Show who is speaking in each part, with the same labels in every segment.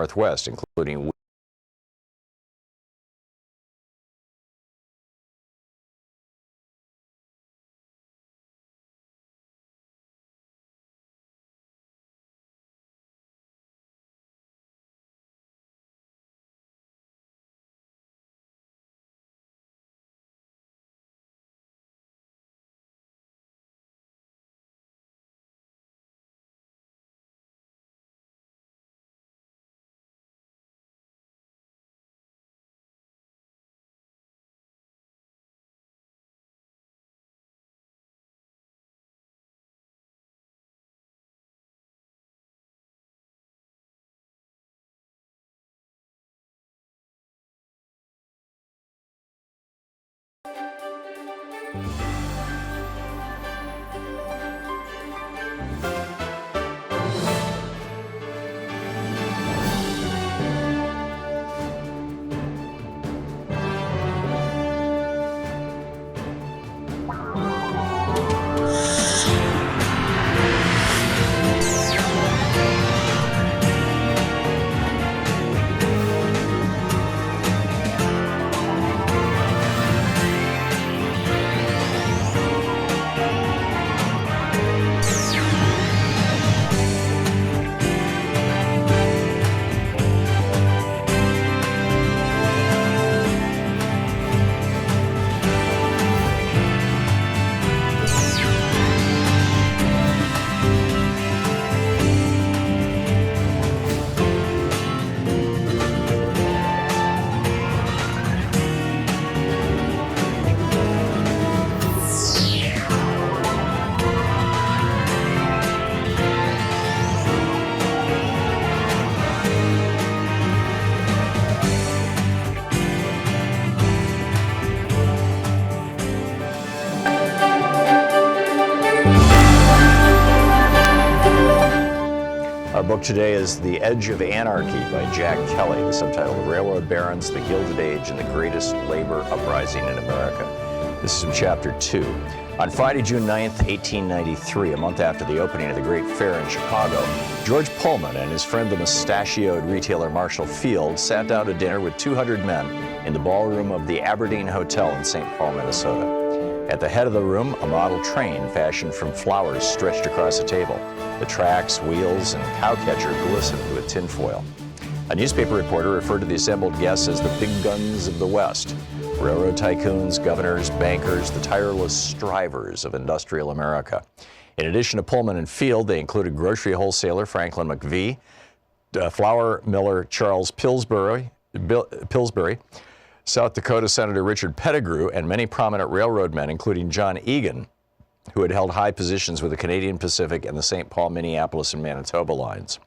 Speaker 1: Northwest, including Our book today is The Edge of Anarchy by Jack Kelly, subtitled The Railroad Barons, the Gilded Age, and the Greatest Labor Uprising in America. This is from Chapter 2. On Friday, June 9th, 1893, a month after the opening of the Great Fair in Chicago, George Pullman and his friend the mustachioed retailer Marshall Field sat down to dinner with 200 men in the ballroom of the Aberdeen Hotel in St. Paul, Minnesota. At the head of the room, a model train fashioned from flowers stretched across a table. The tracks, wheels, and cowcatcher glistened with tinfoil. A newspaper reporter referred to the assembled guests as the big guns of the West. Railroad tycoons, governors, bankers, the tireless strivers of industrial America. In addition to Pullman and Field, they included grocery wholesaler Franklin McVee, flour miller Charles Pillsbury, South Dakota Senator Richard Pettigrew, and many prominent railroad men, including John Egan, who had held high positions with the Canadian Pacific and the St. Paul, Minneapolis, and Manitoba lines.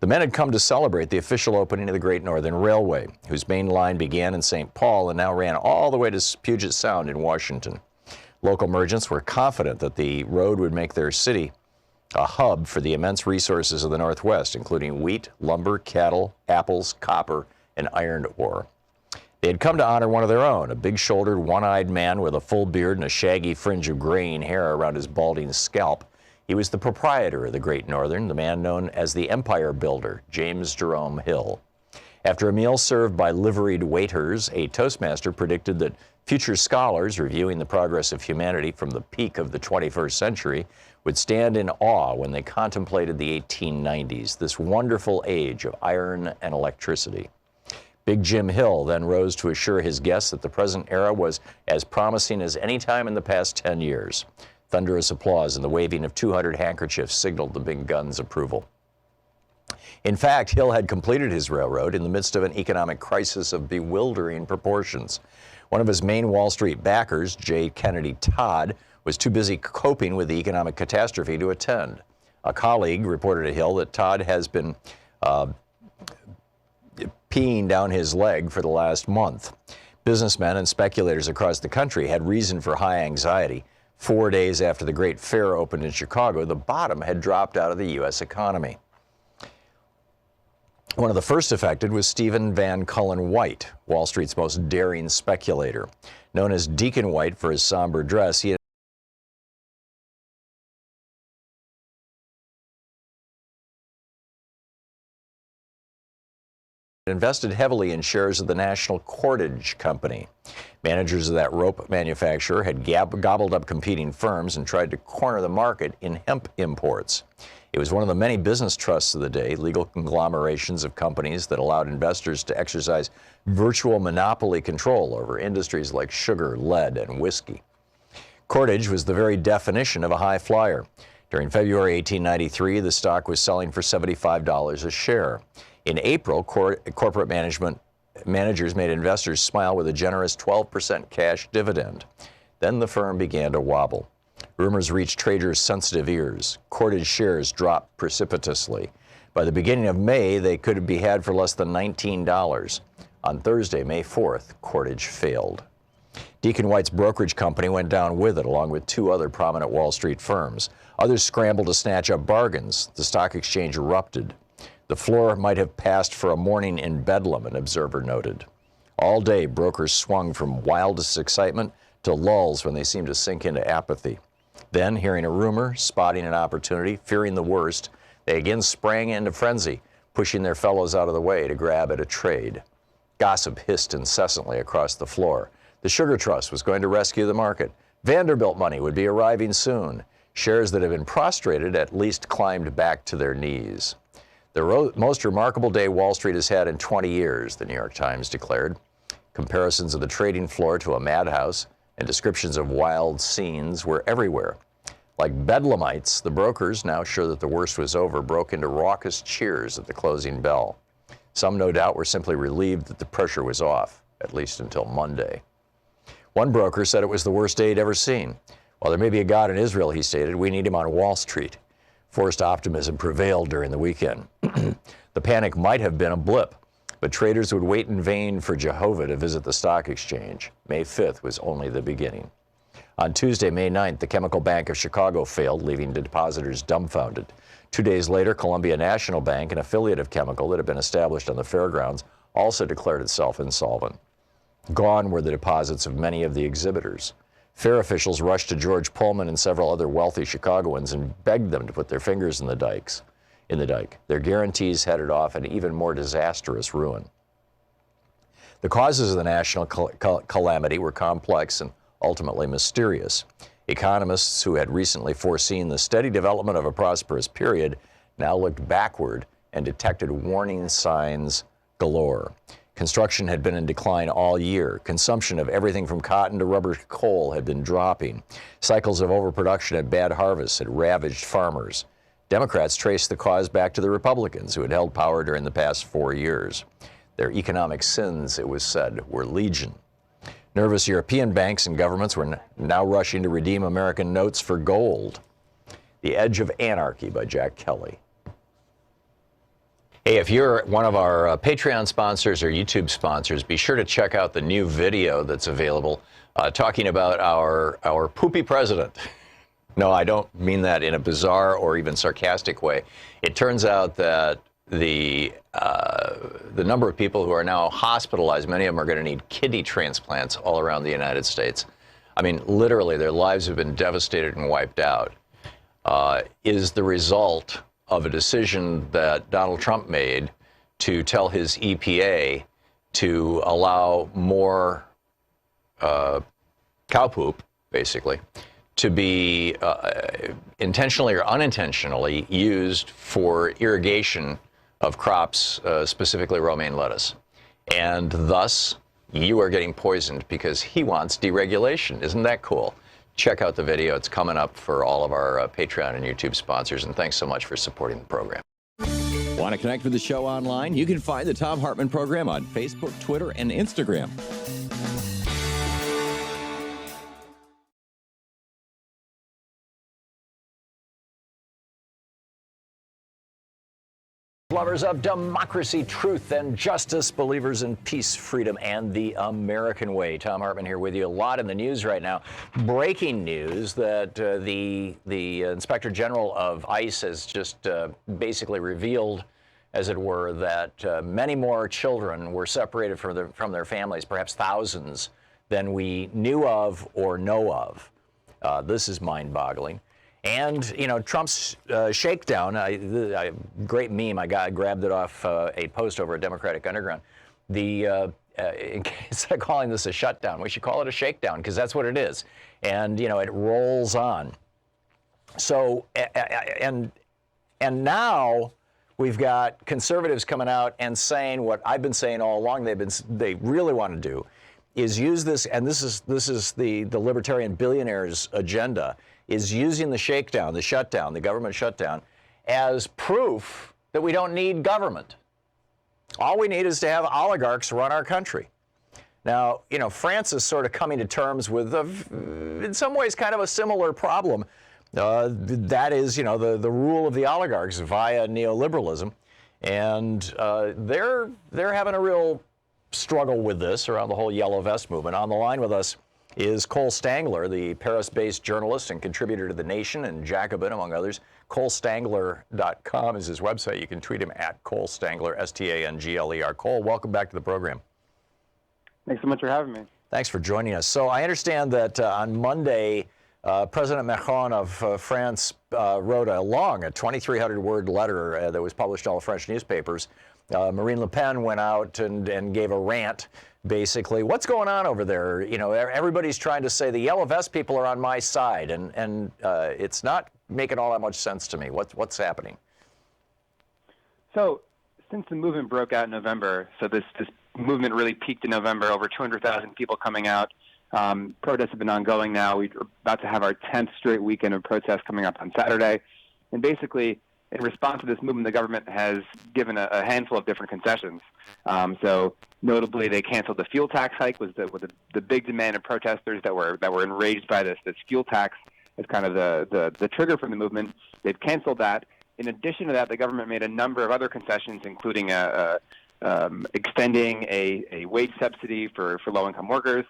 Speaker 1: The men had come to celebrate the official opening of the Great Northern Railway, whose main line began in St. Paul and now ran all the way to Puget Sound in Washington. Local merchants were confident that the road would make their city a hub for the immense resources of the Northwest, including wheat, lumber, cattle, apples, copper, and iron ore. They had come to honor one of their own, a big-shouldered, one-eyed man with a full beard and a shaggy fringe of graying hair around his balding scalp. He was the proprietor of the Great Northern, the man known as the Empire Builder, James Jerome Hill. After a meal served by liveried waiters, a toastmaster predicted that future scholars reviewing the progress of humanity from the peak of the 21st century would stand in awe when they contemplated the 1890s, this wonderful age of iron and electricity. Big Jim Hill then rose to assure his guests that the present era was as promising as any time in the past 10 years. Thunderous applause and the waving of 200 handkerchiefs signaled the big gun's approval. In fact, Hill had completed his railroad in the midst of an economic crisis of bewildering proportions. One of his main Wall Street backers, J. Kennedy Todd, was too busy coping with the economic catastrophe to attend. A colleague reported to Hill that Todd has been peeing down his leg for the last month. Businessmen and speculators across the country had reason for high anxiety. 4 days after the Great Fair opened in Chicago, the bottom had dropped out of the U.S. economy. One of the first affected was Stephen Van Cullen White, Wall Street's most daring speculator. Known as Deacon White for his somber dress, he had invested heavily in shares of the National Cordage Company. Managers of that rope manufacturer had gobbled up competing firms and tried to corner the market in hemp imports. It was one of the many business trusts of the day, legal conglomerations of companies that allowed investors to exercise virtual monopoly control over industries like sugar, lead, and whiskey. Cordage was the very definition of a high flyer. During February 1893, the stock was selling for $75 a share. In April, corporate managers made investors smile with a generous 12% cash dividend. Then the firm began to wobble. Rumors reached traders' sensitive ears. Cordage shares dropped precipitously. By the beginning of May, they could be had for less than $19. On Thursday, May 4th, Cordage failed. Deacon White's brokerage company went down with it, along with two other prominent Wall Street firms. Others scrambled to snatch up bargains. The stock exchange erupted. The floor might have passed for a morning in Bedlam, an observer noted. All day, brokers swung from wildest excitement to lulls when they seemed to sink into apathy. Then, hearing a rumor, spotting an opportunity, fearing the worst, they again sprang into frenzy, pushing their fellows out of the way to grab at a trade. Gossip hissed incessantly across the floor. The Sugar Trust was going to rescue the market. Vanderbilt money would be arriving soon. Shares that had been prostrated at least climbed back to their knees. The most remarkable day Wall Street has had in 20 years, the New York Times declared. Comparisons of the trading floor to a madhouse and descriptions of wild scenes were everywhere. Like bedlamites, the brokers, now sure that the worst was over, broke into raucous cheers at the closing bell. Some, no doubt, were simply relieved that the pressure was off, at least until Monday. One broker said it was the worst day he'd ever seen. While there may be a God in Israel, he stated, we need him on Wall Street. Forced optimism prevailed during the weekend. The panic might have been a blip, but traders would wait in vain for Jehovah to visit the stock exchange. May 5th was only the beginning. On Tuesday, May 9th, the Chemical Bank of Chicago failed, leaving depositors dumbfounded. 2 days later, Columbia National Bank, an affiliate of Chemical that had been established on the fairgrounds, also declared itself insolvent. Gone were the deposits of many of the exhibitors. Fair officials rushed to George Pullman and several other wealthy Chicagoans and begged them to put their fingers in the dike. Their guarantees headed off an even more disastrous ruin. The causes of the national calamity were complex and ultimately mysterious. Economists who had recently foreseen the steady development of a prosperous period now looked backward and detected warning signs galore. Construction had been in decline all year. Consumption of everything from cotton to rubber to coal had been dropping. Cycles of overproduction and bad harvests had ravaged farmers. Democrats traced the cause back to the Republicans, who had held power during the past 4 years. Their economic sins, it was said, were legion. Nervous European banks and governments were now rushing to redeem American notes for gold. The Edge of Anarchy by Jack Kelly. Hey, if you're one of our Patreon sponsors or YouTube sponsors, be sure to check out the new video that's available talking about our poopy president. No, I don't mean that in a bizarre or even sarcastic way. It turns out that the number of people who are now hospitalized, many of them are going to need kidney transplants all around the United States. I mean, literally, their lives have been devastated and wiped out, is the result of a decision that Donald Trump made to tell his EPA to allow more cow poop, basically, to be intentionally or unintentionally used for irrigation of crops, specifically romaine lettuce. And thus, you are getting poisoned because he wants deregulation. Isn't that cool? Check out the video. It's coming up for all of our Patreon and YouTube sponsors. And thanks so much for supporting the program.
Speaker 2: Want to connect with the show online? You can find the Thom Hartmann Program on Facebook, Twitter, and Instagram.
Speaker 1: Lovers of democracy, truth, and justice, believers in peace, freedom, and the American way. Thom Hartmann here with you. A lot in the news right now. Breaking news that the Inspector General of ICE has just basically revealed, as it were, that many more children were separated from their families, perhaps thousands, than we knew of or know of. This is mind-boggling. And, you know, Trump's shakedown, great meme, I grabbed it off a post over at Democratic Underground. Instead of calling this a shutdown, we should call it a shakedown, because that's what it is. And, you know, it rolls on. So, and now we've got conservatives coming out and saying what I've been saying all along they really want to do is use this, and this is the libertarian billionaires' agenda, is using the shakedown, the shutdown, the government shutdown, as proof that we don't need government. All we need is to have oligarchs run our country. Now, you know, France is sort of coming to terms with, in some ways, kind of a similar problem. That is, you know, the rule of the oligarchs via neoliberalism. And they're having a real struggle with this around the whole yellow vest movement. On the line with us is Cole Stangler, the Paris-based journalist and contributor to The Nation and Jacobin, among others. ColeStangler.com is his website. You can tweet him at Cole Stangler, S-T-A-N-G-L-E-R. Cole, welcome back to the program.
Speaker 3: Thanks so much for having me.
Speaker 1: Thanks for joining us. So I understand that on Monday, President Macron of France wrote a 2,300-word letter that was published in all the French newspapers. Marine Le Pen went out and gave a rant, basically. What's going on over there? You know, everybody's trying to say the yellow vest people are on my side, and it's not making all that much sense to me. What's happening?
Speaker 3: So, since the movement broke out in November, so this movement really peaked in November, over 200,000 people coming out. Protests have been ongoing now. We're about to have our 10th straight weekend of protests coming up on Saturday. And basically, in response to this movement, the government has given a handful of different concessions. So notably, they canceled the fuel tax hike, was the big demand of protesters that were enraged by this fuel tax as kind of the trigger from the movement. They've canceled that. In addition to that, the government made a number of other concessions, including extending a wage subsidy for low-income workers.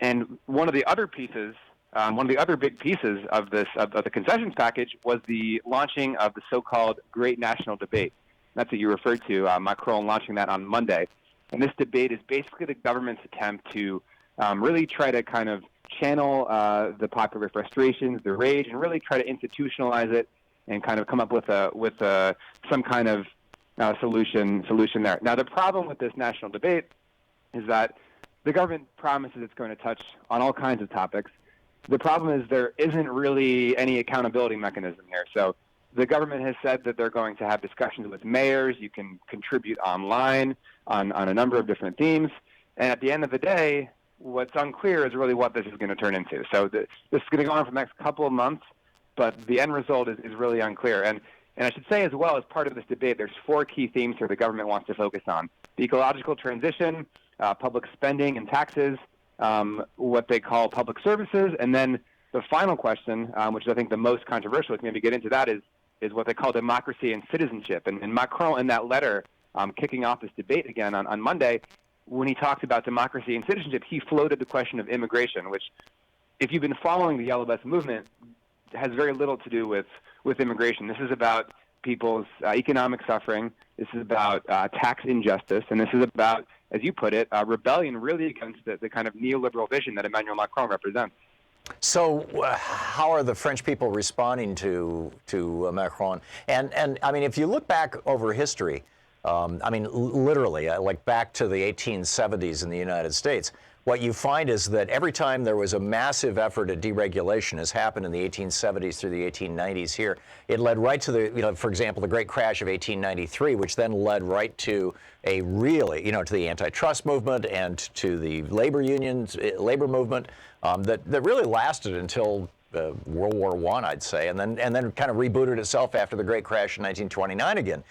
Speaker 3: And one of the other big pieces of the concessions package was the launching of the so-called Great National Debate. That's what you referred to, Macron launching that on Monday. And this debate is basically the government's attempt to really try to kind of channel the popular frustrations, the rage, and really try to institutionalize it and kind of come up with some kind of solution there. Now, the problem with this national debate is that the government promises it's going to touch on all kinds of topics. The problem is there isn't really any accountability mechanism here. So the government has said that they're going to have discussions with mayors. You can contribute online on a number of different themes. And at the end of the day, what's unclear is really what this is going to turn into. So this is going to go on for the next couple of months, but the end result is really unclear. And I should say as well, as part of this debate, there's 4 key themes here the government wants to focus on: the ecological transition, public spending and taxes, what they call public services, and then the final question, which is I think the most controversial, we can maybe get into that, is what they call democracy and citizenship. And Macron, in that letter, kicking off this debate again on Monday, when he talked about democracy and citizenship, he floated the question of immigration, which, if you've been following the Yellow Vest movement, has very little to do with immigration. This is about people's economic suffering. This is about tax injustice, and this is about, as you put it, rebellion really against the kind of neoliberal vision that Emmanuel Macron represents.
Speaker 1: So how are the French people responding to Macron? And I mean, if you look back over history, I mean, literally, like back to the 1870s in the United States, what you find is that every time there was a massive effort at deregulation, as happened in the 1870s through the 1890s here, it led right to the, for example, the Great Crash of 1893, which then led right to a really, to the antitrust movement and to the labor unions, labor movement that really lasted until World War I, I'd say, and then kind of rebooted itself after the Great Crash in 1929 again.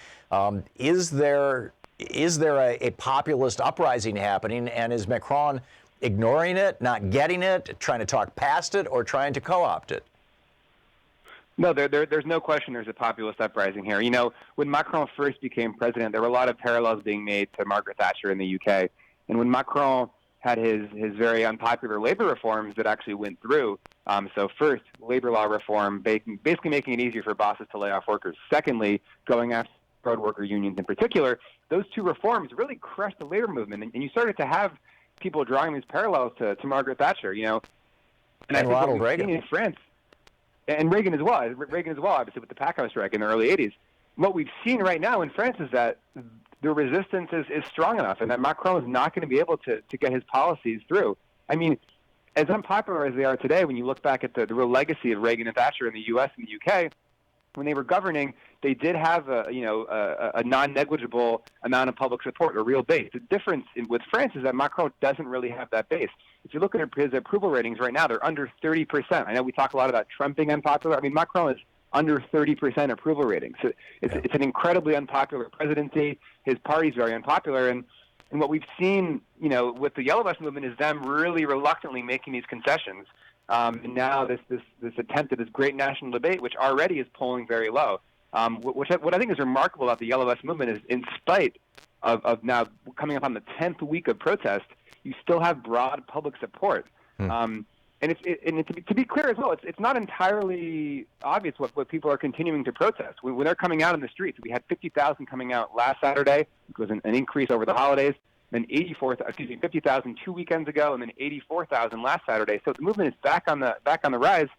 Speaker 1: Is there a populist uprising happening, and is Macron ignoring it, not getting it, trying to talk past it, or trying to co-opt it?
Speaker 3: No, there's no question there's a populist uprising here. When Macron first became president, there were a lot of parallels being made to Margaret Thatcher in the UK. And when Macron had his very unpopular labor reforms that actually went through, so first, labor law reform, basically making it easier for bosses to lay off workers. Secondly, going after road worker unions in particular, those 2 reforms really crushed the labor movement. And you started to have people drawing these parallels to Margaret Thatcher, and I think
Speaker 1: Ronald Reagan
Speaker 3: in France. and Reagan as well, obviously with the PACO strike in the early 80s. What we've seen right now in France is that the resistance is strong enough, and that Macron is not going to be able to get his policies through. I mean, as unpopular as they are today, when you look back at the real legacy of Reagan and Thatcher in the U.S. and the U.K., when they were governing, they did have a non-negligible amount of public support, a real base. The difference with France is that Macron doesn't really have that base. If you look at his approval ratings right now, they're under 30%. I know we talk a lot about Trump being unpopular. I mean, Macron is under 30% approval rating. So it's an incredibly unpopular presidency. His party's very unpopular. And what we've seen, with the Yellow Vest movement is them really reluctantly making these concessions. And now this attempt at this great national debate, which already is polling very low. What I think is remarkable about the Yellow Vest movement is, in spite of now coming up on the 10th week of protest, you still have broad public support. And to be clear as well, it's not entirely obvious what people are continuing to protest. When they're coming out in the streets, we had 50,000 coming out last Saturday, which was an increase over the holidays. Then 50,000 2 weekends ago, and then 84,000 last Saturday. So the movement is back on the rise.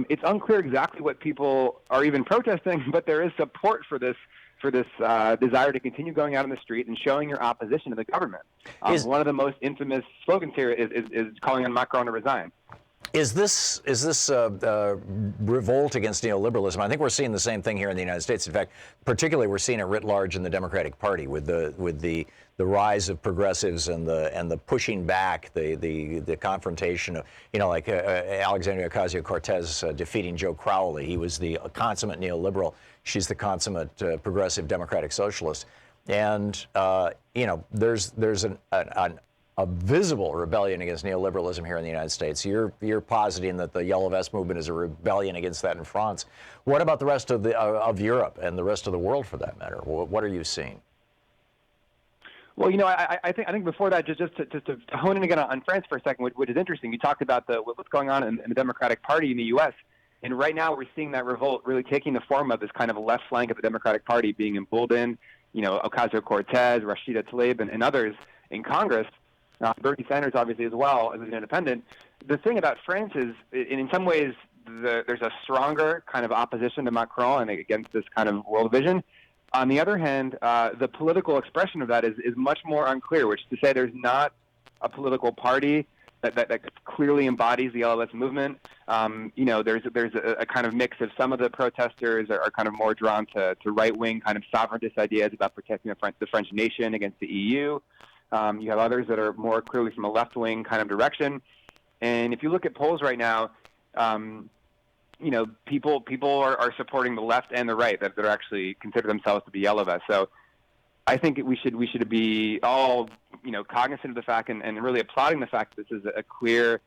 Speaker 3: It's unclear exactly what people are even protesting, but there is support for this desire to continue going out on the street and showing your opposition to the government. One of the most infamous slogans here is calling on Macron to resign.
Speaker 1: Is this revolt against neoliberalism? I think we're seeing the same thing here in the United States. In fact, particularly we're seeing it writ large in the Democratic Party with the rise of progressives and the pushing back, the confrontation of, like Alexandria Ocasio-Cortez defeating Joe Crowley. He was the consummate neoliberal. She's the consummate progressive democratic socialist. And there's a visible rebellion against neoliberalism here in the United States. You're positing that the Yellow Vest movement is a rebellion against that in France. What about the rest of Europe and the rest of the world, for that matter? What are you seeing?
Speaker 3: Well, I think before that, just to hone in again on France for a second, which is interesting. You talked about what's going on in the Democratic Party in the U.S., and right now we're seeing that revolt really taking the form of this kind of left flank of the Democratic Party being emboldened. Ocasio-Cortez, Rashida Tlaib, and others in Congress. Bernie Sanders, obviously, as well, as an independent. The thing about France is, in some ways, there's a stronger kind of opposition to Macron and against this kind of world vision. On the other hand, the political expression of that is much more unclear, which is to say there's not a political party that clearly embodies the Yellow Vest movement. There's a kind of mix of some of the protesters are kind of more drawn to right-wing kind of sovereigntist ideas about protecting the French nation against the EU. You have others that are more clearly from a left-wing kind of direction. And if you look at polls right now, people are supporting the left and the right that are actually consider themselves to be Yellow Vests. So I think we should be all cognizant of the fact and really applauding the fact that this is clearly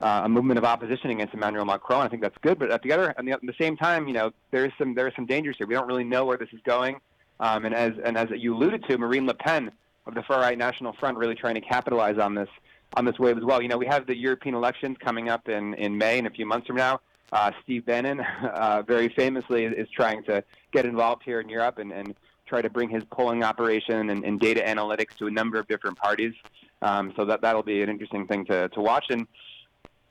Speaker 3: a movement of opposition against Emmanuel Macron. I think that's good. But at the same time, there are some dangers here. We don't really know where this is going. And as you alluded to, Marine Le Pen of the far-right National Front really trying to capitalize on this wave as well. We have the European elections coming up in May, in a few months from now. Steve Bannon, very famously, is trying to get involved here in Europe and try to bring his polling operation and data analytics to a number of different parties. So that'll be an interesting thing to watch. And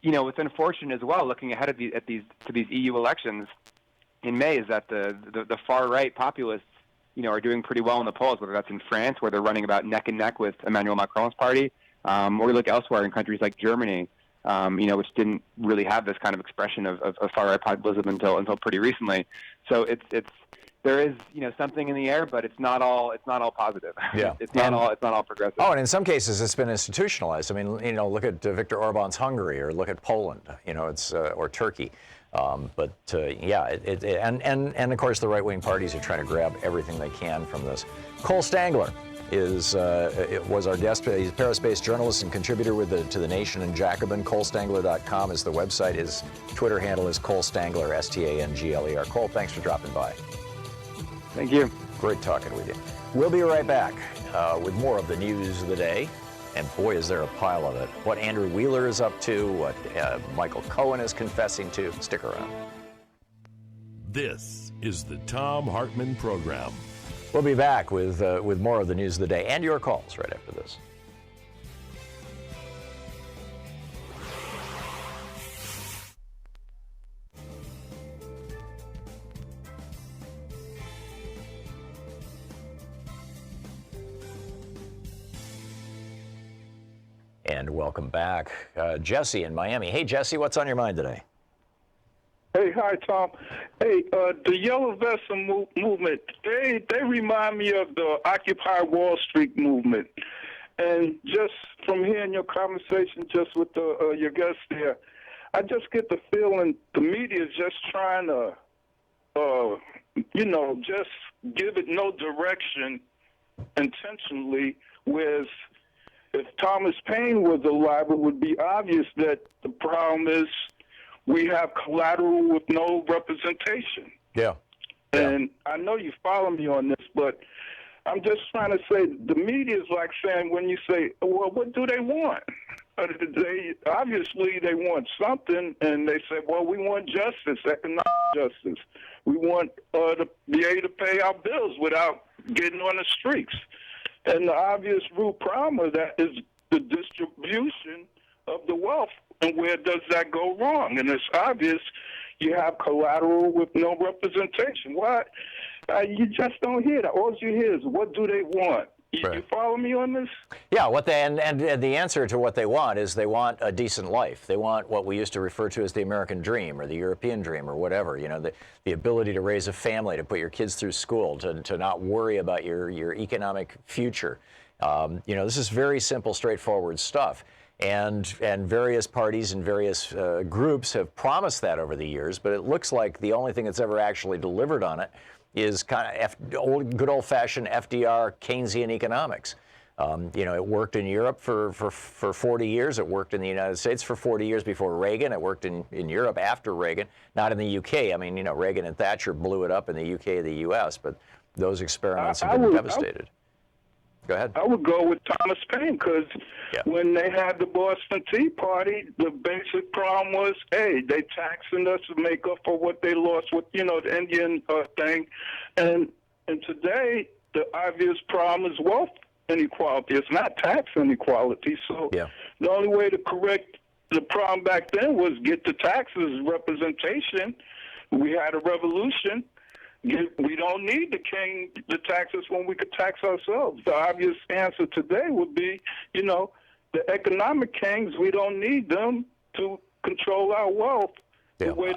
Speaker 3: what's unfortunate as well, looking ahead to these EU elections in May, is that the far-right populists are doing pretty well in the polls, whether that's in France, where they're running about neck and neck with Emmanuel Macron's party, or we look elsewhere in countries like Germany, which didn't really have this kind of expression of far-right populism until pretty recently. So there is something in the air, but it's not all positive.
Speaker 1: Yeah.
Speaker 3: it's not all progressive.
Speaker 1: Oh, and in some cases it's been institutionalized. I mean, look at Viktor Orban's Hungary, or look at Poland. It's or Turkey. And of course the right-wing parties are trying to grab everything they can from this. Cole Stangler was our guest. He's a Paris-based journalist and contributor to The Nation and Jacobin. ColeStangler.com is the website. His Twitter handle is Cole Stangler, Stangler. Cole, thanks for dropping by.
Speaker 3: Thank you.
Speaker 1: Great talking with you. We'll be right back with more of the news of the day. And boy, is there a pile of it. What Andrew Wheeler is up to, what Michael Cohen is confessing to. Stick around.
Speaker 4: This is the Thom Hartmann Program.
Speaker 1: We'll be back with more of the news of the day and your calls right after this. And welcome back, Jesse in Miami. Hey, Jesse, what's on your mind today?
Speaker 5: Hey, hi, Tom. Hey, the Yellow Vest movement, they remind me of the Occupy Wall Street movement. And just from hearing your conversation just with your guest there, I just get the feeling the media is just trying to, just give it no direction intentionally, whereas if Thomas Paine was alive, it would be obvious that the problem is we have collateral with no representation.
Speaker 1: Yeah.
Speaker 5: And I know you follow me on this, but I'm just trying to say the media is like saying when you say, well, what do they want? Obviously they want something, and they say, well, we want justice, economic justice. We want to be able to pay our bills without getting on the streets. And the obvious root problem of that is the distribution of the wealth. And where does that go wrong? And it's obvious you have collateral with no representation. Why? You just don't hear that. All you hear is, what do they want? You follow me on this?
Speaker 1: Yeah, and the answer to what they want is they want a decent life. They want what we used to refer to as the American dream or the European dream or whatever. You know, the ability to raise a family, to put your kids through school, to not worry about your economic future. This is very simple, straightforward stuff. And various parties and various groups have promised that over the years, but it looks like the only thing that's ever actually delivered on it is kind of good old-fashioned FDR Keynesian economics. It worked in Europe for 40 years. It worked in the United States for 40 years before Reagan. It worked in Europe after Reagan, not in the UK. I mean, Reagan and Thatcher blew it up in the UK and the US, but those experiments have been devastated. Go ahead.
Speaker 5: I would go with Thomas Paine because when they had the Boston Tea Party, the basic problem was, hey, they taxing us to make up for what they lost with, the Indian thing. And today, the obvious problem is wealth inequality. It's not tax inequality. So the only way to correct the problem back then was get the taxes representation. We had a revolution. We don't need the taxes when we could tax ourselves. The obvious answer today would be, the economic kings, we don't need them to control our wealth.
Speaker 1: Yeah.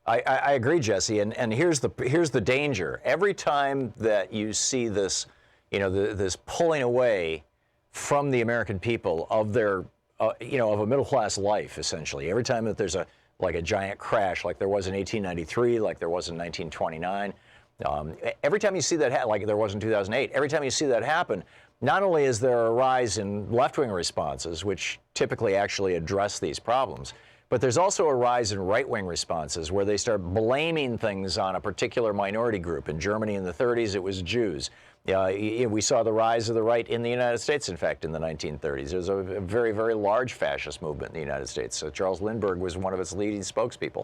Speaker 1: I agree, Jesse, and here's the danger. Every time that you see this, this pulling away from the American people of their, of a middle-class life, essentially, every time that there's a giant crash like there was in 1893, like there was in 1929. Every time you see that, like there was in 2008, every time you see that happen, not only is there a rise in left-wing responses, which typically actually address these problems, but there's also a rise in right-wing responses where they start blaming things on a particular minority group. In Germany in the 30s, it was Jews. We saw the rise of the right in the United States, in fact, in the 1930s. There was a very, very large fascist movement in the United States. Charles Lindbergh was one of its leading spokespeople.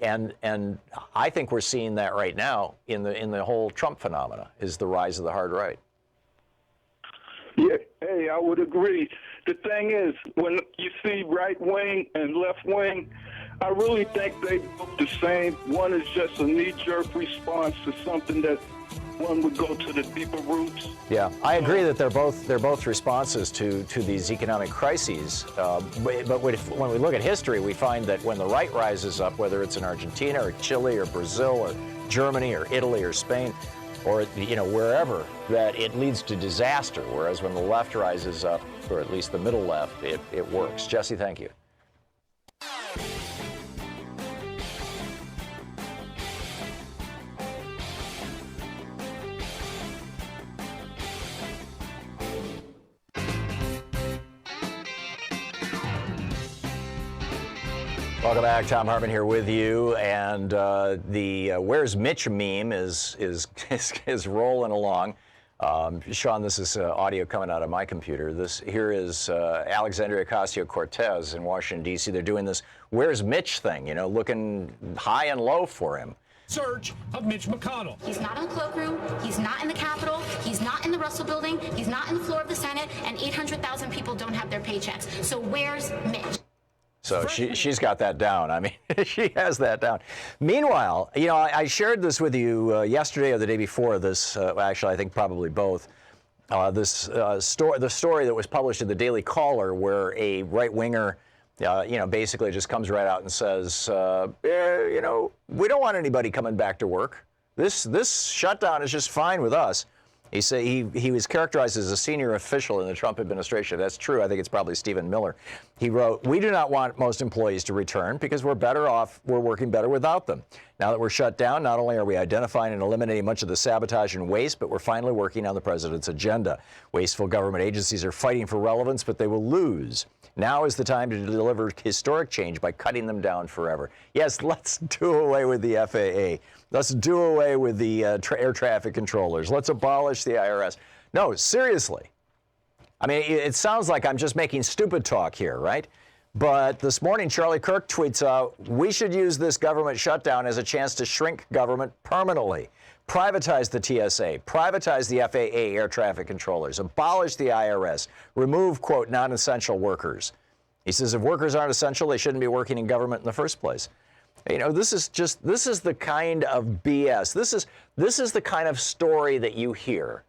Speaker 1: And I think we're seeing that right now in the whole Trump phenomena, is the rise of the hard right.
Speaker 5: Yeah, hey, I would agree. The thing is, when you see right wing and left wing, I really think they look the same. One is just a knee-jerk response to something that one would go to the deeper roots.
Speaker 1: Yeah, I agree that they're both responses to these economic crises. But when we look at history, we find that when the right rises up, whether it's in Argentina or Chile or Brazil or Germany or Italy or Spain, or wherever, that it leads to disaster. Whereas when the left rises up, or at least the middle left, it works. Jesse, thank you. Welcome back. Thom Hartmann here with you, and the "Where's Mitch" meme is rolling along. Sean, this is audio coming out of my computer. This here is Alexandria Ocasio-Cortez in Washington D.C. They're doing this "Where's Mitch" thing, looking high and low for him.
Speaker 6: Search of Mitch McConnell.
Speaker 7: He's not in the cloakroom. He's not in the Capitol. He's not in the Russell Building. He's not in the floor of the Senate. And 800,000 people don't have their paychecks. So where's Mitch?
Speaker 1: So she's got that down. I mean, she has that down. Meanwhile, I shared this with you yesterday or the day before this, actually, I think probably both. the story that was published in the Daily Caller, where a right-winger, basically just comes right out and says, we don't want anybody coming back to work. This shutdown is just fine with us. He was characterized as a senior official in the Trump administration. That's true. I think it's probably Stephen Miller. He wrote, "We do not want most employees to return because we're better off, we're working better without them. Now that we're shut down, not only are we identifying and eliminating much of the sabotage and waste, but we're finally working on the president's agenda. Wasteful government agencies are fighting for relevance, but they will lose. Now is the time to deliver historic change by cutting them down forever." Yes, let's do away with the FAA. Let's do away with the air traffic controllers. Let's abolish the IRS. No, seriously. I mean, it sounds like I'm just making stupid talk here, right? But this morning, Charlie Kirk tweets out, "We should use this government shutdown as a chance to shrink government permanently. Privatize the TSA, privatize the FAA air traffic controllers, abolish the IRS, remove, quote, non-essential workers." He says if workers aren't essential, they shouldn't be working in government in the first place. This is the kind of BS. This is the kind of story that you hear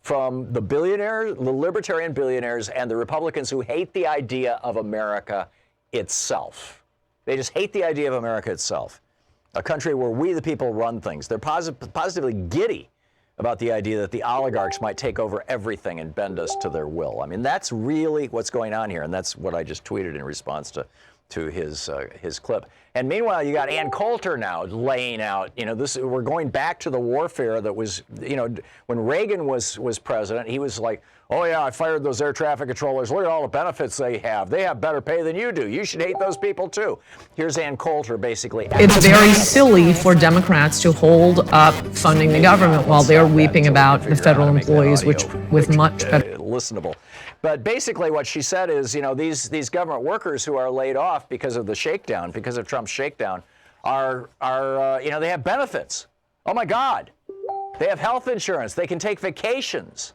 Speaker 1: from the billionaires, the libertarian billionaires, and the Republicans who hate the idea of America itself. They just hate the idea of America itself, a country where we the people run things. They're positively giddy about the idea that the oligarchs might take over everything and bend us to their will. I mean, that's really what's going on here, and that's what I just tweeted in response to his clip. And meanwhile, you got Ann Coulter now laying out, we're going back to the warfare that was, when Reagan was president, he was like, "Oh yeah, I fired those air traffic controllers. Look at all the benefits they have. They have better pay than you do. You should hate those people too." Here's Ann Coulter basically.
Speaker 8: It's very silly for Democrats to hold up funding the government while they're weeping about the federal employees, which with much better
Speaker 1: listenable. But basically what she said is, these government workers who are laid off because of the shakedown, because of Trump's shakedown, are they have benefits. Oh my God. They have health insurance. They can take vacations.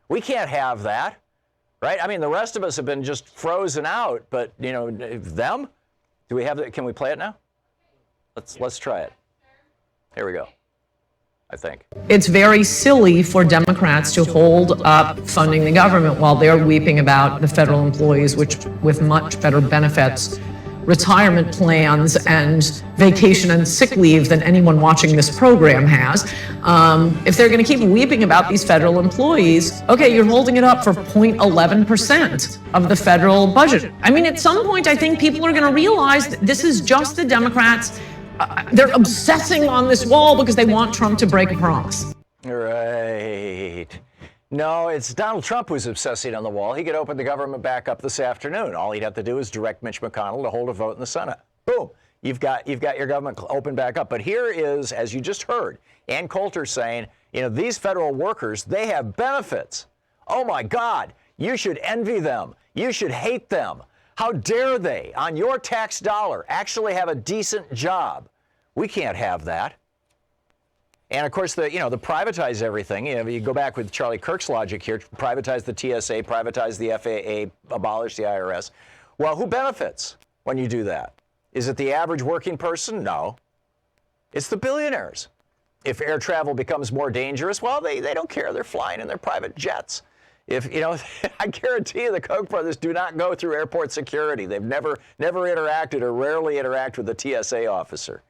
Speaker 1: We can't have that, right? I mean, the rest of us have been just frozen out, but them? Do we have that? Can we play it now? Let's try it. Here we go. I think.
Speaker 8: It's very silly for Democrats to hold up funding the government while they're weeping about the federal employees, which with much better benefits, retirement plans, and vacation and sick leave than anyone watching this program has. If they're going to keep weeping about these federal employees, okay, you're holding it up for 0.11% of the federal budget. I mean, at some point, I think people are going to realize that this is just the Democrats. They're obsessing on this wall because they want Trump to break a promise.
Speaker 1: Right. No, it's Donald Trump who's obsessing on the wall. He could open the government back up this afternoon. All he'd have to do is direct Mitch McConnell to hold a vote in the Senate. Boom. You've got your government open back up. But here is, as you just heard, Ann Coulter saying, these federal workers, they have benefits. Oh my God, you should envy them. You should hate them. How dare they, on your tax dollar, actually have a decent job? We can't have that. And of course, the privatize everything. You go back with Charlie Kirk's logic here: privatize the TSA, privatize the FAA, abolish the IRS. Well, who benefits when you do that? Is it the average working person? No. It's the billionaires. If air travel becomes more dangerous, well, they don't care. They're flying in their private jets. If I guarantee you the Koch brothers do not go through airport security. They've never interacted or rarely interact with a TSA officer.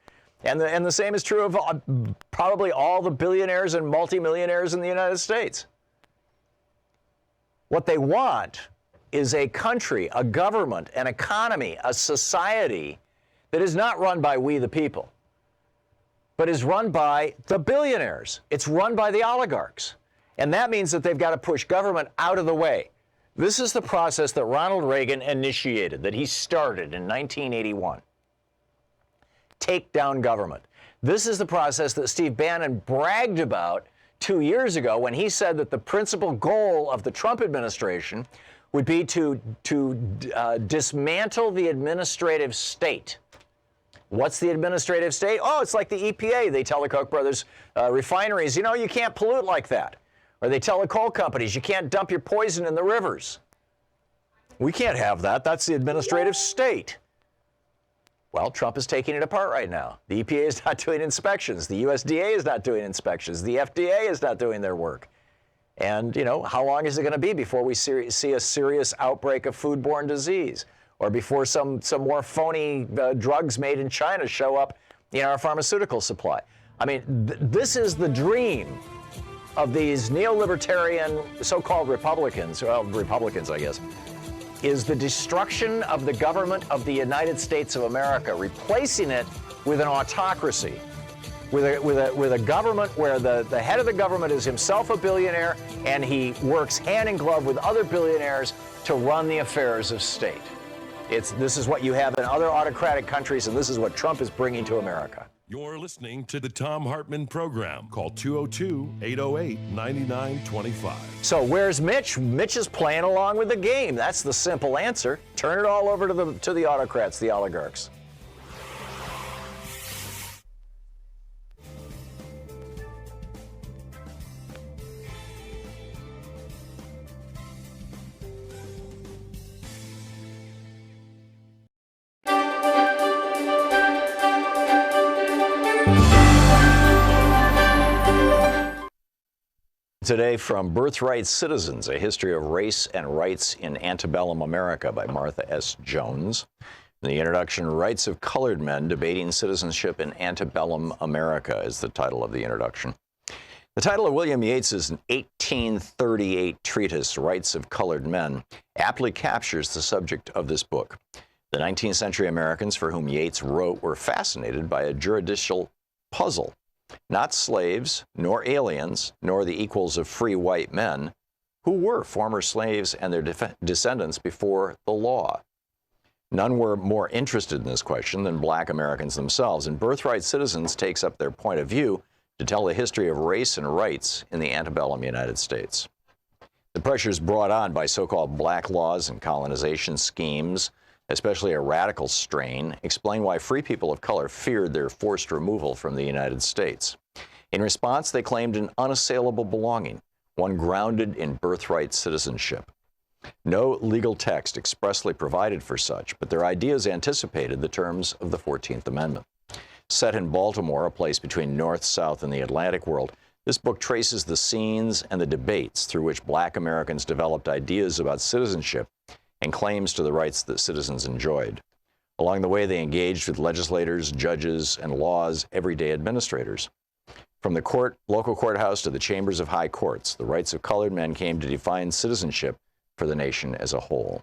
Speaker 1: And the same is true of probably all the billionaires and multimillionaires in the United States. What they want is a country, a government, an economy, a society that is not run by we the people, but is run by the billionaires. It's run by the oligarchs. And that means that they've got to push government out of the way. This is the process that Ronald Reagan initiated, that he started in 1981. Take down government. This is the process that Steve Bannon bragged about 2 years ago when he said that the principal goal of the Trump administration would be to dismantle the administrative state. What's the administrative state? Oh, it's like the EPA. They tell the Koch brothers refineries, you can't pollute like that. Or they tell the coal companies, you can't dump your poison in the rivers. We can't have that. That's the administrative state. Well, Trump is taking it apart right now. The EPA is not doing inspections. The USDA is not doing inspections. The FDA is not doing their work. And, how long is it going to be before we see a serious outbreak of foodborne disease, or before some more phony drugs made in China show up in our pharmaceutical supply? I mean, this is the dream of these neo-libertarian so-called Republicans, well, Republicans, I guess, is the destruction of the government of the United States of America, replacing it with an autocracy, with a government where the head of the government is himself a billionaire, and he works hand in glove with other billionaires to run the affairs of state. This is what you have in other autocratic countries, and this is what Trump is bringing to America.
Speaker 4: You're listening to the Thom Hartmann Program. Call 202-808-9925.
Speaker 1: So where's Mitch? Mitch is playing along with the game. That's the simple answer. Turn it all over to the autocrats, the oligarchs. Today from Birthright Citizens, A History of Race and Rights in Antebellum America by Martha S. Jones. In the introduction, Rights of Colored Men Debating Citizenship in Antebellum America is the title of the introduction. The title of William Yates's 1838 treatise, Rights of Colored Men, aptly captures the subject of this book. The 19th century Americans for whom Yates wrote were fascinated by a juridical puzzle. Not slaves, nor aliens, nor the equals of free white men, who were former slaves and their descendants before the law. None were more interested in this question than black Americans themselves, and Birthright Citizens takes up their point of view to tell the history of race and rights in the antebellum United States. The pressures brought on by so-called black laws and colonization schemes, especially a radical strain, explain why free people of color feared their forced removal from the United States. In response, they claimed an unassailable belonging, one grounded in birthright citizenship. No legal text expressly provided for such, but their ideas anticipated the terms of the 14th Amendment. Set in Baltimore, a place between North, South, and the Atlantic world, this book traces the scenes and the debates through which black Americans developed ideas about citizenship and claims to the rights that citizens enjoyed. Along the way, they engaged with legislators, judges, and law's everyday administrators. From the local courthouse to the chambers of high courts, the rights of colored men came to define citizenship for the nation as a whole.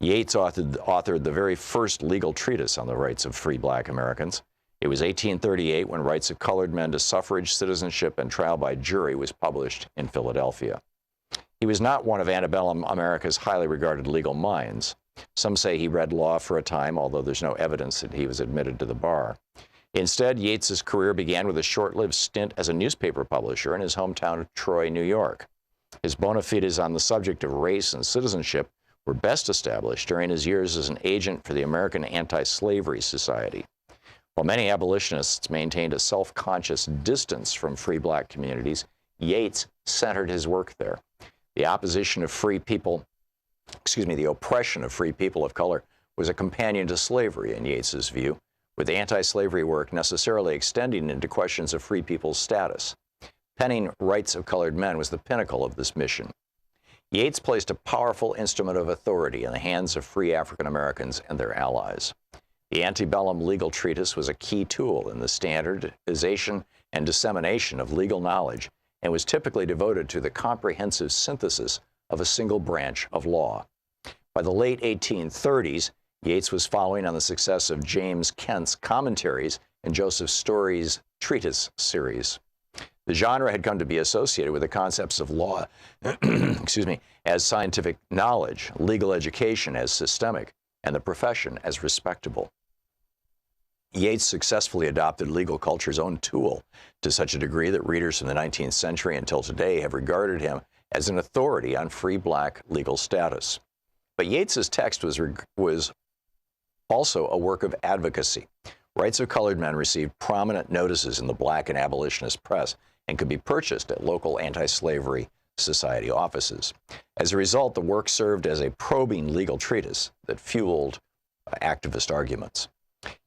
Speaker 1: Yates authored the very first legal treatise on the rights of free black Americans. It was 1838 when Rights of Colored Men to Suffrage, Citizenship, and Trial by Jury was published in Philadelphia. He was not one of antebellum America's highly regarded legal minds. Some say he read law for a time, although there's no evidence that he was admitted to the bar. Instead, Yates's career began with a short-lived stint as a newspaper publisher in his hometown of Troy, New York. His bona fides on the subject of race and citizenship were best established during his years as an agent for the American Anti-Slavery Society. While many abolitionists maintained a self-conscious distance from free black communities, Yates centered his work there. The opposition of free people, the oppression of free people of color was a companion to slavery in Yates's view, with anti-slavery work necessarily extending into questions of free people's status. Penning Rights of Colored Men was the pinnacle of this mission. Yates placed a powerful instrument of authority in the hands of free African Americans and their allies. The antebellum legal treatise was a key tool in the standardization and dissemination of legal knowledge and was typically devoted to the comprehensive synthesis of a single branch of law. By the late 1830s, Yates was following on the success of James Kent's commentaries and Joseph Story's treatise series. The genre had come to be associated with the concepts of law, as scientific knowledge, legal education as systemic, and the profession as respectable. Yates successfully adopted legal culture's own tool to such a degree that readers from the 19th century until today have regarded him as an authority on free black legal status. But Yates's text was also a work of advocacy. Rights of Colored Men received prominent notices in the black and abolitionist press and could be purchased at local anti-slavery society offices. As a result, the work served as a probing legal treatise that fueled activist arguments.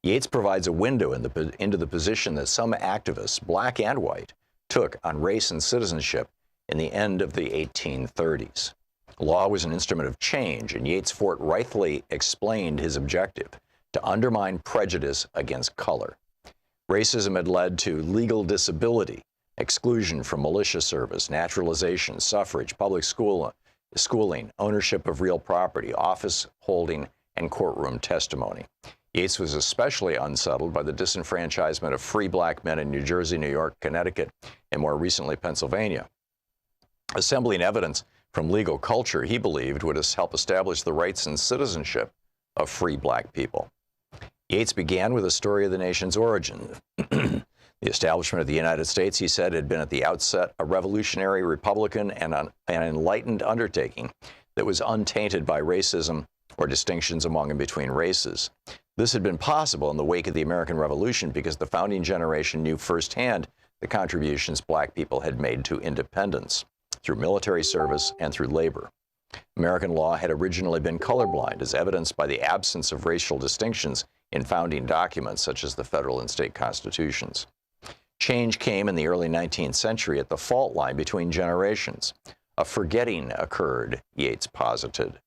Speaker 1: Yates provides a window into the position that some activists, black and white, took on race and citizenship in the end of the 1830s. Law was an instrument of change, and Yeats forthrightly explained his objective: to undermine prejudice against color. Racism had led to legal disability, exclusion from militia service, naturalization, suffrage, public schooling, ownership of real property, office holding, and courtroom testimony. Yeats was especially unsettled by the disenfranchisement of free black men in New Jersey, New York, Connecticut, and more recently Pennsylvania. Assembling evidence from legal culture, he believed, would help establish the rights and citizenship of free black people. Yeats began with a story of the nation's origin. The establishment of the United States, he said, had been at the outset a revolutionary, Republican, and an enlightened undertaking that was untainted by racism or distinctions among and between races. This had been possible in the wake of the American Revolution because the founding generation knew firsthand the contributions black people had made to independence through military service and through labor. American law had originally been colorblind, as evidenced by the absence of racial distinctions in founding documents such as the federal and state constitutions. Change came in the early 19th century at the fault line between generations. A forgetting occurred, Yeats posited.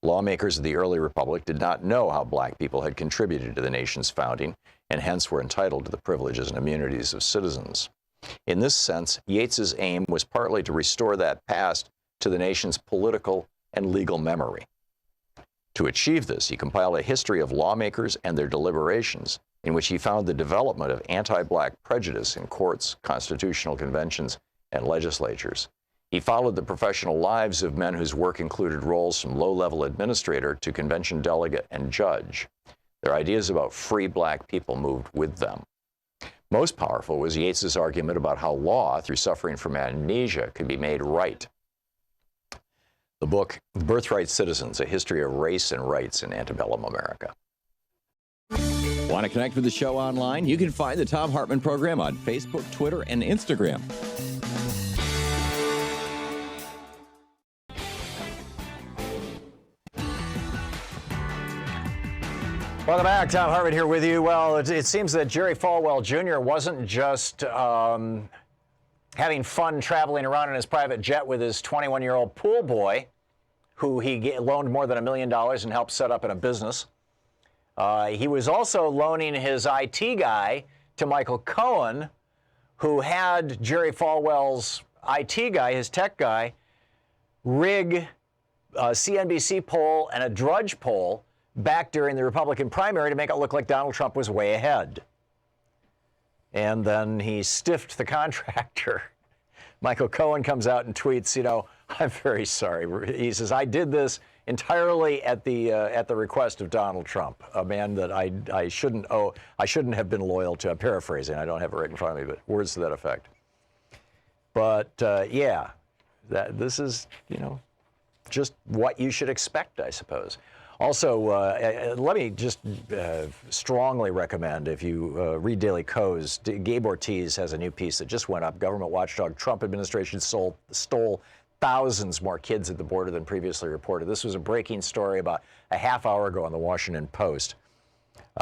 Speaker 1: Lawmakers of the early republic did not know how black people had contributed to the nation's founding, and hence were entitled to the privileges and immunities of citizens. In this sense, Yeats's aim was partly to restore that past to the nation's political and legal memory. To achieve this, he compiled a history of lawmakers and their deliberations, in which he found the development of anti-black prejudice in courts, constitutional conventions, and legislatures. He followed the professional lives of men whose work included roles from low-level administrator to convention delegate and judge. Their ideas about free black people moved with them. Most powerful was Yeats's argument about how law, through suffering from amnesia, could be made right. The book, Birthright Citizens, A History of Race and Rights in Antebellum America.
Speaker 2: Want to connect with the show online? You can find the Thom Hartmann Program on Facebook, Twitter, and Instagram.
Speaker 1: Welcome back. Thom Hartmann here with you. Well, it seems that Jerry Falwell Jr. wasn't just having fun traveling around in his private jet with his 21-year-old pool boy, who he loaned more than $1 million and helped set up in a business. He was also loaning his IT guy to Michael Cohen, who had Jerry Falwell's IT guy, his tech guy, rig a CNBC poll and a Drudge poll back during the Republican primary to make it look like Donald Trump was way ahead. And then he stiffed the contractor. Michael Cohen comes out and tweets, I'm very sorry. He says, I did this entirely at the request of Donald Trump, a man that I shouldn't have been loyal to. I'm paraphrasing. I don't have it right in front of me, but words to that effect. But this is, just what you should expect, I suppose. Also, let me just strongly recommend, if you read Daily Kos, Gabe Ortiz has a new piece that just went up. Government watchdog Trump administration stole thousands more kids at the border than previously reported. This was a breaking story about a half hour ago on the Washington Post.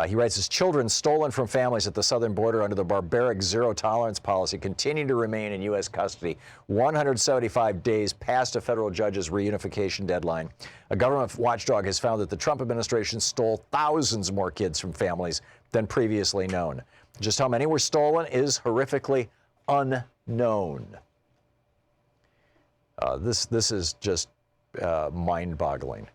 Speaker 1: He writes, his children stolen from families at the southern border under the barbaric zero-tolerance policy continue to remain in U.S. custody 175 days past a federal judge's reunification deadline. A government watchdog has found that the Trump administration stole thousands more kids from families than previously known. Just how many were stolen is horrifically unknown. This is just mind-boggling.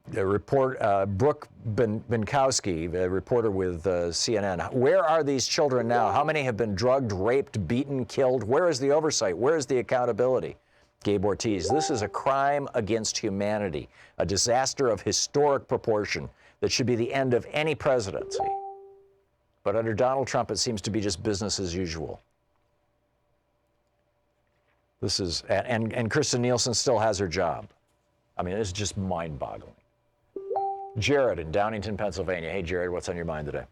Speaker 1: Brooke Binkowski, a reporter with CNN. Where are these children now? How many have been drugged, raped, beaten, killed? Where is the oversight? Where is the accountability? Gabe Ortiz, this is a crime against humanity, a disaster of historic proportion that should be the end of any presidency. But under Donald Trump, it seems to be just business as usual. This is, and Kirstjen Nielsen still has her job. I mean, it's just mind-boggling. Jared in Downington, Pennsylvania. Hey, Jared, what's on your mind today?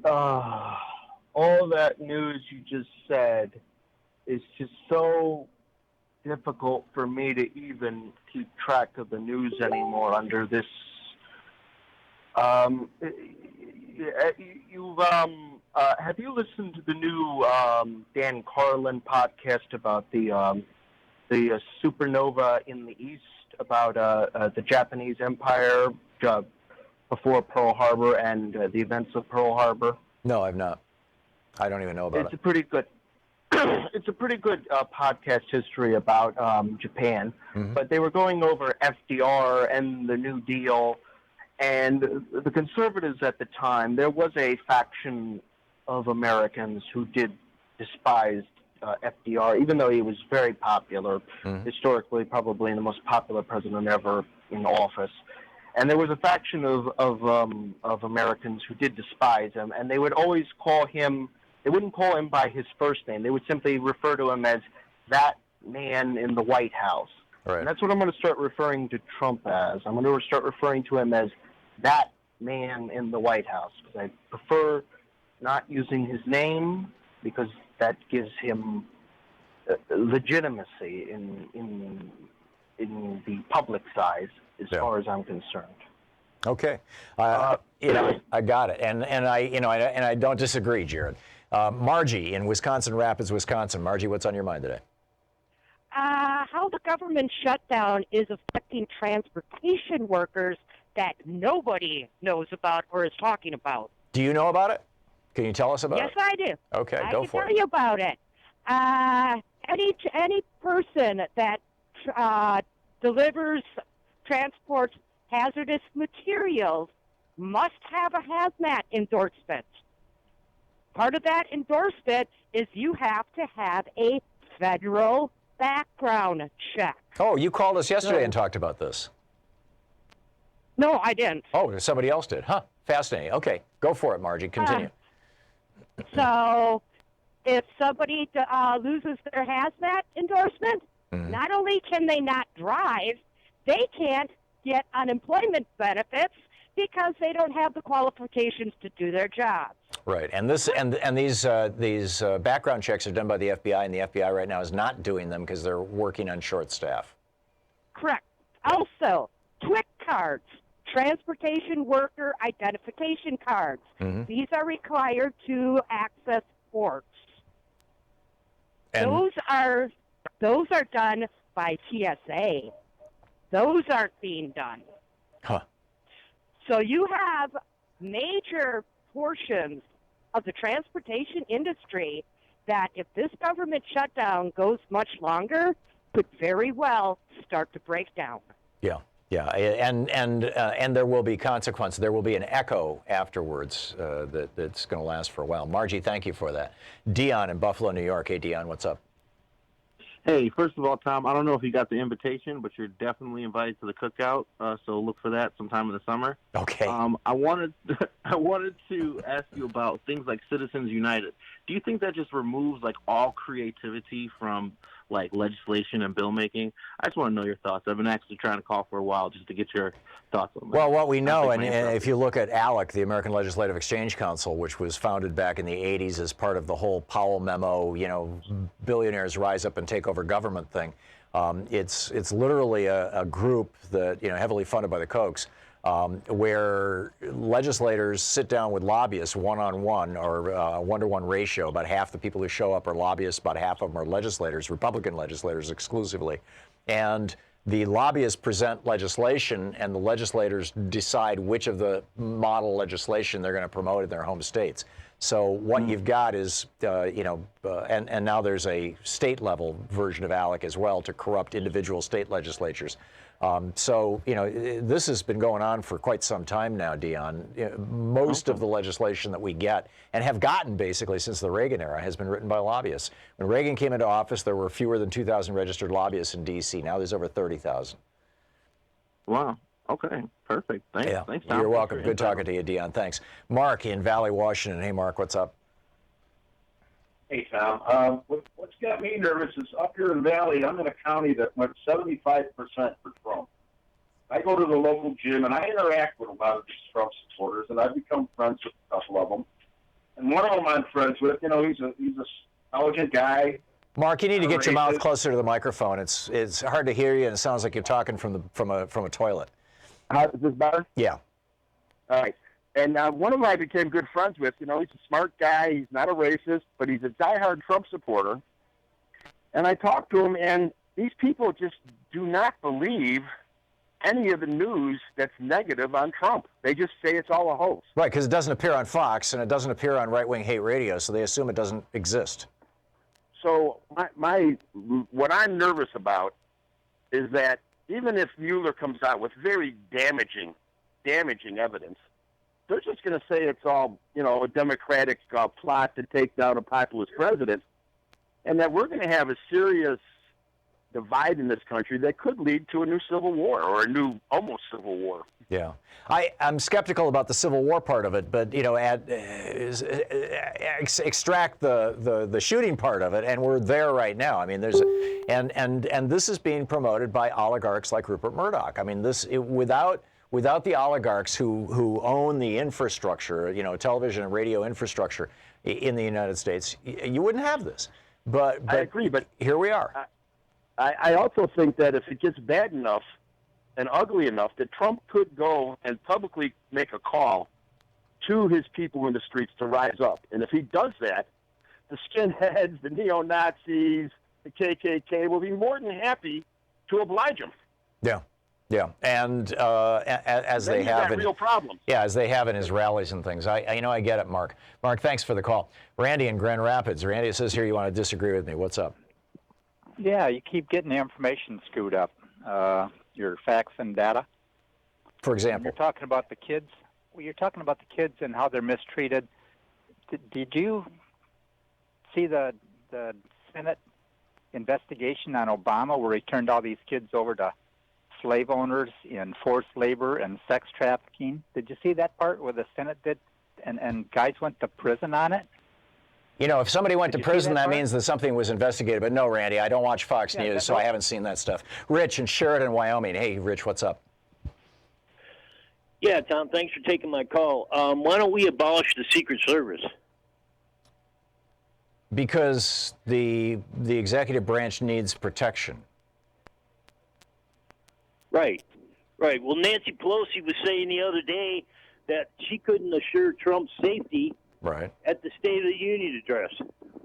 Speaker 9: All that news you just said is just so difficult for me to even keep track of the news anymore under this. Have you listened to the new Dan Carlin podcast about the supernova in the East, about the Japanese Empire before Pearl Harbor and the events of Pearl Harbor?
Speaker 1: No, I've not. I don't even know about it.
Speaker 9: It's a pretty good. It's a pretty good podcast history about Japan, but they were going over FDR and the New Deal, and the conservatives at the time. There was a faction of Americans who did despise FDR, even though he was very popular, historically probably the most popular president ever in office. And there was a faction of Americans who did despise him, and they would always call him. They wouldn't call him by his first name. They would simply refer to him as that man in the White House.
Speaker 1: Right.
Speaker 9: And that's what I'm going to start referring to Trump as. I'm going to start referring to him as that man in the White House. Because I prefer not using his name because that gives him legitimacy in the public size as far as I'm concerned.
Speaker 1: Okay, I got it, and I don't disagree, Jared. Margie in Wisconsin Rapids, Wisconsin. Margie, what's on your mind today?
Speaker 10: How the government shutdown is affecting transportation workers that nobody knows about or is talking about.
Speaker 1: Do you know about it? Can you tell us about it?
Speaker 10: Yes, I do.
Speaker 1: Okay, go for it.
Speaker 10: I can tell you about it. Any person that delivers, transports hazardous materials must have a hazmat endorsement. Part of that endorsement is you have to have a federal background check.
Speaker 1: Oh, you called us yesterday and talked about this.
Speaker 10: No, I didn't.
Speaker 1: Oh, somebody else did. Huh. Fascinating. Okay, go for it, Margie. Continue.
Speaker 10: So if somebody loses their hazmat endorsement, not only can they not drive, they can't get unemployment benefits because they don't have the qualifications to do their jobs.
Speaker 1: Right, and these background checks are done by the FBI, and the FBI right now is not doing them because they're working on short staff.
Speaker 10: Correct. Also, TWIC cards, transportation worker identification cards. These are required to access ports.
Speaker 1: And
Speaker 10: those are done by TSA. Those aren't being done.
Speaker 1: Huh.
Speaker 10: So you have major portions of the transportation industry that, if this government shutdown goes much longer, could very well start to break down.
Speaker 1: Yeah, and there will be consequences. There will be an echo afterwards that's going to last for a while. Margie, thank you for that. Dion in Buffalo, New York. Hey, Dion, what's up?
Speaker 11: Hey, first of all, Tom, I don't know if you got the invitation, but you're definitely invited to the cookout. So look for that sometime in the summer.
Speaker 1: Okay.
Speaker 11: I wanted to ask you about things like Citizens United. Do you think that just removes like all creativity from like legislation and bill making? I just want to know your thoughts. I've been actually trying to call for a while just to get your thoughts on that.
Speaker 1: Well, what we know, and if you look at ALEC, the American Legislative Exchange Council, which was founded back in the 80s as part of the whole Powell memo, billionaires rise up and take over government thing. It's literally a group that, heavily funded by the Kochs, where legislators sit down with lobbyists one-on-one or a one-to-one ratio. About half the people who show up are lobbyists, about half of them are legislators, Republican legislators exclusively. And the lobbyists present legislation, and the legislators decide which of the model legislation they're going to promote in their home states. So what you've got is, and now there's a state-level version of ALEC as well to corrupt individual state legislatures. This has been going on for quite some time now, Dion. Most of the legislation that we get, and have gotten basically since the Reagan era, has been written by lobbyists. When Reagan came into office, there were fewer than 2,000 registered lobbyists in D.C. Now there's over 30,000.
Speaker 11: Wow. Okay. Perfect. Thanks, Tom.
Speaker 1: You're welcome. Good talking to you, Dion. Thanks. Mark in Valley, Washington. Hey, Mark, what's up?
Speaker 12: Hey, Tom. What's got me nervous is up here in Valley, I'm in a county that went 75% for Trump. I go to the local gym, and I interact with a lot of these Trump supporters, and I've become friends with a couple of them. And one of them I'm friends with, he's a intelligent guy.
Speaker 1: Mark, you need to get your mouth closer to the microphone. It's hard to hear you, and it sounds like you're talking from a toilet.
Speaker 12: Is this better?
Speaker 1: Yeah.
Speaker 12: All right.
Speaker 13: And one of them I became good friends with. You know, he's a smart guy. He's not a racist, but he's a diehard Trump supporter. And I talked to him, and these people just do not believe any of the news that's negative on Trump. They just say it's all a hoax.
Speaker 1: Right, because it doesn't appear on Fox, and it doesn't appear on right-wing hate radio, so they assume it doesn't exist.
Speaker 13: So what I'm nervous about is that even if Mueller comes out with very damaging evidence, they're just going to say it's all, you know, a Democratic plot to take down a populist president, and that we're going to have a serious divide in this country that could lead to a new civil war or a new almost civil war.
Speaker 1: Yeah, I'm skeptical about the Civil War part of it, but you know, extract the shooting part of it, and we're there right now. I mean, there's and this is being promoted by oligarchs like Rupert Murdoch. I mean, without the oligarchs who own the infrastructure, you know, television and radio infrastructure in the United States, you wouldn't have this. But
Speaker 13: I agree, but
Speaker 1: here we are.
Speaker 13: I also think that if it gets bad enough and ugly enough that Trump could go and publicly make a call to his people in the streets to rise up. And if he does that, the skinheads, the neo-Nazis, the KKK will be more than happy to oblige him.
Speaker 1: Yeah. Yeah, and as they have in
Speaker 13: real problems.
Speaker 1: Yeah, as they have in his rallies and things. I get it, Mark. Mark, thanks for the call. Randy in Grand Rapids. Randy, it says here you want to disagree with me. What's up?
Speaker 14: Yeah, you keep getting the information screwed up. Your facts and data.
Speaker 1: For example,
Speaker 14: you're talking about the kids. Well, you're talking about the kids and how they're mistreated. Did you see the Senate investigation on Obama where he turned all these kids over to slave owners in forced labor and sex trafficking? Did you see that part where the Senate did and guys went to prison on it?
Speaker 1: You know, if somebody went to prison, that means that something was investigated. But no, Randy, I don't watch Fox News, so I haven't seen that stuff. Rich in Sheridan, Wyoming. Hey, Rich, what's up?
Speaker 15: Yeah, Tom, thanks for taking my call. Why don't we abolish the Secret Service?
Speaker 1: Because the executive branch needs protection.
Speaker 15: Right. Well, Nancy Pelosi was saying the other day that she couldn't assure Trump's safety at the State of the Union address.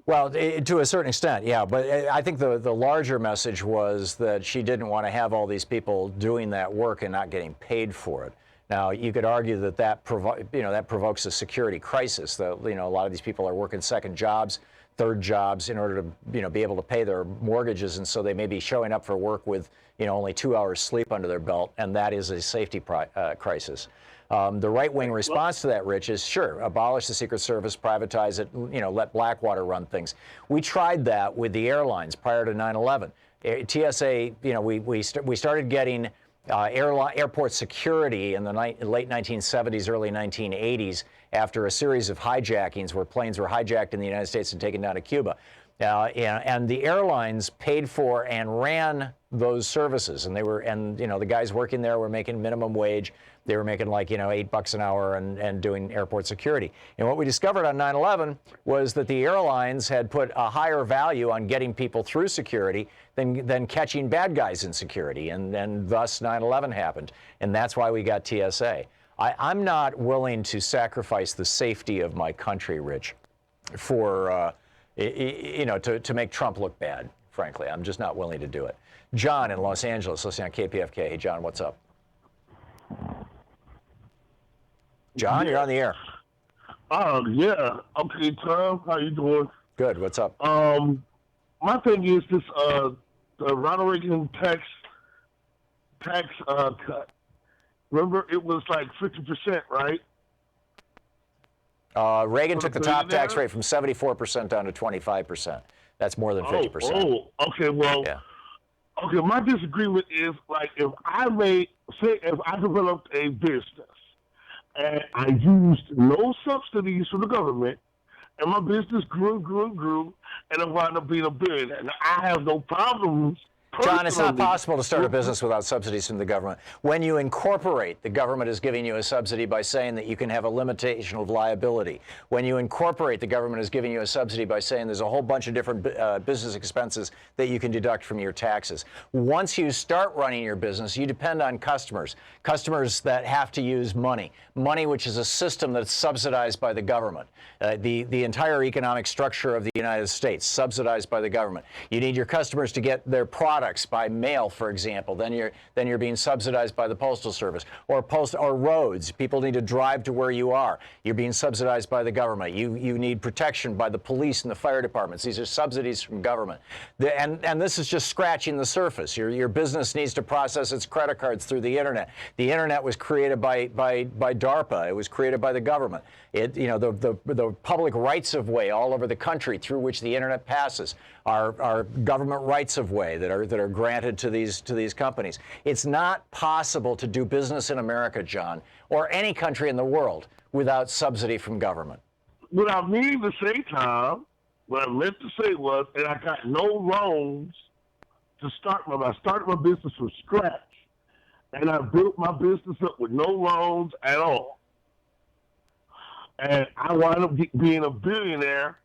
Speaker 1: Well, to a certain extent, yeah. But I think the larger message was that she didn't want to have all these people doing that work and not getting paid for it. Now, you could argue that provokes a security crisis. A lot of these people are working second jobs, third jobs in order to be able to pay their mortgages, and so they may be showing up for work with only 2 hours sleep under their belt, and that is a safety crisis. The right-wing response to that, Rich, is sure, abolish the Secret Service, privatize it, let Blackwater run things. We tried that with the airlines prior to 9/11. TSA, we started getting airport security in the late 1970s, early 1980s, after a series of hijackings where planes were hijacked in the United States and taken down to Cuba. And the airlines paid for and ran those services, and the guys working there were making minimum wage. They were making like $8 an hour and doing airport security. And what we discovered on 9/11 was that the airlines had put a higher value on getting people through security than catching bad guys in security, and thus 9/11 happened, and that's why we got TSA. I'm not willing to sacrifice the safety of my country, Rich, for to make Trump look bad. Frankly, I'm just not willing to do it. John in Los Angeles, listening on KPFK. Hey, John, what's up? John, you're on the air.
Speaker 16: Yeah. Okay, Tom, how you doing?
Speaker 1: Good. What's up?
Speaker 16: My thing is this: the Ronald Reagan tax cut. Remember, it was like 50%, right?
Speaker 1: Reagan took the top tax rate from 74% down to 25%. That's more than 50%.
Speaker 16: Oh, okay. Well, okay. My disagreement is like if I developed a business and I used no subsidies from the government, and my business grew, and I wound up being a billionaire. Now, I have no problems
Speaker 1: John, it's not
Speaker 16: personally-
Speaker 1: possible to start a business without subsidies from the government. When you incorporate, the government is giving you a subsidy by saying that you can have a limitation of liability. When you incorporate, the government is giving you a subsidy by saying there's a whole bunch of different business expenses that you can deduct from your taxes. Once you start running your business, you depend on customers that have to use money, which is a system that's subsidized by the government. The entire economic structure of the United States, subsidized by the government. You need your customers to get their products by mail, for example. Then you're being subsidized by the Postal Service or roads. People need to drive to where you are. You're being subsidized by the government. You need protection by the police and the fire departments. These are subsidies from government. And this is just scratching the surface. Your business needs to process its credit cards through the internet. The internet was created by DARPA. It was created by the government. The public rights of way all over the country through which the internet passes are government rights of way that are granted to these companies. It's not possible to do business in America, John, or any country in the world without subsidy from government.
Speaker 16: Without meaning to say, Tom, what I meant to say was, and I got no loans to start I started my business from scratch, and I built my business up with no loans at all. And I wound up being a billionaire.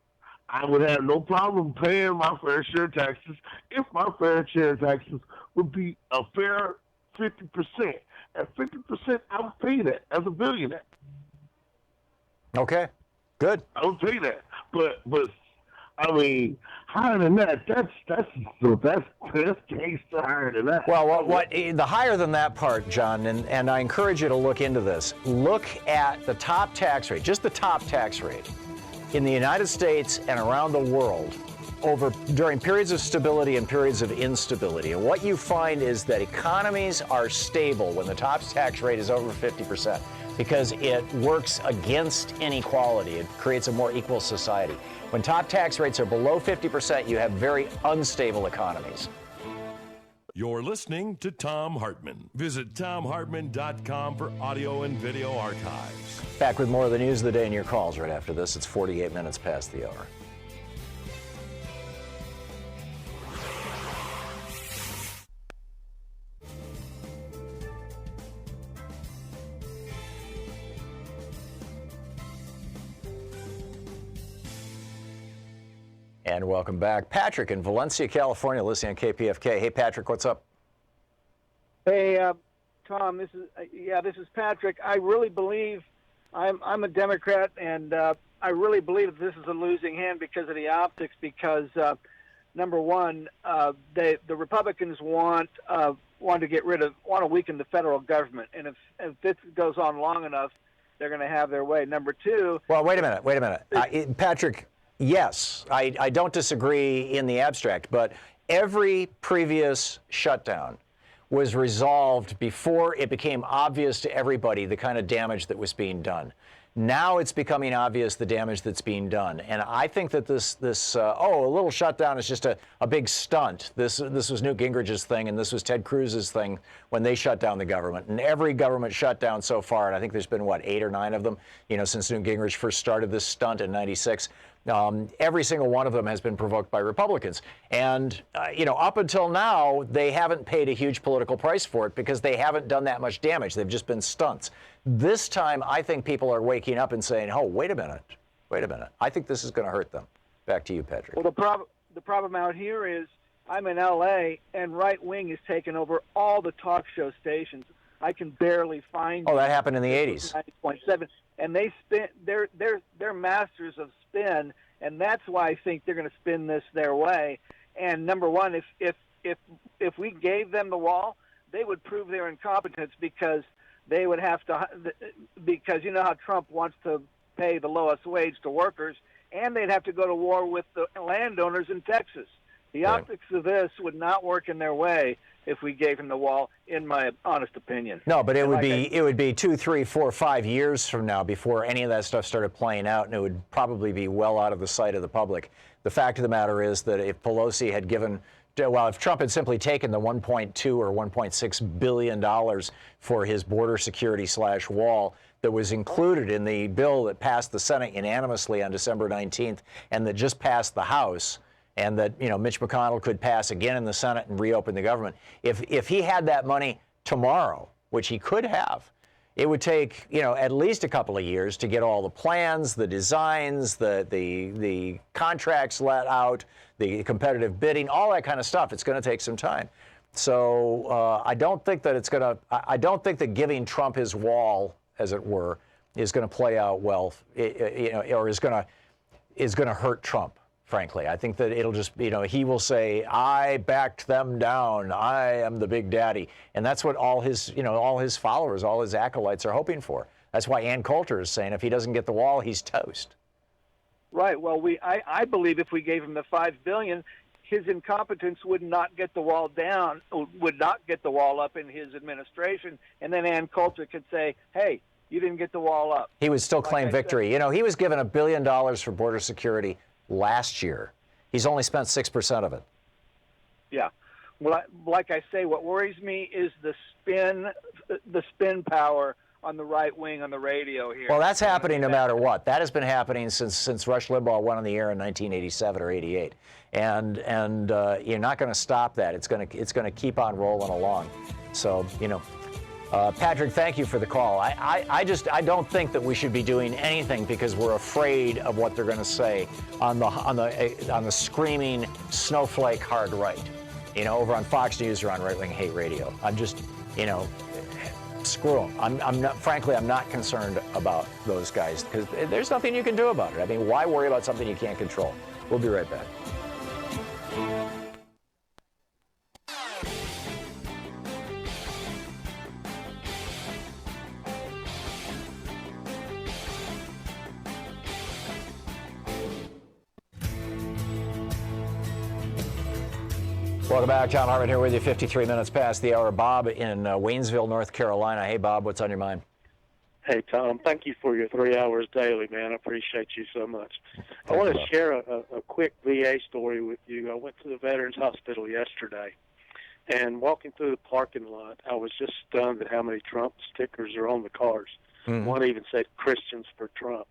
Speaker 16: I would have no problem paying my fair share of taxes if my fair share of taxes would be a fair 50%. At 50%, I would pay that as a billionaire.
Speaker 1: Okay, good.
Speaker 16: I would pay that, but I mean, higher than that, that's case higher than that.
Speaker 1: Well, the higher than that part, John, and I encourage you to look into this. Look at the top tax rate, just the top tax rate in the United States and around the world during periods of stability and periods of instability. And what you find is that economies are stable when the top tax rate is over 50%. Because it works against inequality. It creates a more equal society. When top tax rates are below 50%, you have very unstable economies.
Speaker 4: You're listening to Thom Hartmann. Visit thomhartmann.com for audio and video archives.
Speaker 1: Back with more of the news of the day and your calls right after this. It's 48 minutes past the hour. And welcome back. Patrick in Valencia, California, listening on KPFK. Hey, Patrick, what's up?
Speaker 17: Hey, Tom, this is Patrick. I really believe I'm a Democrat, and I really believe that this is a losing hand because of the optics. Because number one, the Republicans want to weaken the federal government, and if this goes on long enough, they're going to have their way. Number two.
Speaker 1: Well, wait a minute, Patrick. Yes, I don't disagree in the abstract, but every previous shutdown was resolved before it became obvious to everybody the kind of damage that was being done. Now it's becoming obvious the damage that's being done. And I think that this a little shutdown is just a big stunt. This was Newt Gingrich's thing, and this was Ted Cruz's thing when they shut down the government. And every government shutdown so far, and I think there's been, 8 or 9 of them, since Newt Gingrich first started this stunt in '96. Every single one of them has been provoked by Republicans. And, up until now, they haven't paid a huge political price for it because they haven't done that much damage. They've just been stunts. This time, I think people are waking up and saying, oh, wait a minute. I think this is going to hurt them. Back to you, Patrick.
Speaker 17: Well, the problem out here is I'm in L.A., and right wing has taken over all the talk show stations. I can barely find.
Speaker 1: Oh, that happened in the 80s.
Speaker 17: 90.7, and they spin. They're masters of spin, and that's why I think they're going to spin this their way. And number one, if we gave them the wall, they would prove their incompetence because they would have to. Because you know how Trump wants to pay the lowest wage to workers, and they'd have to go to war with the landowners in Texas. The optics of this would not work in their way if we gave him the wall, in my honest opinion.
Speaker 1: No, but it would be 2, 3, 4, 5 years from now before any of that stuff started playing out, and it would probably be well out of the sight of the public. The fact of the matter is that if Pelosi had if Trump had simply taken the $1.2 or $1.6 billion for his border security / wall that was included in the bill that passed the Senate unanimously on December 19th and that just passed the House, and that, Mitch McConnell could pass again in the Senate and reopen the government. If he had that money tomorrow, which he could have, it would take, at least a couple of years to get all the plans, the designs, the contracts let out, the competitive bidding, all that kind of stuff. It's going to take some time. So I don't think that I don't think that giving Trump his wall, as it were, is going to play out well, or is going to hurt Trump. Frankly, I think that it'll just, he will say, I backed them down. I am the big daddy. And that's what all his followers, all his acolytes are hoping for. That's why Ann Coulter is saying if he doesn't get the wall, he's toast.
Speaker 17: Right. Well, I believe if we gave him the $5 billion, his incompetence would not get the wall down, would not get the wall up in his administration. And then Ann Coulter could say, hey, you didn't get the wall up.
Speaker 1: He would still claim victory. He was given $1 billion for border security last year. He's only spent 6% of it.
Speaker 17: Yeah. Well, like I say, what worries me is the spin power on the right wing on the radio here.
Speaker 1: Well, that's happening no matter what. That has been happening since Rush Limbaugh went on the air in 1987 or 88, and you're not going to stop that. It's going to keep on rolling along. So Patrick, thank you for the call. I don't think that we should be doing anything because we're afraid of what they're going to say on the screaming snowflake hard right, over on Fox News or on Right Wing Hate Radio. I'm just, screw them. I'm not concerned about those guys because there's nothing you can do about it. I mean, why worry about something you can't control? We'll be right back. Welcome back. Thom Hartmann here with you, 53 minutes past the hour. Bob in Waynesville, North Carolina. Hey, Bob, what's on your mind?
Speaker 18: Hey, Tom, thank you for your 3 hours daily, man. I appreciate you so much. I want to share a quick VA story with you. I went to the Veterans Hospital yesterday, and walking through the parking lot, I was just stunned at how many Trump stickers are on the cars. Mm-hmm. One even said Christians for Trump.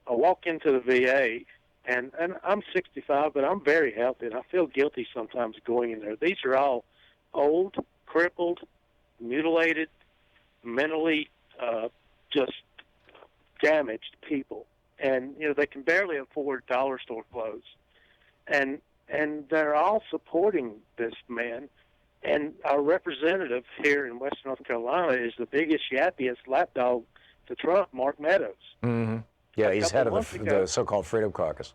Speaker 18: I walk into the VA, and I'm 65, but I'm very healthy, and I feel guilty sometimes going in there. These are all old, crippled, mutilated, mentally just damaged people. And, they can barely afford dollar store clothes. And they're all supporting this man. And our representative here in Western North Carolina is the biggest, yappiest lapdog to Trump, Mark Meadows.
Speaker 1: Mm-hmm. Yeah, he's head of the so-called Freedom Caucus.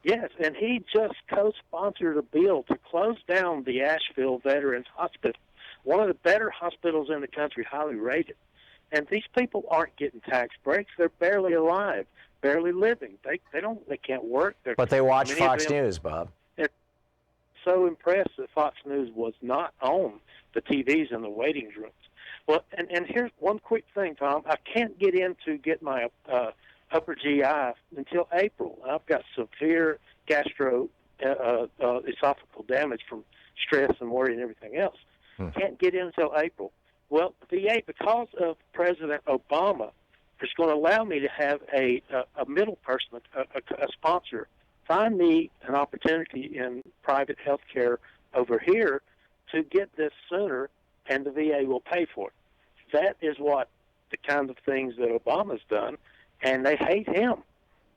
Speaker 18: Yes, and he just co-sponsored a bill to close down the Asheville Veterans Hospital, one of the better hospitals in the country, highly rated. And these people aren't getting tax breaks. They're barely alive, barely living. They can't work.
Speaker 1: But they watch Fox News, Bob.
Speaker 18: They're so impressed that Fox News was not on the TVs in the waiting rooms. Well, and here's one quick thing, Tom. I can't get in to get my upper GI until April. I've got severe esophageal damage from stress and worry and everything else. Can't get in until April. Well, the VA, because of President Obama, is going to allow me to have a middle person, a sponsor, find me an opportunity in private health care over here to get this sooner, and the VA will pay for it. That is what the kind of things that Obama's done, and they hate him.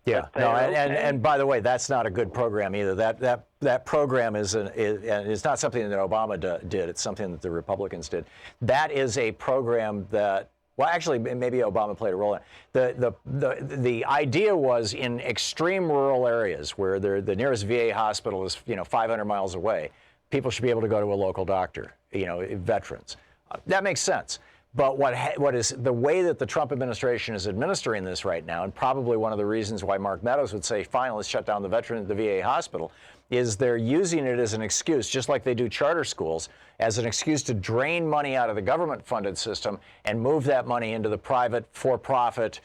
Speaker 1: Yeah, no, and by the way, that's not a good program either. That program is not something that Obama did. It's something that the Republicans did. That is a program that, well, actually, maybe Obama played a role in it. The idea was in extreme rural areas where the nearest VA hospital is 500 miles away, people should be able to go to a local doctor. Veterans. That makes sense. But what is the way that the Trump administration is administering this right now, and probably one of the reasons why Mark Meadows would say, fine, let's shut down the VA hospital, is they're using it as an excuse, just like they do charter schools, as an excuse to drain money out of the government-funded system and move that money into the private, for-profit,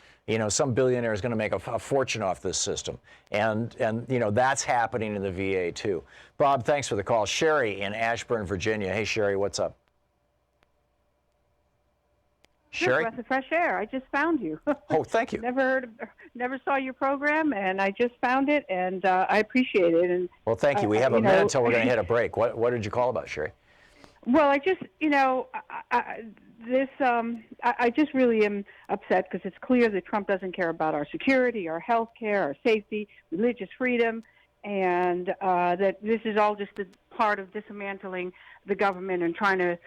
Speaker 1: some billionaire is going to make a fortune off this system. And that's happening in the VA, too. Bob, thanks for the call. Sherry in Ashburn, Virginia. Hey, Sherry, what's up? Sherry?
Speaker 19: Breath of fresh air. I just found you.
Speaker 1: Oh, thank you.
Speaker 19: Never saw your program, and I just found it, and I appreciate it. And
Speaker 1: Well, thank you. We have a minute until we're going to hit a break. What did you call about, Sherry?
Speaker 19: Well, I just, I just really am upset because it's clear that Trump doesn't care about our security, our health care, our safety, religious freedom, and that this is all just a part of dismantling the government and trying to,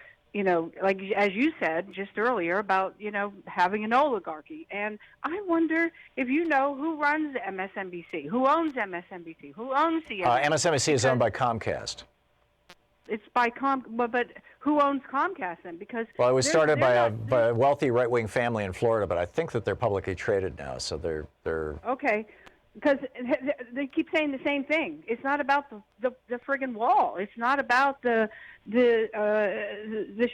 Speaker 19: like as you said just earlier about, having an oligarchy. And I wonder if you know who runs MSNBC, who owns MSNBC, who owns CNN.
Speaker 1: MSNBC is owned by Comcast.
Speaker 19: It's by but who owns Comcast then? Because
Speaker 1: it was started by a wealthy right-wing family in Florida, but I think that they're publicly traded now, so they're
Speaker 19: okay. Because they keep saying the same thing. It's not about the friggin' wall. It's not about the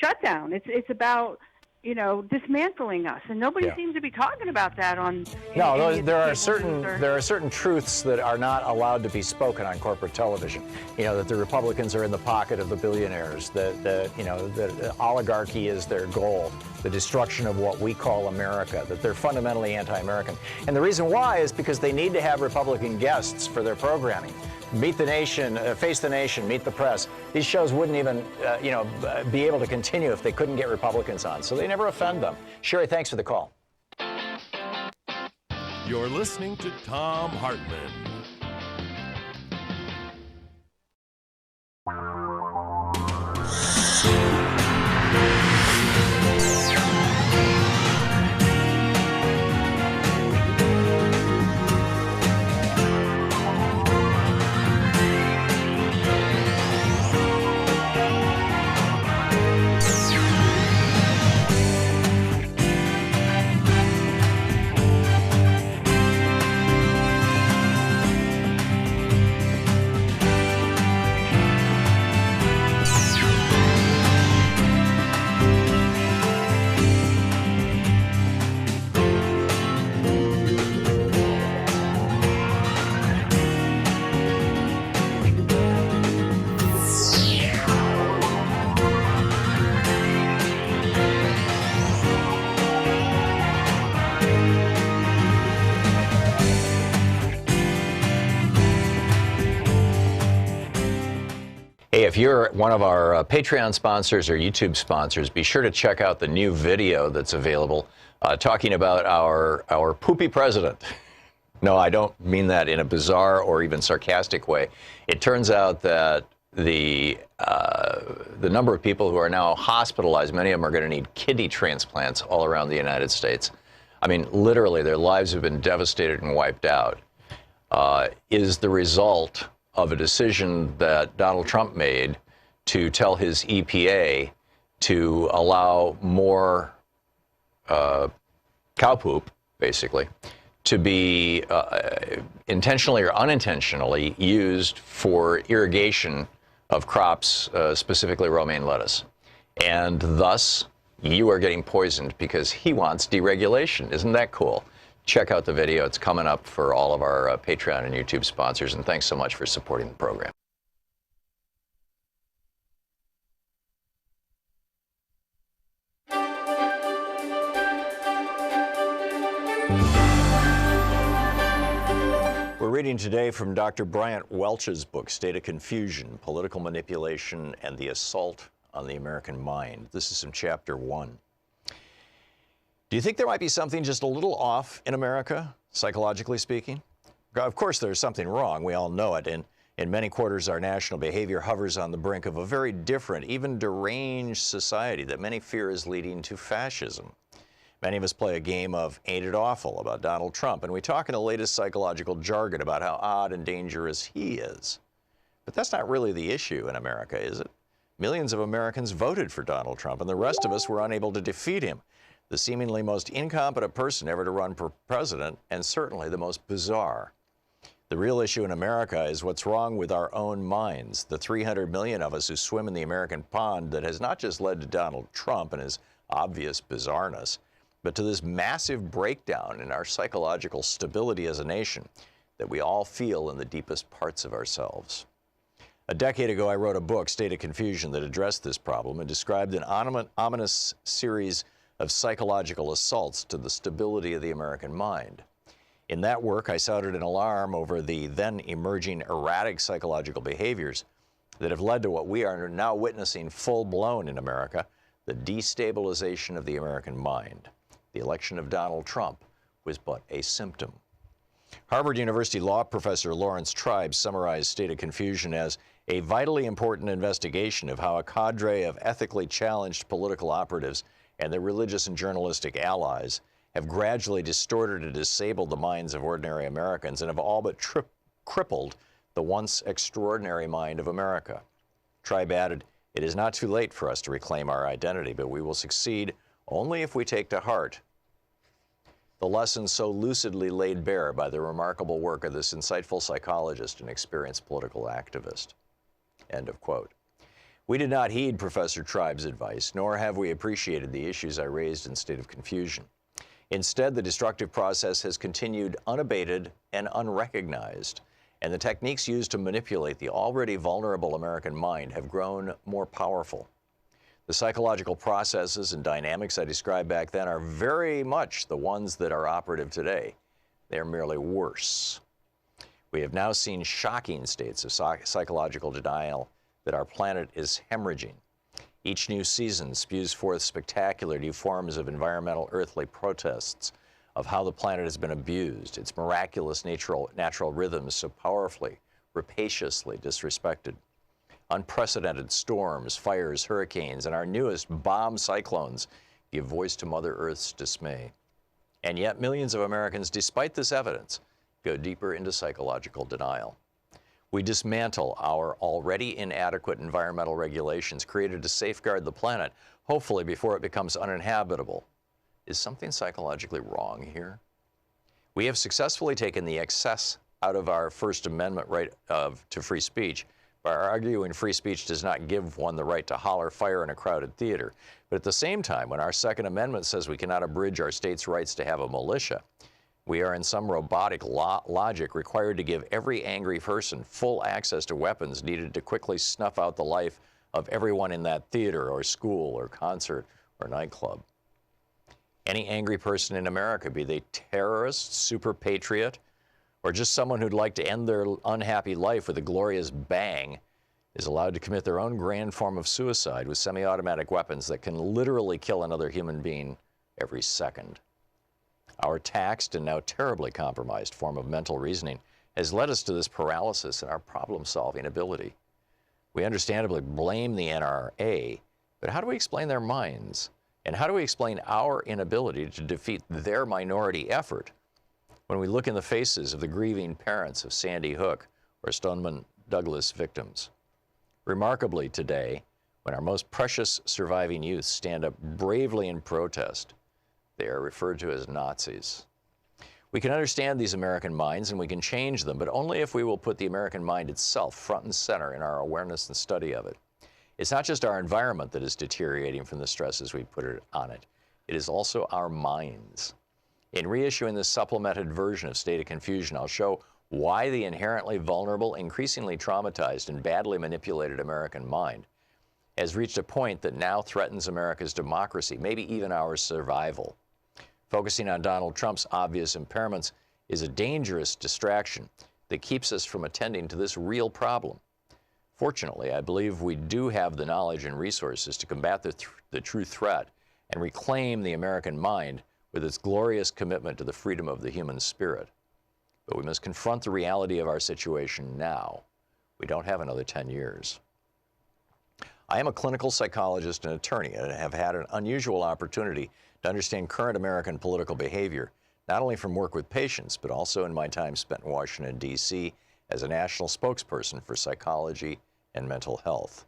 Speaker 19: shutdown. It's about dismantling us, and nobody seems to be talking about that on.
Speaker 1: No, there are certain truths that are not allowed to be spoken on corporate television. That the Republicans are in the pocket of the billionaires. That the oligarchy is their goal. The destruction of what we call America. That they're fundamentally anti-American. And the reason why is because they need to have Republican guests for their programming. Meet the Nation, Face the Nation, Meet the Press. These shows wouldn't even, be able to continue if they couldn't get Republicans on. So they never offend them. Sherry, thanks for the call.
Speaker 4: You're listening to Thom Hartmann.
Speaker 1: Hey, if you're one of our Patreon sponsors or YouTube sponsors, be sure to check out the new video that's available talking about our poopy president. No, I don't mean that in a bizarre or even sarcastic way. It turns out that the number of people who are now hospitalized, many of them are going to need kidney transplants all around the United States. I mean, literally, their lives have been devastated and wiped out, is the result of a decision that Donald Trump made to tell his EPA to allow more cow poop, basically, to be intentionally or unintentionally used for irrigation of crops, specifically romaine lettuce. And thus, you are getting poisoned because he wants deregulation. Isn't that cool? Check out the video. It's coming up for all of our Patreon and YouTube sponsors. And thanks so much for supporting the program. We're reading today from Dr. Bryant Welch's book, State of Confusion, Political Manipulation and the Assault on the American Mind. This is from chapter 1. Do you think there might be something just a little off in America, psychologically speaking? Of course, there's something wrong. We all know it. In many quarters, our national behavior hovers on the brink of a very different, even deranged society that many fear is leading to fascism. Many of us play a game of Ain't It Awful about Donald Trump, and we talk in the latest psychological jargon about how odd and dangerous he is. But that's not really the issue in America, is it? Millions of Americans voted for Donald Trump, and the rest of us were unable to defeat him. The seemingly most incompetent person ever to run for president, and certainly the most bizarre. The real issue in America is what's wrong with our own minds, the 300 million of us who swim in the American pond that has not just led to Donald Trump and his obvious bizarreness, but to this massive breakdown in our psychological stability as a nation that we all feel in the deepest parts of ourselves. A decade ago, I wrote a book, State of Confusion, that addressed this problem and described an ominous series of psychological assaults to the stability of the American mind. In that work, I sounded an alarm over the then emerging erratic psychological behaviors that have led to what we are now witnessing full-blown in America, the destabilization of the American mind. The election of Donald Trump was but a symptom. Harvard University law professor Lawrence Tribe summarized State of Confusion as a vitally important investigation of how a cadre of ethically challenged political operatives and their religious and journalistic allies have gradually distorted and disabled the minds of ordinary Americans and have all but crippled the once extraordinary mind of America. Tribe added, "It is not too late for us to reclaim our identity, but we will succeed only if we take to heart the lessons so lucidly laid bare by the remarkable work of this insightful psychologist and experienced political activist." End of quote. We did not heed Professor Tribe's advice, nor have we appreciated the issues I raised in State of Confusion. Instead, the destructive process has continued unabated and unrecognized, and the techniques used to manipulate the already vulnerable American mind have grown more powerful. The psychological processes and dynamics I described back then are very much the ones that are operative today. They are merely worse. We have now seen shocking states of psychological denial that our planet is hemorrhaging. Each new season spews forth spectacular new forms of environmental earthly protests of how the planet has been abused, its miraculous natural rhythms so powerfully, rapaciously disrespected. Unprecedented storms, fires, hurricanes, and our newest bomb cyclones give voice to Mother Earth's dismay. And yet millions of Americans, despite this evidence, go deeper into psychological denial. We dismantle our already inadequate environmental regulations created to safeguard the planet, hopefully before it becomes uninhabitable. Is something psychologically wrong here? We have successfully taken the excess out of our First Amendment right to free speech by arguing free speech does not give one the right to holler fire in a crowded theater. But at the same time, when our Second Amendment says we cannot abridge our state's rights to have a militia, we are in some robotic logic required to give every angry person full access to weapons needed to quickly snuff out the life of everyone in that theater or school or concert or nightclub. Any angry person in America, be they terrorist, super patriot, or just someone who'd like to end their unhappy life with a glorious bang, is allowed to commit their own grand form of suicide with semi-automatic weapons that can literally kill another human being every second. Our taxed and now terribly compromised form of mental reasoning has led us to this paralysis in our problem-solving ability. We understandably blame the NRA, but how do we explain their minds? And how do we explain our inability to defeat their minority effort when we look in the faces of the grieving parents of Sandy Hook or Stoneman Douglas victims? Remarkably today, when our most precious surviving youth stand up bravely in protest, they are referred to as Nazis. We can understand these American minds and we can change them, but only if we will put the American mind itself front and center in our awareness and study of it. It's not just our environment that is deteriorating from the stresses we put on it. It is also our minds. In reissuing this supplemented version of State of Confusion, I'll show why the inherently vulnerable, increasingly traumatized, and badly manipulated American mind has reached a point that now threatens America's democracy, maybe even our survival. Focusing on Donald Trump's obvious impairments is a dangerous distraction that keeps us from attending to this real problem. Fortunately, I believe we do have the knowledge and resources to combat the true threat and reclaim the American mind with its glorious commitment to the freedom of the human spirit. But we must confront the reality of our situation now. We don't have another 10 years. I am a clinical psychologist and attorney and have had an unusual opportunity to understand current American political behavior, not only from work with patients, but also in my time spent in Washington, D.C. as a national spokesperson for psychology and mental health.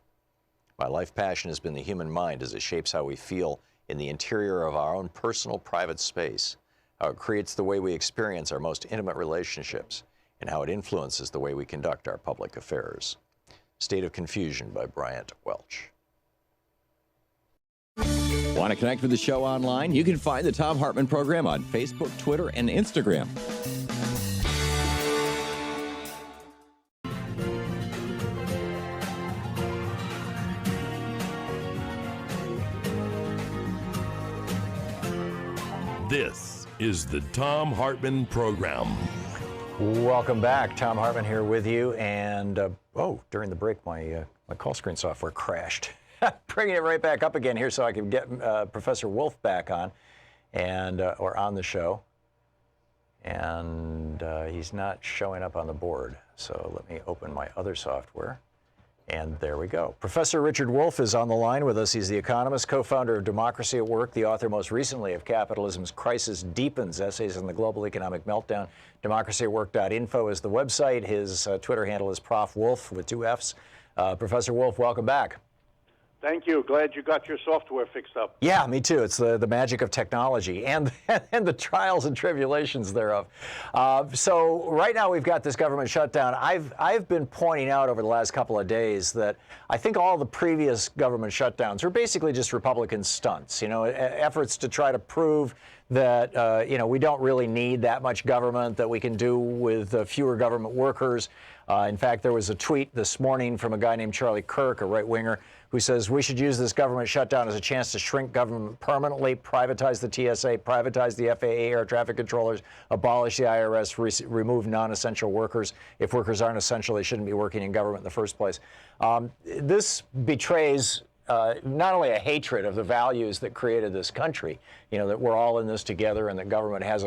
Speaker 1: My life passion has been the human mind as it shapes how we feel in the interior of our own personal private space, how it creates the way we experience our most intimate relationships, and how it influences the way we conduct our public affairs. State of Confusion by Bryant Welch.
Speaker 2: Want to connect with the show online? You can find the Thom Hartmann Program on Facebook, Twitter, and Instagram.
Speaker 4: This is the Thom Hartmann Program.
Speaker 1: Welcome back. Thom Hartmann here with you. And, during the break, my call screen software crashed. Bringing it right back up again here so I can get Professor Wolf back on or on the show. And he's not showing up on the board. So let me open my other software. And there we go. Professor Richard Wolff is on the line with us. He's the economist, co-founder of Democracy at Work, the author most recently of Capitalism's Crisis Deepens, Essays on the Global Economic Meltdown. DemocracyAtWork.info is the website. His Twitter handle is Prof. Wolf with 2 Fs. Professor Wolff, welcome back.
Speaker 20: Thank you. Glad you got your software fixed up.
Speaker 1: Yeah, me too. It's the magic of technology and the trials and tribulations thereof. So right now we've got this government shutdown. I've been pointing out over the last couple of days that I think all the previous government shutdowns were basically just Republican stunts, efforts to try to prove that, we don't really need that much government, that we can do with fewer government workers. In fact, there was a tweet this morning from a guy named Charlie Kirk, a right-winger, who says we should use this government shutdown as a chance to shrink government permanently, privatize the TSA, privatize the FAA air traffic controllers, abolish the IRS, remove non-essential workers. If workers aren't essential, they shouldn't be working in government in the first place. This betrays not only a hatred of the values that created this country, that we're all in this together and that government has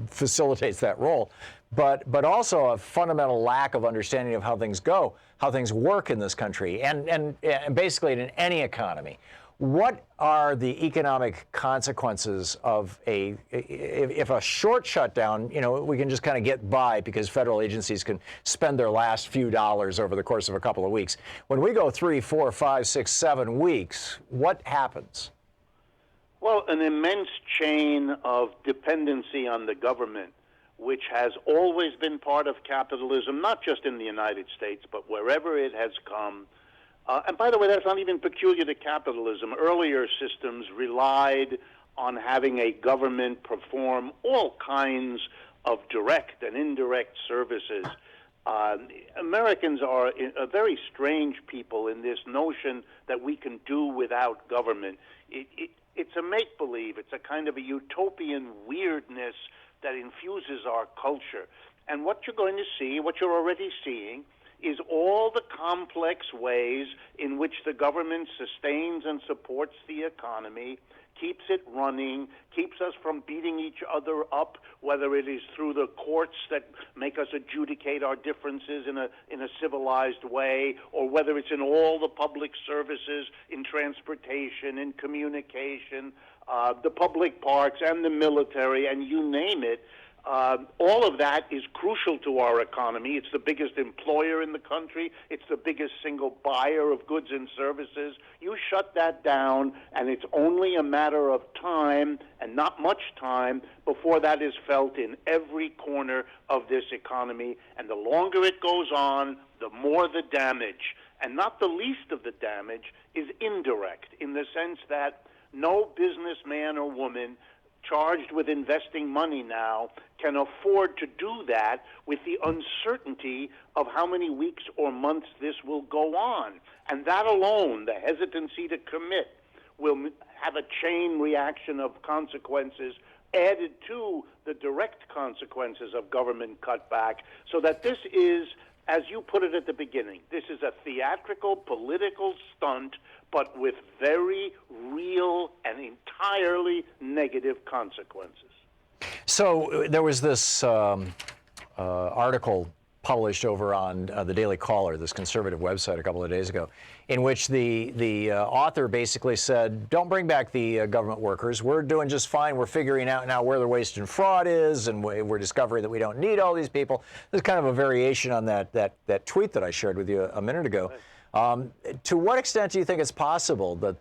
Speaker 1: facilitates that role, but also a fundamental lack of understanding of how things go, how things work in this country, and basically in any economy. What are the economic consequences of if a short shutdown, we can just kind of get by because federal agencies can spend their last few dollars over the course of a couple of weeks. When we go 3, 4, 5, 6, 7 weeks, what happens?
Speaker 20: Well, an immense chain of dependency on the government, which has always been part of capitalism, not just in the United States, but wherever it has come. And by the way, that's not even peculiar to capitalism. Earlier systems relied on having a government perform all kinds of direct and indirect services. Americans are a very strange people in this notion that we can do without government. It's a make-believe. It's a kind of a utopian weirdness that infuses our culture. And what you're going to see, what you're already seeing, is all the complex ways in which the government sustains and supports the economy, keeps it running, keeps us from beating each other up, whether it is through the courts that make us adjudicate our differences in a civilized way, or whether it's in all the public services, in transportation, in communication, the public parks and the military, and you name it. All of that is crucial to our economy. It's the biggest employer in the country. It's the biggest single buyer of goods and services. You shut that down, and it's only a matter of time, and not much time, before that is felt in every corner of this economy. And the longer it goes on, the more the damage. And not the least of the damage is indirect, in the sense that no businessman or woman charged with investing money now can afford to do that with the uncertainty of how many weeks or months this will go on. And that alone, the hesitancy to commit, will have a chain reaction of consequences added to the direct consequences of government cutback, so that this is, as you put it at the beginning, this is a theatrical political stunt, but with very real and entirely negative consequences.
Speaker 1: So there was this article published over on the Daily Caller, this conservative website, a couple of days ago, in which the author basically said, don't bring back the government workers. We're doing just fine. We're figuring out now where the waste and fraud is, and we're discovering that we don't need all these people. This is kind of a variation on that tweet that I shared with you a minute ago. To what extent do you think it's possible that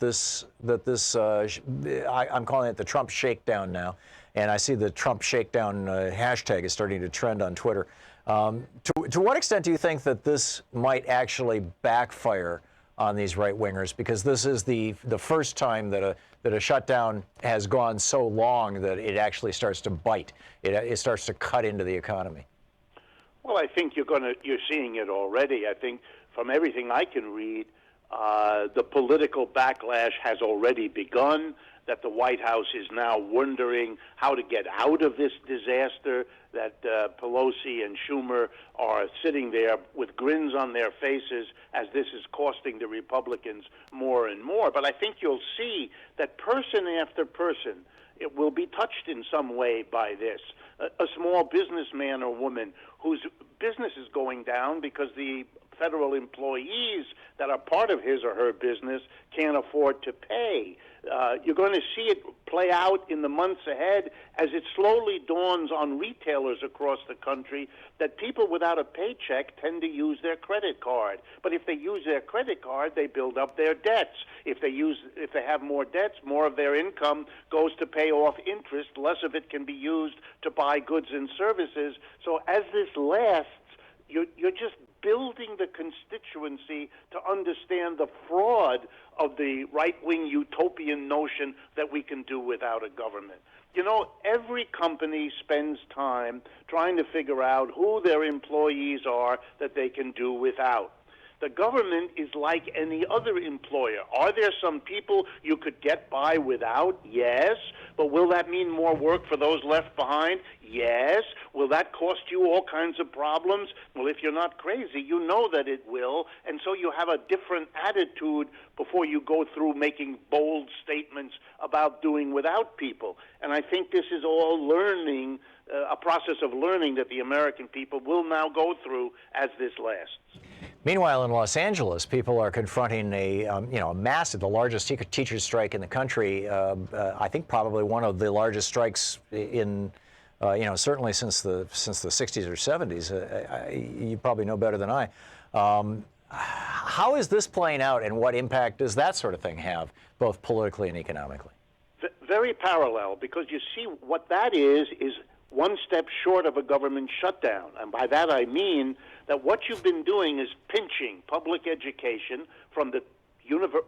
Speaker 1: I'm calling it the Trump shakedown now, and I see the Trump shakedown hashtag is starting to trend on Twitter. To what extent do you think that this might actually backfire on these right-wingers? Because this is the first time that a shutdown has gone so long that it actually starts to bite. It starts to cut into the economy.
Speaker 20: Well, I think you're seeing it already. I think from everything I can read, The political backlash has already begun, that the White House is now wondering how to get out of this disaster, that Pelosi and Schumer are sitting there with grins on their faces as this is costing the Republicans more and more. But I think you'll see that person after person, it will be touched in some way by this. A small businessman or woman whose business is going down because the federal employees that are part of his or her business can't afford to pay. You're going to see it play out in the months ahead as it slowly dawns on retailers across the country that people without a paycheck tend to use their credit card. But if they use their credit card, they build up their debts. If they have more debts, more of their income goes to pay off interest. Less of it can be used to buy goods and services. So as this lasts, you're just building the constituency to understand the fraud of the right-wing utopian notion that we can do without a government. You know, every company spends time trying to figure out who their employees are that they can do without. The government is like any other employer. Are there some people you could get by without? Yes. But will that mean more work for those left behind? Yes. Will that cost you all kinds of problems? Well, if you're not crazy, you know that it will. And so you have a different attitude before you go through making bold statements about doing without people. And I think this is all learning, a process of learning that the American people will now go through as this lasts.
Speaker 1: Meanwhile, in Los Angeles, people are confronting a massive, the largest teachers' strike in the country. I think probably one of the largest strikes in, certainly since the 60s or 70s. You probably know better than I. How is this playing out, and what impact does that sort of thing have, both politically and economically?
Speaker 20: Very parallel, because you see what that is one step short of a government shutdown. And by that I mean that what you've been doing is pinching public education from the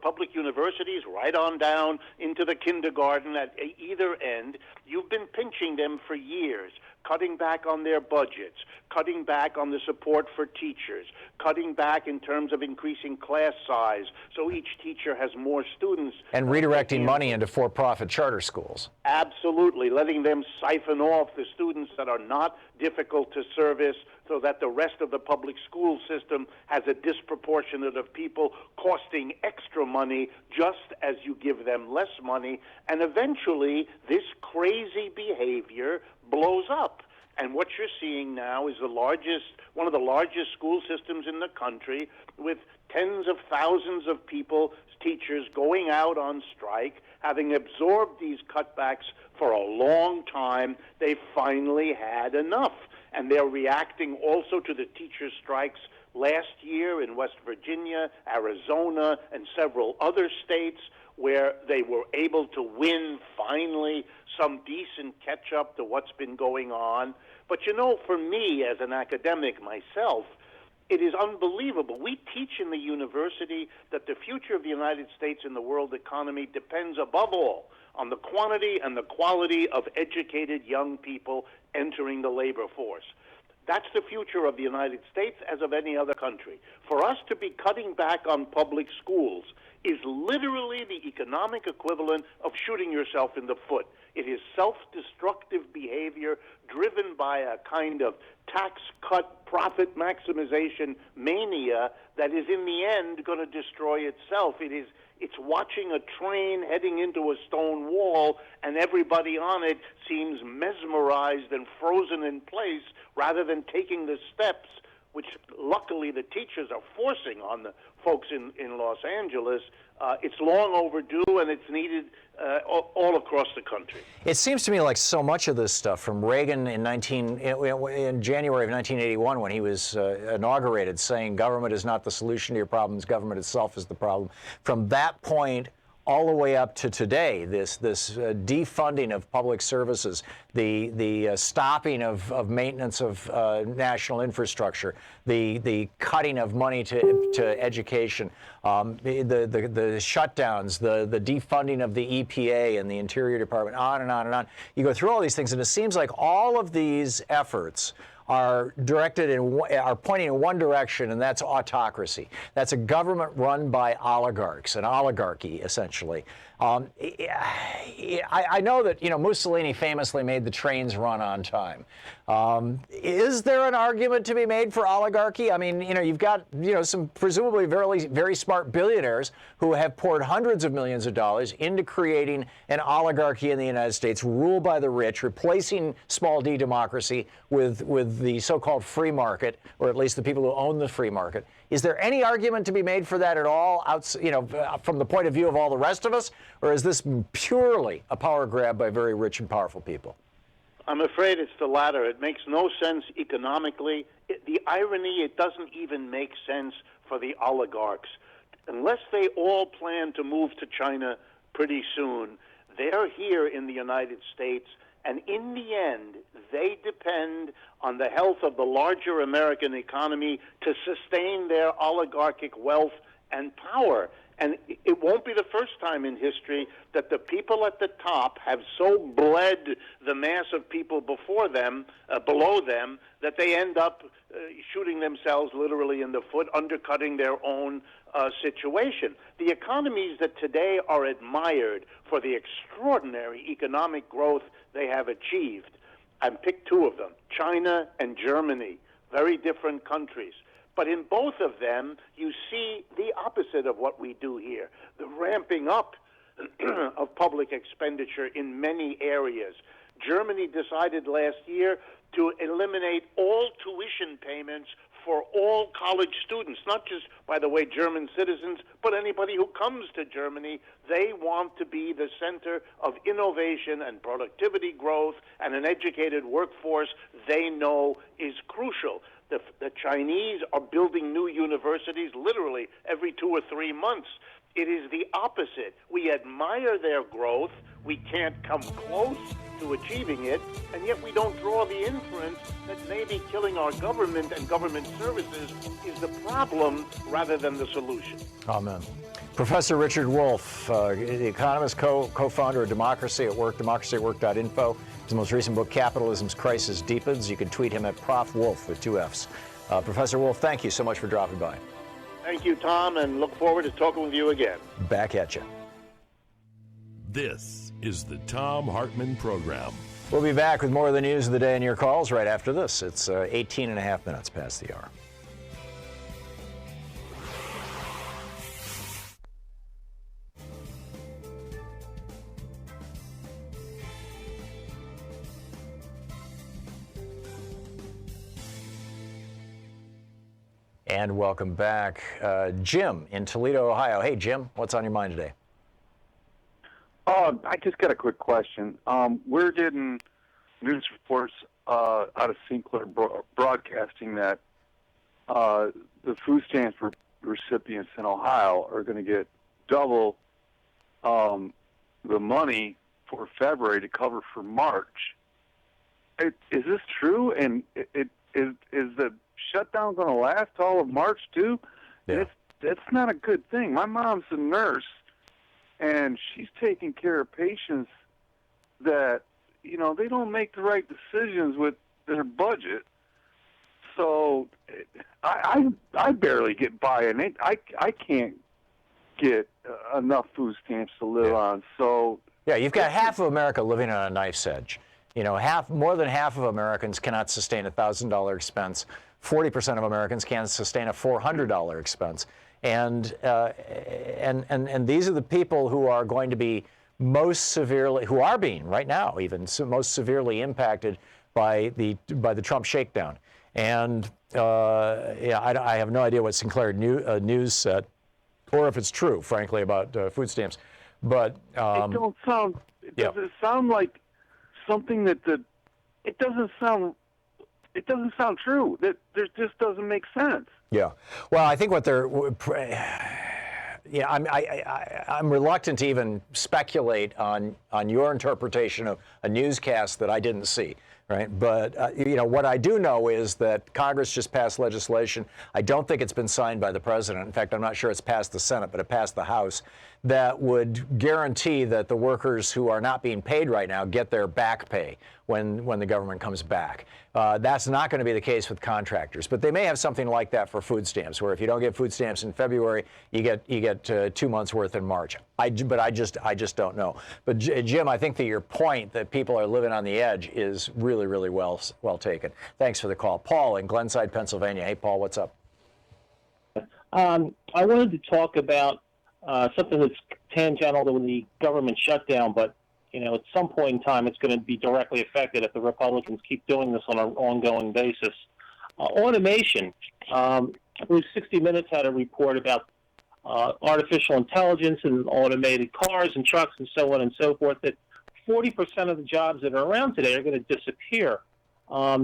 Speaker 20: public universities right on down into the kindergarten at either end. You've been pinching them for years, cutting back on their budgets, cutting back on the support for teachers, cutting back in terms of increasing class size so each teacher has more students.
Speaker 1: And redirecting money into for-profit charter schools.
Speaker 20: Absolutely, letting them siphon off the students that are not difficult to service so that the rest of the public school system has a disproportionate of people costing extra money just as you give them less money. And eventually, this crazy behavior blows up. And what you're seeing now is one of the largest school systems in the country, with tens of thousands of people, teachers, going out on strike, having absorbed these cutbacks for a long time. They finally had enough. And they're reacting also to the teacher strikes last year in West Virginia, Arizona, and several other states, where they were able to win, finally, some decent catch-up to what's been going on. But, for me, as an academic myself, it is unbelievable. We teach in the university that the future of the United States in the world economy depends, above all, on the quantity and the quality of educated young people entering the labor force. That's the future of the United States, as of any other country. For us to be cutting back on public schools is literally the economic equivalent of shooting yourself in the foot. It is self-destructive behavior driven by a kind of tax cut, profit maximization mania that is in the end going to destroy itself. It's watching a train heading into a stone wall, and everybody on it seems mesmerized and frozen in place rather than taking the steps which luckily the teachers are forcing on the folks in Los Angeles. It's long overdue, and it's needed all across the country.
Speaker 1: It seems to me like so much of this stuff, from Reagan in January of 1981, when he was inaugurated, saying government is not the solution to your problems, government itself is the problem. From that point all the way up to today, this defunding of public services, the stopping of maintenance of national infrastructure, the cutting of money to education, the shutdowns, the defunding of the EPA and the Interior Department, on and on and on. You go through all these things, and it seems like all of these efforts are pointing in one direction, and that's autocracy. That's a government run by oligarchs, an oligarchy, essentially. I know that, Mussolini famously made the trains run on time. Is there an argument to be made for oligarchy? I mean, you've got, some presumably very, very smart billionaires who have poured hundreds of millions of dollars into creating an oligarchy in the United States, ruled by the rich, replacing small d democracy with the so-called free market, or at least the people who own the free market. Is there any argument to be made for that at all, from the point of view of all the rest of us, or is this purely a power grab by very rich and powerful people?
Speaker 20: I'm afraid it's the latter. It makes no sense economically. The irony, it doesn't even make sense for the oligarchs. Unless they all plan to move to China pretty soon, they're here in the United States, and in the end, they depend on the health of the larger American economy to sustain their oligarchic wealth and power. And it won't be the first time in history that the people at the top have so bled the mass of people below them, that they end up shooting themselves literally in the foot, undercutting their own situation. The economies that today are admired for the extraordinary economic growth they have achieved, I picked two of them, China and Germany, very different countries. But in both of them, you see the opposite of what we do here, the ramping up of public expenditure in many areas. Germany decided last year to eliminate all tuition payments for all college students, not just, by the way, German citizens, but anybody who comes to Germany. They want to be the center of innovation and productivity growth, and an educated workforce they know is crucial. The Chinese are building new universities literally every 2 or 3 months. It is the opposite. We admire their growth. We can't come close to achieving it, and yet we don't draw the inference that maybe killing our government and government services is the problem rather than the solution.
Speaker 1: Amen. Professor Richard Wolff, the economist, co-founder of Democracy at Work, democracyatwork.info. His most recent book, Capitalism's Crisis Deepens. You can tweet him at Prof. Wolff with 2 Fs. Professor Wolff, thank you so much for dropping by.
Speaker 20: Thank you, Tom, and look forward to talking with you again.
Speaker 1: Back at you.
Speaker 4: This is the Thom Hartmann Program.
Speaker 1: We'll be back with more of the news of the day and your calls right after this. It's 18 and a half minutes past the hour. And welcome back. Jim in Toledo, Ohio. Hey, Jim, what's on your mind today?
Speaker 21: I just got a quick question. We're getting news reports out of Sinclair Broadcasting that the food stamps recipients in Ohio are going to get double the money for February to cover for March. Is this true? And is the shutdown going to last all of March too?
Speaker 1: Yeah.
Speaker 21: That's not a good thing. My mom's a nurse, and she's taking care of patients that, they don't make the right decisions with their budget. So I barely get by, and I can't get enough food stamps to live on. So
Speaker 1: yeah, you've got half of America living on a knife's edge. More than half of Americans cannot sustain a $1,000 expense. 40% of Americans can't sustain a $400 expense. And these are the people who are going to be most severely, who are being right now even most severely impacted by the Trump shakedown. And I have no idea what Sinclair News said, or if it's true, frankly, about food stamps. But
Speaker 21: it doesn't sound like something that it doesn't sound true. That there just doesn't make sense.
Speaker 1: Yeah. Well, I think what they're I'm reluctant to even speculate on your interpretation of a newscast that I didn't see. right? But, what I do know is that Congress just passed legislation. I don't think it's been signed by the president. In fact, I'm not sure it's passed the Senate, but it passed the House, that would guarantee that the workers who are not being paid right now get their back pay when the government comes back. That's not going to be the case with contractors, but they may have something like that for food stamps, where if you don't get food stamps in February, you get 2 months worth in March. I just don't know. But Jim, I think that your point that people are living on the edge is really, really well taken. Thanks for the call. Paul in Glenside, Pennsylvania. Hey, Paul, what's up?
Speaker 3: I wanted to talk about something that's tangential to the government shutdown, but at some point in time, it's going to be directly affected if the Republicans keep doing this on an ongoing basis. Automation. 60 Minutes had a report about artificial intelligence and automated cars and trucks and so on and so forth, that 40% of the jobs that are around today are going to disappear. I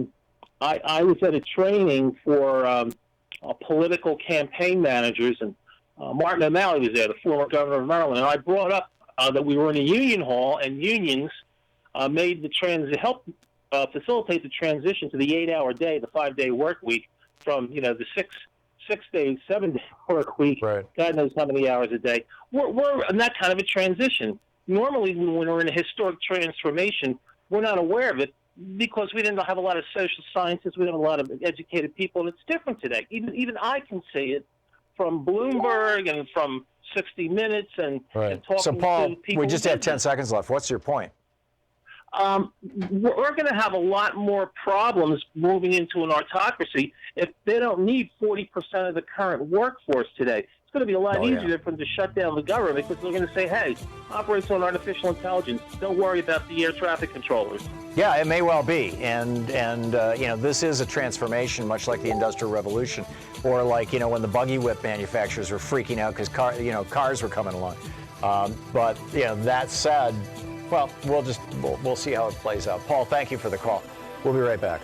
Speaker 3: was at a training for political campaign managers, and Martin O'Malley was there, the former governor of Maryland, and I brought up that we were in a union hall, and unions made the help facilitate the transition to the 8-hour day, the 5-day work week, from the 6-day, 7-day work week. Right. God knows how many hours a day. We're in that kind of a transition. Normally, when we're in a historic transformation, we're not aware of it because we didn't have a lot of social scientists, we didn't have a lot of educated people, and it's different today. Even I can see it from Bloomberg and from 60 Minutes and talking
Speaker 1: so, Paul,
Speaker 3: to people.
Speaker 1: We just have 10 seconds left. What's your point?
Speaker 3: We're going to have a lot more problems moving into an autocracy if they don't need 40% of the current workforce today. It's going to be a lot easier for them to shut down the government because they're going to say, hey, operates on artificial intelligence. Don't worry about the air traffic controllers.
Speaker 1: Yeah, it may well be. And this is a transformation, much like the Industrial Revolution, or like, when the buggy whip manufacturers were freaking out because cars were coming along. But that said, well, we'll see how it plays out. Paul, thank you for the call. We'll be right back.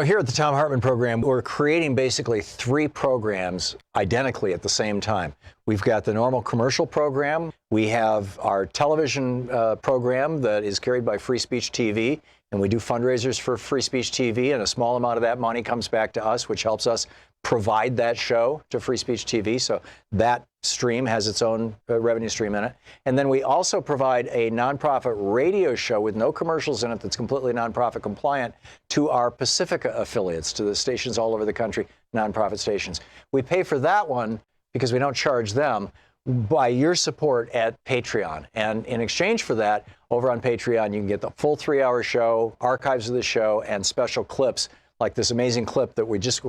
Speaker 1: Here at the Thom Hartmann Program, we're creating basically 3 programs identically at the same time. We've got the normal commercial program. We have our television program that is carried by Free Speech TV, and we do fundraisers for Free Speech TV, and a small amount of that money comes back to us, which helps us provide that show to Free Speech TV. So that stream has its own revenue stream in it. And then we also provide a nonprofit radio show with no commercials in it that's completely nonprofit compliant to our Pacifica affiliates, to the stations all over the country, nonprofit stations. We pay for that one because we don't charge them by your support at Patreon. And in exchange for that, over on Patreon, you can get the full 3-hour show, archives of the show, and special clips like this amazing clip that we're just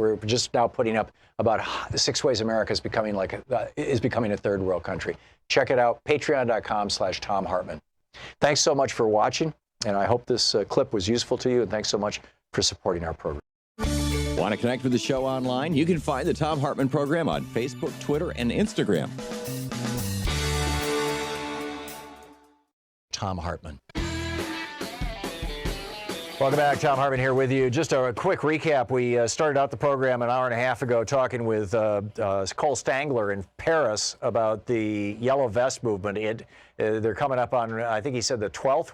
Speaker 1: now putting up about 6 ways America is becoming a third world country. Check it out, patreon.com/Thom Hartmann. Thanks so much for watching, and I hope this clip was useful to you, and thanks so much for supporting our program.
Speaker 2: Want to connect with the show online? You can find the Thom Hartmann Program on Facebook, Twitter, and Instagram.
Speaker 1: Thom Hartmann. Welcome back. Thom Hartmann here with you. Just a quick recap. We started out the program an hour and a half ago talking with Cole Stangler in Paris about the Yellow Vest movement. They're coming up on, I think he said, the 12th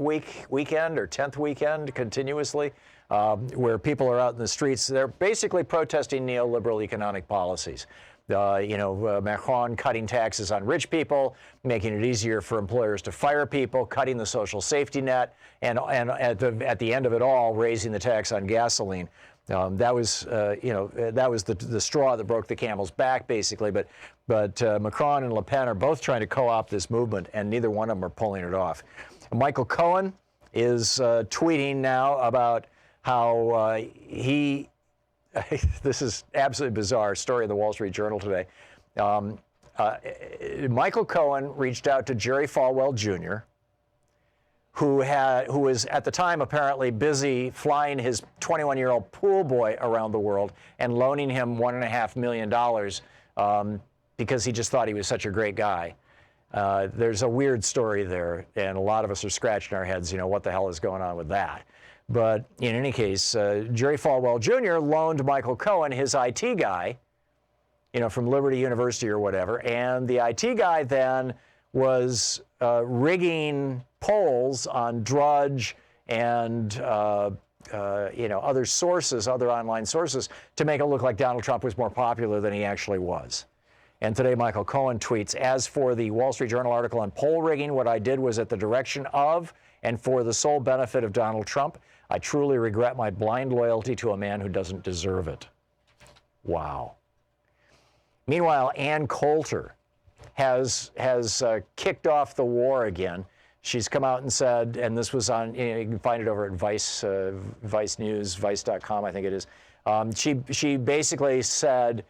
Speaker 1: weekend or 10th weekend continuously, where people are out in the streets. They're basically protesting neoliberal economic policies. Macron cutting taxes on rich people, making it easier for employers to fire people, cutting the social safety net, and at the end of it all, raising the tax on gasoline. That was the straw that broke the camel's back, basically. But Macron and Le Pen are both trying to co-opt this movement, and neither one of them are pulling it off. Michael Cohen is tweeting now about how he. This is absolutely bizarre story in the Wall Street Journal today. Michael Cohen reached out to Jerry Falwell Jr., who was at the time apparently busy flying his 21-year-old pool boy around the world and loaning him $1.5 million because he just thought he was such a great guy. There's a weird story there, and a lot of us are scratching our heads, what the hell is going on with that? But in any case, Jerry Falwell Jr. loaned Michael Cohen his IT guy, from Liberty University or whatever, and the IT guy then was rigging polls on Drudge and other sources, other online sources, to make it look like Donald Trump was more popular than he actually was. And today, Michael Cohen tweets, as for the Wall Street Journal article on poll rigging, what I did was at the direction of and for the sole benefit of Donald Trump. I truly regret my blind loyalty to a man who doesn't deserve it. Wow. Meanwhile, Ann Coulter has kicked off the war again. She's come out and said, and this was on, you can find it over at Vice, Vice News, Vice.com, I think it is. She basically said,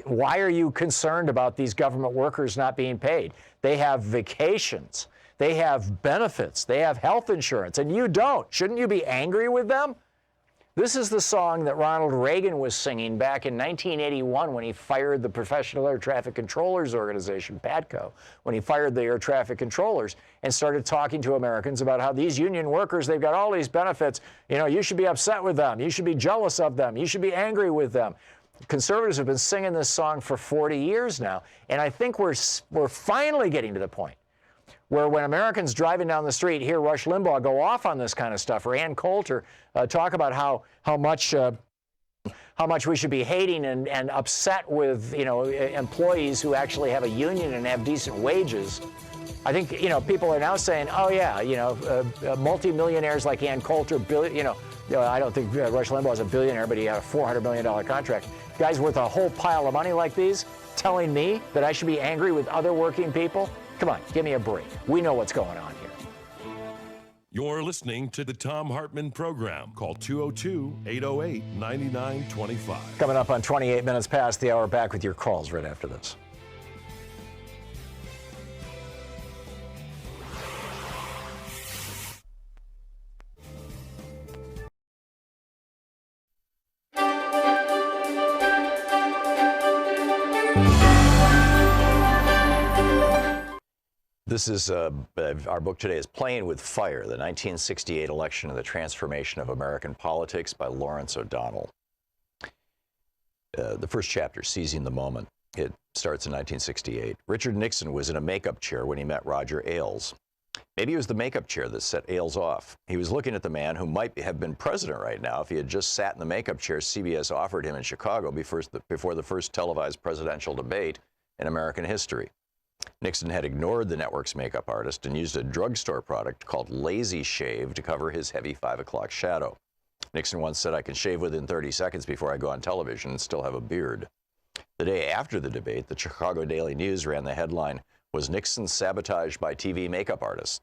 Speaker 1: why are you concerned about these government workers not being paid? They have vacations, they have benefits, they have health insurance, and you don't. Shouldn't you be angry with them? This is the song that Ronald Reagan was singing back in 1981 when he fired the Professional Air Traffic Controllers Organization, PATCO, when he fired the air traffic controllers and started talking to Americans about how these union workers, they've got all these benefits. You should be upset with them. You should be jealous of them. You should be angry with them. Conservatives have been singing this song for 40 years now, and I think we're finally getting to the point where when Americans driving down the street hear Rush Limbaugh go off on this kind of stuff, or Ann Coulter talk about how much we should be hating and upset with employees who actually have a union and have decent wages, I think people are now saying, oh yeah, multimillionaires like Ann Coulter, I don't think Rush Limbaugh is a billionaire, but he had a $400 million contract. Guys worth a whole pile of money like these telling me that I should be angry with other working people? Come on, give me a break. We know what's going on here.
Speaker 4: You're listening to the Thom Hartmann Program. Call 202-808-9925.
Speaker 1: Coming up on 28 minutes past the hour, back with your calls right after this. This is, our book today is Playing with Fire, the 1968 Election and the Transformation of American Politics by Lawrence O'Donnell. The first chapter, Seizing the Moment, it starts in 1968. Richard Nixon was in a makeup chair when he met Roger Ailes. Maybe it was the makeup chair that set Ailes off. He was looking at the man who might have been president right now if he had just sat in the makeup chair CBS offered him in Chicago before the first televised presidential debate in American history. Nixon had ignored the network's makeup artist and used a drugstore product called Lazy Shave to cover his heavy 5 o'clock shadow. Nixon once said, I can shave within 30 seconds before I go on television and still have a beard. The day after the debate, the Chicago Daily News ran the headline, Was Nixon sabotaged by TV makeup artists?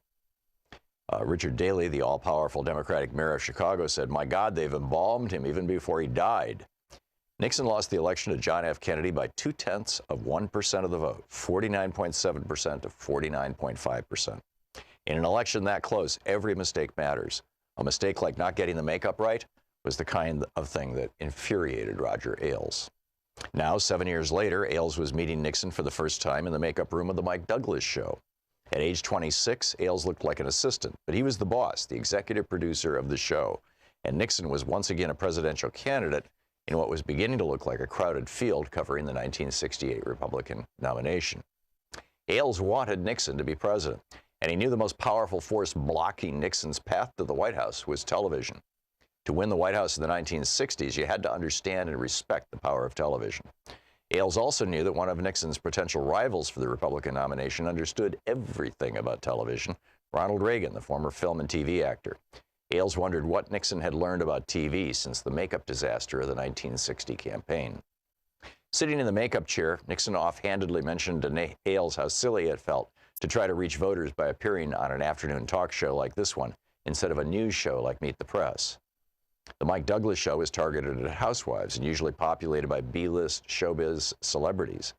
Speaker 1: Richard Daley, the all-powerful Democratic mayor of Chicago, said, my God, they've embalmed him even before he died. Nixon lost the election to John F. Kennedy by 0.2% of the vote, 49.7% to 49.5%. In an election that close, every mistake matters. A mistake like not getting the makeup right was the kind of thing that infuriated Roger Ailes. Now, 7 years later, Ailes was meeting Nixon for the first time in the makeup room of the Mike Douglas show. At age 26, Ailes looked like an assistant, but he was the boss, the executive producer of the show. And Nixon was once again a presidential candidate in what was beginning to look like a crowded field covering the 1968 Republican nomination. Ailes wanted Nixon to be president, and he knew the most powerful force blocking Nixon's path to the White House was television. To win the White House in the 1960s, you had to understand and respect the power of television. Ailes also knew that one of Nixon's potential rivals for the Republican nomination understood everything about television, Ronald Reagan, the former film and TV actor. Ailes wondered what Nixon had learned about TV since the makeup disaster of the 1960 campaign. Sitting in the makeup chair, Nixon offhandedly mentioned to Ailes how silly it felt to try to reach voters by appearing on an afternoon talk show like this one instead of a news show like Meet the Press. The Mike Douglas show is targeted at housewives and usually populated by B-list showbiz celebrities.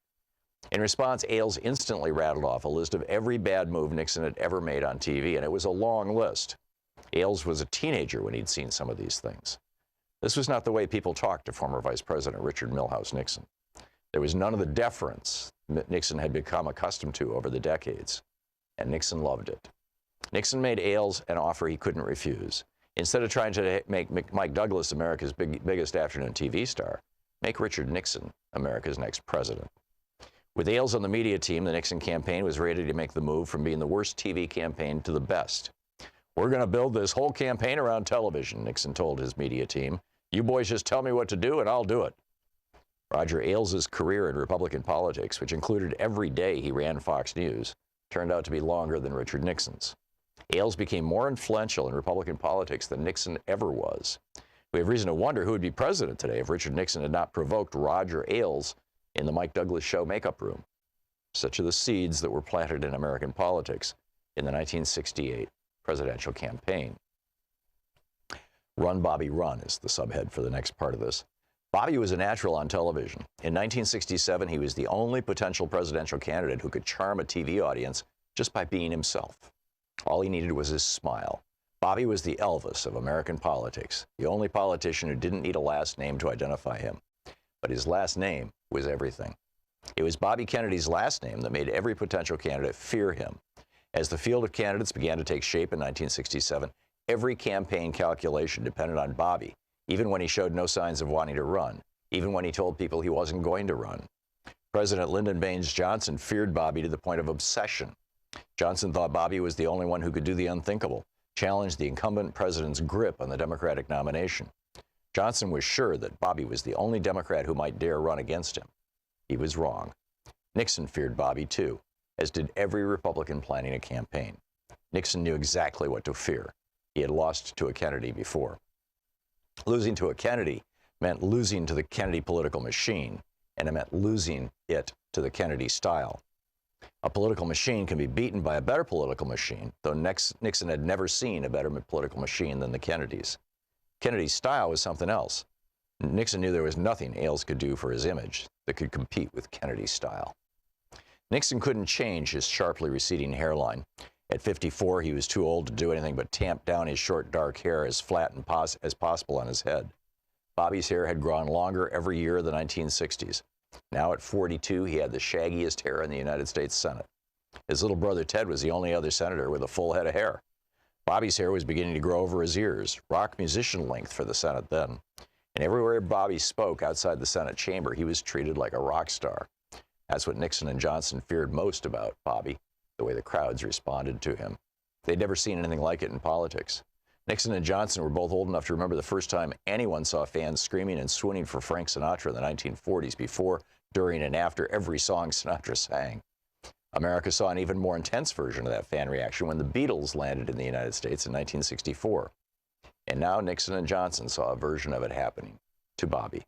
Speaker 1: In response, Ailes instantly rattled off a list of every bad move Nixon had ever made on TV, and it was a long list. Ailes was a teenager when he'd seen some of these things. This was not the way people talked to former Vice President Richard Milhous Nixon. There was none of the deference Nixon had become accustomed to over the decades, and Nixon loved it. Nixon made Ailes an offer he couldn't refuse. Instead of trying to make Mike Douglas America's biggest afternoon TV star, make Richard Nixon America's next president. With Ailes on the media team, the Nixon campaign was ready to make the move from being the worst TV campaign to the best. "We're going to build this whole campaign around television," Nixon told his media team. "You boys just tell me what to do and I'll do it." Roger Ailes' career in Republican politics, which included every day he ran Fox News, turned out to be longer than Richard Nixon's. Ailes became more influential in Republican politics than Nixon ever was. We have reason to wonder who would be president today if Richard Nixon had not provoked Roger Ailes in the Mike Douglas Show makeup room. Such are the seeds that were planted in American politics in the 1968 presidential campaign. "Run, Bobby, Run" is the subhead for the next part of this. Bobby was a natural on television. In 1967, he was the only potential presidential candidate who could charm a TV audience just by being himself. All he needed was his smile. Bobby was the Elvis of American politics, the only politician who didn't need a last name to identify him. But his last name was everything. It was Bobby Kennedy's last name that made every potential candidate fear him. As the field of candidates began to take shape in 1967, every campaign calculation depended on Bobby, even when he showed no signs of wanting to run, even when he told people he wasn't going to run. President Lyndon Baines Johnson feared Bobby to the point of obsession. Johnson thought Bobby was the only one who could do the unthinkable, challenge the incumbent president's grip on the Democratic nomination. Johnson was sure that Bobby was the only Democrat who might dare run against him. He was wrong. Nixon feared Bobby too, as did every Republican planning a campaign. Nixon knew exactly what to fear. He had lost to a Kennedy before. Losing to a Kennedy meant losing to the Kennedy political machine, and it meant losing it to the Kennedy style. A political machine can be beaten by a better political machine, though Nixon had never seen a better political machine than the Kennedys. Kennedy's style was something else. Nixon knew there was nothing Ailes could do for his image that could compete with Kennedy's style. Nixon couldn't change his sharply receding hairline. At 54, he was too old to do anything but tamp down his short, dark hair as flat as possible on his head. Bobby's hair had grown longer every year of the 1960s. Now at 42, he had the shaggiest hair in the United States Senate. His little brother Ted was the only other senator with a full head of hair. Bobby's hair was beginning to grow over his ears, rock musician length for the Senate then. And everywhere Bobby spoke outside the Senate chamber, he was treated like a rock star. That's what Nixon and Johnson feared most about Bobby, the way the crowds responded to him. They'd never seen anything like it in politics. Nixon and Johnson were both old enough to remember the first time anyone saw fans screaming and swooning for Frank Sinatra in the 1940s, before, during, and after every song Sinatra sang. America saw an even more intense version of that fan reaction when the Beatles landed in the United States in 1964. And now Nixon and Johnson saw a version of it happening to Bobby.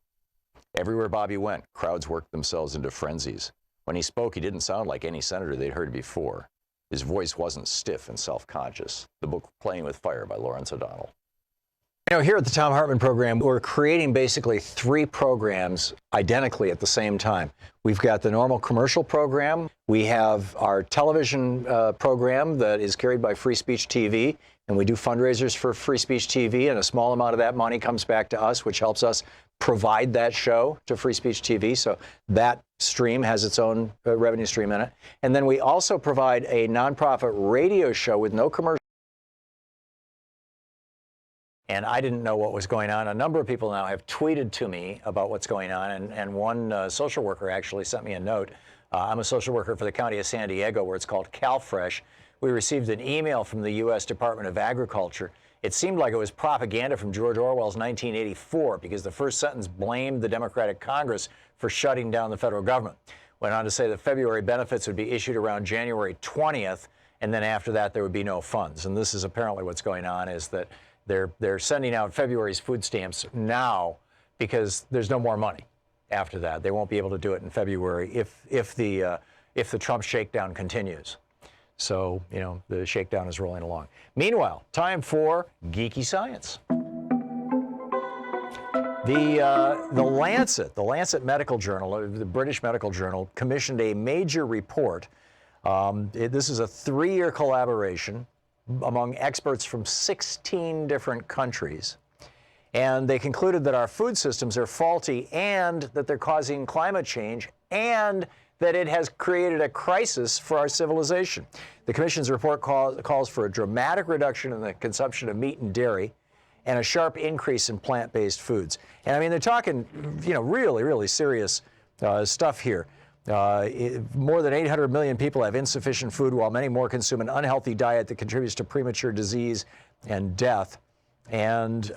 Speaker 1: Everywhere Bobby went, crowds worked themselves into frenzies. When he spoke, he didn't sound like any senator they'd heard before. His voice wasn't stiff and self-conscious. The book Playing with Fire by Lawrence O'Donnell. You know, here at the Thom Hartmann Program, we're creating basically 3 programs identically at the same time. We've got the normal commercial program. We have our television program that is carried by Free Speech TV, and we do fundraisers for Free Speech TV, and a small amount of that money comes back to us, which helps us provide that show to Free Speech TV. So that stream has its own revenue stream in it. And then we also provide a nonprofit radio show with no commercial. And I didn't know what was going on. A number of people now have tweeted to me about what's going on, and one social worker actually sent me a note. I'm a social worker for the county of San Diego, where it's called CalFresh. We received an email from the U.S. Department of Agriculture. It seemed like it was propaganda from George Orwell's 1984, because the first sentence blamed the Democratic Congress for shutting down the federal government. Went on to say that February benefits would be issued around January 20th, and then after that there would be no funds. And this is apparently what's going on, is that they're sending out February's food stamps now because there's no more money after that. They won't be able to do it in February if the Trump shakedown continues. So, you know, the shakedown is rolling along. Meanwhile, time for Geeky Science. The Lancet Medical Journal, the British Medical Journal, commissioned a major report. This is a 3-year collaboration among experts from 16 different countries. And they concluded that our food systems are faulty, and that they're causing climate change, and that it has created a crisis for our civilization. The Commission's report calls for a dramatic reduction in the consumption of meat and dairy, and a sharp increase in plant-based foods. And I mean, they're talking, you know, really, really serious stuff here. More than 800 million people have insufficient food, while many more consume an unhealthy diet that contributes to premature disease and death. And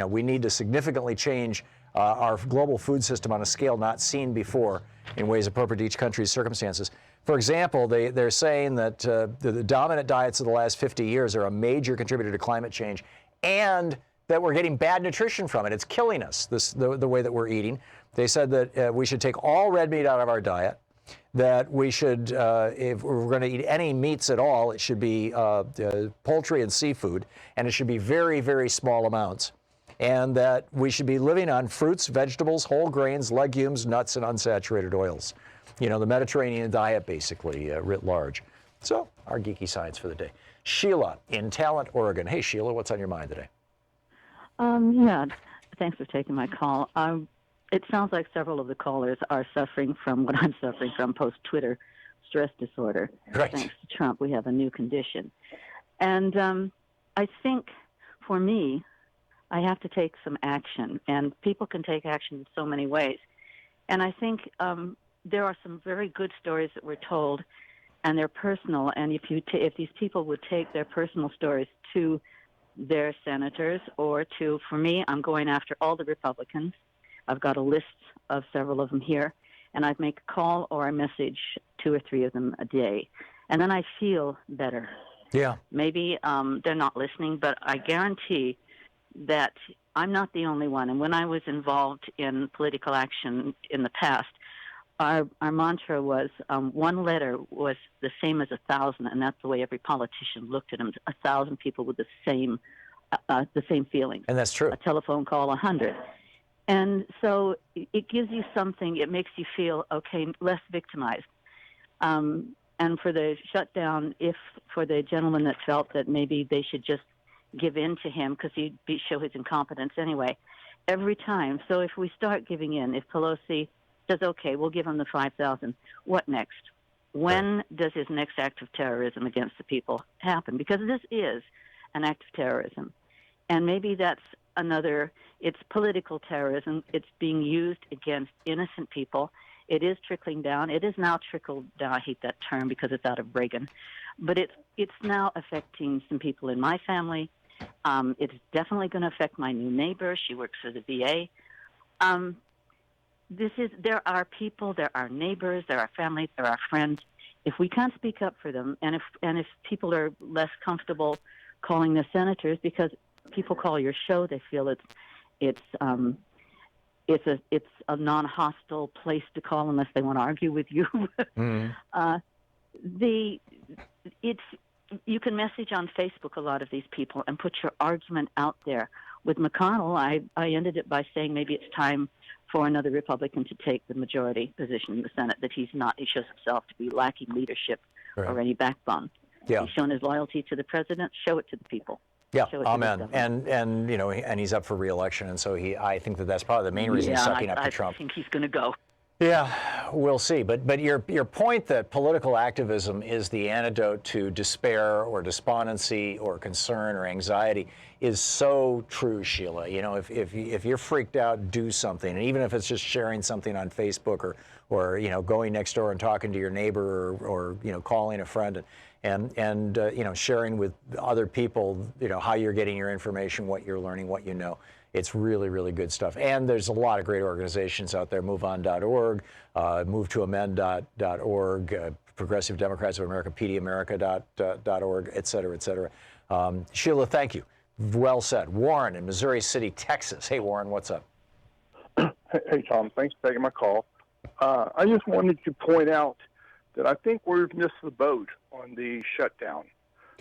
Speaker 1: we need to significantly change our global food system on a scale not seen before in ways appropriate to each country's circumstances. For example, they're saying that the dominant diets of the last 50 years are a major contributor to climate change, and that we're getting bad nutrition from it. It's killing us, the way that we're eating. They said that we should take all red meat out of our diet, that we should, if we're going to eat any meats at all, it should be poultry and seafood, and it should be very, very small amounts. And that we should be living on fruits, vegetables, whole grains, legumes, nuts, and unsaturated oils. The Mediterranean diet, basically, writ large. So, our geeky science for the day. Sheila in Talent, Oregon. Hey, Sheila, what's on your mind today?
Speaker 5: Yeah, thanks for taking my call. It sounds like several of the callers are suffering from what I'm suffering from, post-Twitter stress disorder.
Speaker 1: Right.
Speaker 5: Thanks to Trump, we have a new condition. And I think, for me, I have to take some action, and people can take action in so many ways. And I think there are some very good stories that were told, and they're personal, and if these people would take their personal stories to their senators or to, for me, I'm going after all the Republicans. I've got a list of several of them here, and I'd make a call or a message 2 or 3 of them a day, and then I feel better.
Speaker 1: Yeah.
Speaker 5: Maybe they're not listening, but I guarantee that I'm not the only one. And when I was involved in political action in the past, our mantra was one letter was the same as 1,000, and that's the way every politician looked at them. 1,000 people with the same feelings.
Speaker 1: And that's true.
Speaker 5: A telephone call, 100. And so it gives you something. It makes you feel, okay, less victimized. And for the shutdown, for the gentleman that felt that maybe they should just give in to him because he'd show his incompetence anyway, every time. So if we start giving in, if Pelosi says, okay, we'll give him the 5,000, what next? When does his next act of terrorism against the people happen? Because this is an act of terrorism. And maybe that's it's political terrorism. It's being used against innocent people. It is trickling down. It is now trickled down. I hate that term because it's out of Reagan. But it's now affecting some people in my family. It's definitely going to affect my new neighbor. She works for the VA. There are people, there are neighbors, there are families, there are friends. If we can't speak up for them, and if people are less comfortable calling their senators, because people call your show, they feel it's a non-hostile place to call unless they want to argue with you. You can message on Facebook a lot of these people and put your argument out there. With McConnell, I ended it by saying maybe it's time for another Republican to take the majority position in the Senate, that he shows himself to be lacking leadership or any backbone.
Speaker 1: Yeah.
Speaker 5: He's shown his loyalty to the president. Show it to the people.
Speaker 1: Yeah, amen. And he's up for re-election, and so I think that's probably the main reason he's sucking up to Trump.
Speaker 5: I think he's going to go.
Speaker 1: Yeah, we'll see. But your point that political activism is the antidote to despair or despondency or concern or anxiety is so true, Sheila. If you're freaked out, do something. And even if it's just sharing something on Facebook or going next door and talking to your neighbor or calling a friend and sharing with other people, how you're getting your information, what you're learning, what you know. It's really, really good stuff. And there's a lot of great organizations out there, moveon.org, movetoamend.org, Progressive Democrats of America, PDAmerica.org, et cetera, et cetera. Sheila, thank you. Well said. Warren in Missouri City, Texas. Hey, Warren, what's up?
Speaker 22: Hey, Tom. Thanks for taking my call. I just wanted to point out that I think we've missed the boat on the shutdown.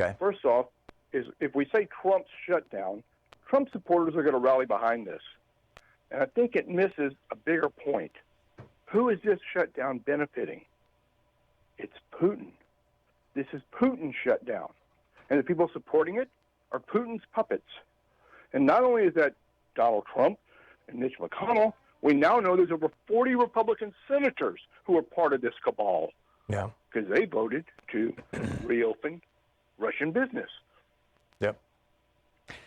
Speaker 1: Okay.
Speaker 22: First off, if we say Trump's shutdown, Trump supporters are going to rally behind this. And I think it misses a bigger point. Who is this shutdown benefiting? It's Putin. This is Putin's shutdown. And the people supporting it are Putin's puppets. And not only is that Donald Trump and Mitch McConnell, we now know there's over 40 Republican senators who are part of this cabal.
Speaker 1: Yeah.
Speaker 22: Because they voted to reopen Russian business.
Speaker 1: Yep.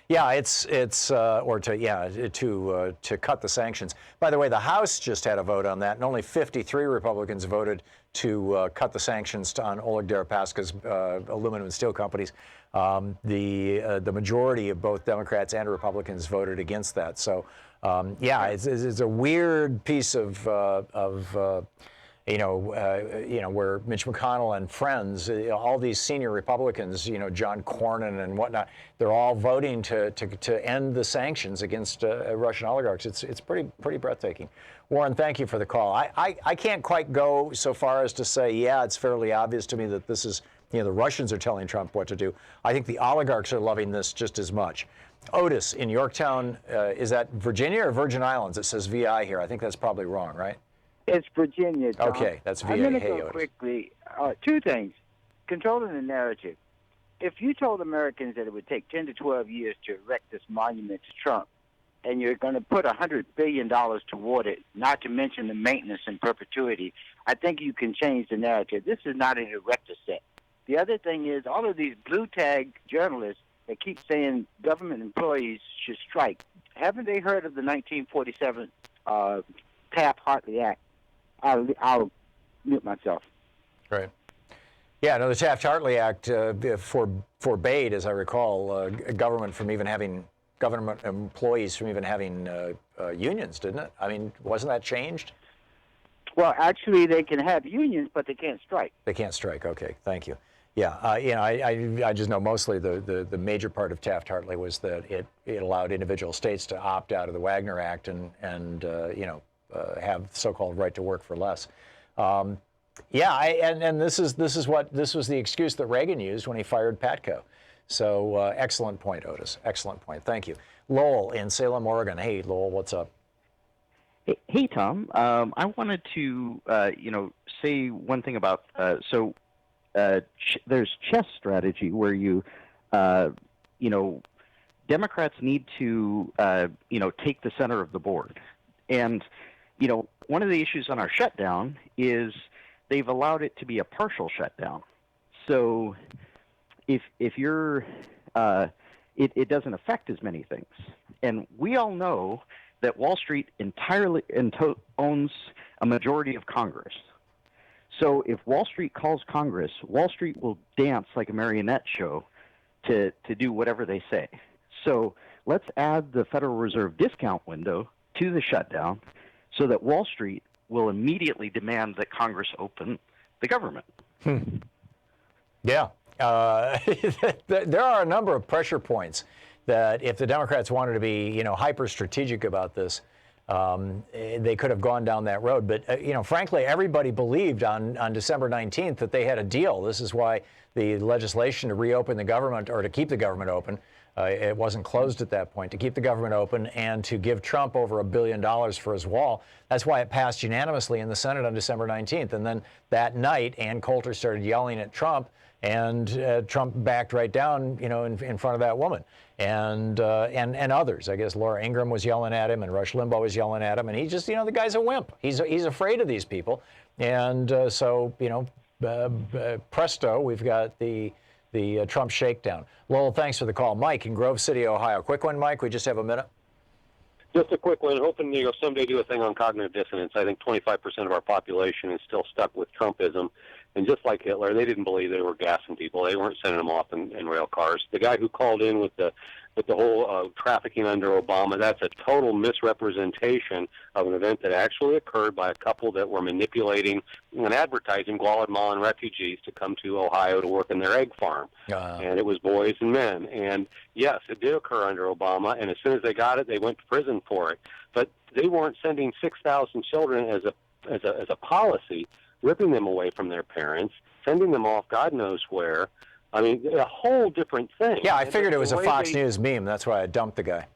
Speaker 1: Yeah, it's or to cut the sanctions. By the way, the House just had a vote on that, and only 53 Republicans voted to cut the sanctions on Oleg Deripaska's aluminum and steel companies. The majority of both Democrats and Republicans voted against that. So, it's a weird piece of where Mitch McConnell and friends, all these senior Republicans, John Cornyn and whatnot, they're all voting to end the sanctions against Russian oligarchs. It's pretty breathtaking. Warren, thank you for the call. I can't quite go so far as to say, it's fairly obvious to me that this is, the Russians are telling Trump what to do. I think the oligarchs are loving this just as much. Otis in Yorktown, is that Virginia or Virgin Islands? It says VI here. I think that's probably wrong, right?
Speaker 6: It's Virginia, Tom.
Speaker 1: Okay, that's VA.
Speaker 6: I'm going to
Speaker 1: Hey,
Speaker 6: go
Speaker 1: Otis.
Speaker 6: quickly. Two things. Controlling the narrative. If you told Americans that it would take 10 to 12 years to erect this monument to Trump, and you're going to put $100 billion toward it, not to mention the maintenance in perpetuity, I think you can change the narrative. This is not an erector set. The other thing is all of these blue tag journalists that keep saying government employees should strike. Haven't they heard of the 1947 Taft-Hartley Act? I'll mute myself.
Speaker 1: Right. Yeah, no, the Taft-Hartley Act forbade, as I recall, government employees from even having unions, didn't it? I mean, wasn't that changed?
Speaker 6: Well, actually, they can have unions, but they can't strike.
Speaker 1: They can't strike. Okay, thank you. Yeah, I just know mostly the major part of Taft-Hartley was that it allowed individual states to opt out of the Wagner Act and have so-called right to work for less. And this was the excuse that Reagan used when he fired Patco. So excellent point, Otis. Excellent point. Thank you. Lowell in Salem, Oregon. Hey, Lowell, what's up?
Speaker 7: Hey, Tom. I wanted to say one thing about there's chess strategy where Democrats need to take the center of the board. And one of the issues on our shutdown is they've allowed it to be a partial shutdown. So if you're, it doesn't affect as many things. And we all know that Wall Street entirely owns a majority of Congress. So if Wall Street calls Congress, Wall Street will dance like a marionette show to do whatever they say. So let's add the Federal Reserve discount window to the shutdown so that Wall Street will immediately demand that Congress open the government.
Speaker 1: Yeah. There are a number of pressure points that if the Democrats wanted to be, hyper strategic about this, they could have gone down that road. But, frankly, everybody believed on December 19th that they had a deal. This is why the legislation to reopen the government or to keep the government open, it wasn't closed at that point, to keep the government open and to give Trump over $1 billion for his wall. That's why it passed unanimously in the Senate on December 19th. And then that night, Ann Coulter started yelling at Trump, and Trump backed right down, in front of that woman and others. I guess Laura Ingraham was yelling at him, and Rush Limbaugh was yelling at him, and he just, the guy's a wimp. He's afraid of these people, and presto, we've got the Trump shakedown. Lowell, thanks for the call. Mike in Grove City, Ohio. Quick one, Mike. We just have a minute.
Speaker 23: Just a quick one. Hoping someday do a thing on cognitive dissonance. I think 25% of our population is still stuck with Trumpism. And just like Hitler, they didn't believe they were gassing people. They weren't sending them off in rail cars. The guy who called in with the whole trafficking under Obama, that's a total misrepresentation of an event that actually occurred by a couple that were manipulating and advertising Guatemalan refugees to come to Ohio to work in their egg farm. And it was boys and men. And yes, it did occur under Obama, and as soon as they got it, they went to prison for it. But they weren't sending 6,000 children as a policy, ripping them away from their parents, sending them off God knows where. I mean, a whole different thing.
Speaker 1: Yeah, I figured it was a Fox News meme. That's why I dumped the guy.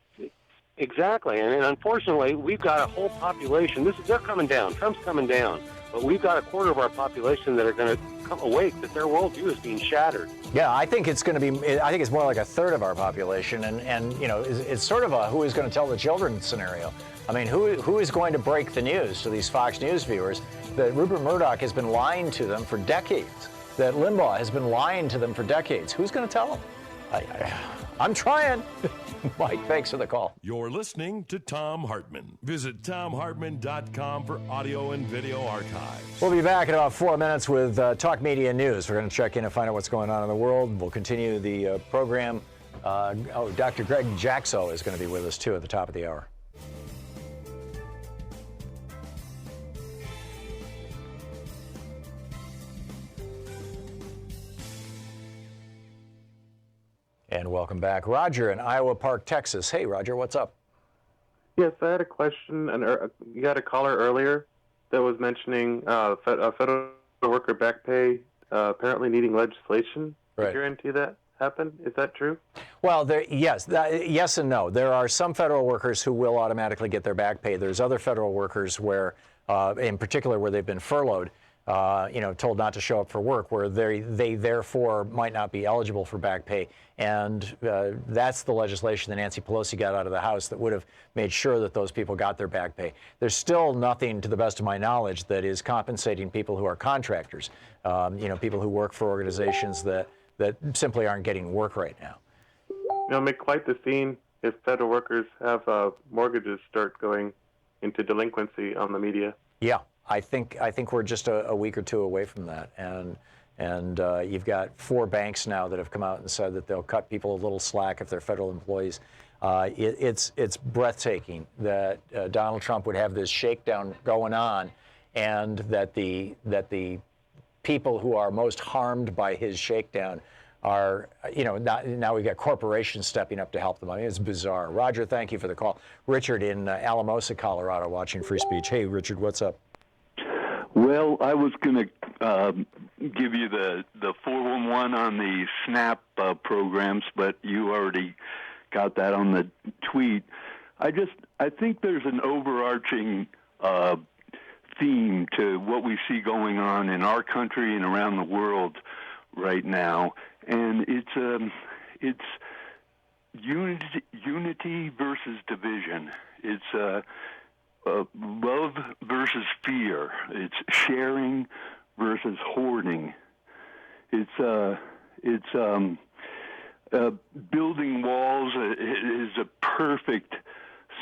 Speaker 23: Exactly. And unfortunately, we've got a whole population. They're coming down. Trump's coming down. But we've got a quarter of our population that are going to come awake, that their worldview is being shattered.
Speaker 1: Yeah, I think it's going to be, I think it's more like a third of our population. And it's sort of a who is going to tell the children scenario. I mean, who is going to break the news to these Fox News viewers that Rupert Murdoch has been lying to them for decades, that Limbaugh has been lying to them for decades? Who's going to tell them? I'm trying. Mike, thanks for the call.
Speaker 4: You're listening to Thom Hartmann. Visit thomhartmann.com for audio and video archives.
Speaker 1: We'll be back in about 4 minutes with Talk Media News. We're going to check in and find out what's going on in the world. We'll continue the program. Dr. Greg Jaxo is going to be with us, too, at the top of the hour. And welcome back. Roger in Iowa Park, Texas. Hey, Roger, what's up?
Speaker 8: Yes, I had a question. You had a caller earlier that was mentioning a federal worker back pay apparently needing legislation to guarantee that happen. Is that true?
Speaker 1: Well, yes and no. There are some federal workers who will automatically get their back pay. There's other federal workers where, in particular, where they've been furloughed, told not to show up for work, where they therefore might not be eligible for back pay. And that's the legislation that Nancy Pelosi got out of the House that would have made sure that those people got their back pay. There's still nothing, to the best of my knowledge, that is compensating people who are contractors, people who work for organizations that simply aren't getting work right now.
Speaker 8: It'll make quite the scene if federal workers have mortgages start going into delinquency on the media.
Speaker 1: Yeah. I think we're just a week or two away from that, and you've got 4 banks now that have come out and said that they'll cut people a little slack if they're federal employees. It's breathtaking that Donald Trump would have this shakedown going on, and that the people who are most harmed by his shakedown are, now we've got corporations stepping up to help them. I mean, it's bizarre. Roger, thank you for the call. Richard in Alamosa, Colorado, watching Free Speech. Hey, Richard, what's up?
Speaker 9: Well, I was going to give you the 411 on the SNAP programs, but you already got that on the tweet. I think there's an overarching theme to what we see going on in our country and around the world right now, and it's unity versus division. It's love versus fear. It's sharing versus hoarding. It's building walls is a perfect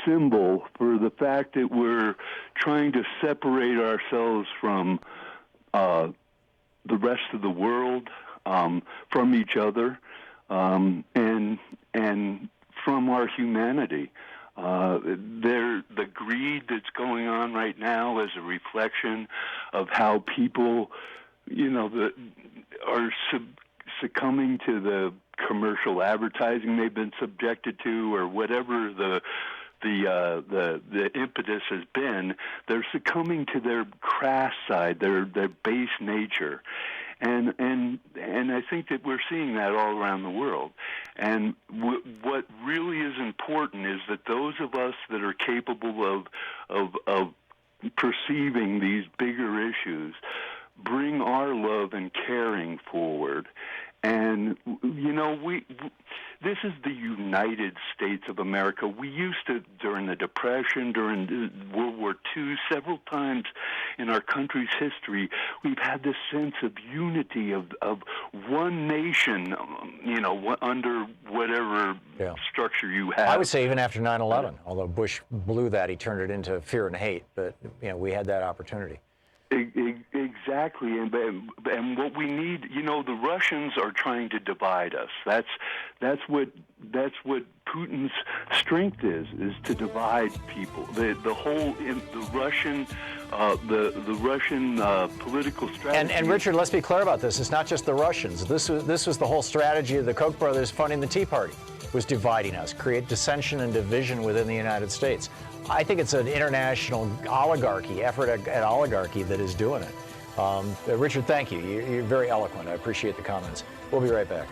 Speaker 9: symbol for the fact that we're trying to separate ourselves from the rest of the world, from each other, and from our humanity. The greed that's going on right now is a reflection of how people, are succumbing to the commercial advertising they've been subjected to, or whatever the impetus has been. They're succumbing to their crass side, their base nature. And I think that we're seeing that all around the world. And what really is important is that those of us that are capable of perceiving these bigger issues bring our love and caring forward. And, this is the United States of America. We used to, during the Depression, during World War II, several times in our country's history, we've had this sense of unity, of one nation, under whatever structure you have.
Speaker 1: I would say even after 9/11, although Bush blew that, he turned it into fear and hate. But, we had that opportunity.
Speaker 9: Exactly, and what we need, the Russians are trying to divide us. That's what Putin's strength is to divide people. The Russian political strategy.
Speaker 1: And Richard, let's be clear about this. It's not just the Russians. This was the whole strategy of the Koch brothers funding the Tea Party, was dividing us, create dissension and division within the United States. I think it's an international effort at oligarchy that is doing it. Richard, thank you. You're very eloquent. I appreciate the comments. We'll be right back.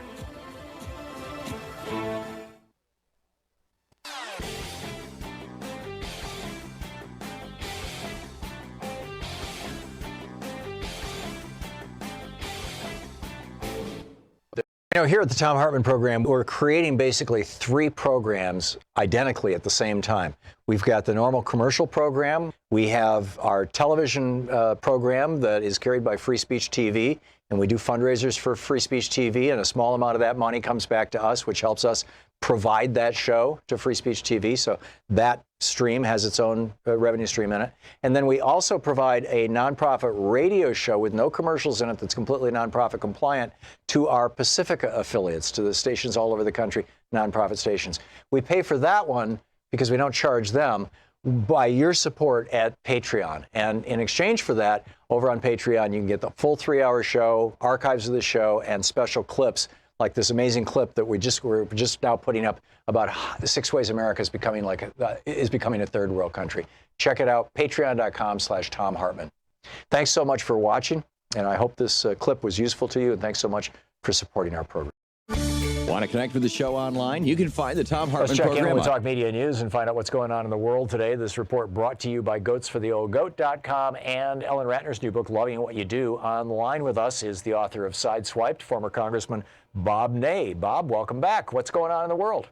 Speaker 1: Here at the Thom Hartmann Program, we're creating basically 3 programs identically at the same time. We've got the normal commercial program. We have our television program that is carried by Free Speech TV, and we do fundraisers for Free Speech TV, and a small amount of that money comes back to us, which helps us provide that show to Free Speech TV. So that stream has its own revenue stream in it. And then we also provide a nonprofit radio show with no commercials in it that's completely nonprofit compliant to our Pacifica affiliates, to the stations all over the country, nonprofit stations. We pay for that one because we don't charge them by your support at Patreon. And in exchange for that, over on Patreon, you can get the full 3-hour show, archives of the show, and special clips like this amazing clip that we're just now putting up about 6 ways America is becoming a third world country. Check it out, patreon.com/Thom Hartmann. Thanks so much for watching, and I hope this clip was useful to you, and thanks so much for supporting our program.
Speaker 2: Want to connect with the show online? You can find the Thom Hartmann Program.
Speaker 1: Let's check in with Talk Media News and find out what's going on in the world today. This report brought to you by goatsfortheoldgoat.com and Ellen Ratner's new book, Loving What You Do. Online with us is the author of Sideswiped, former Congressman Bob Ney. Bob, welcome back. What's going on in the world?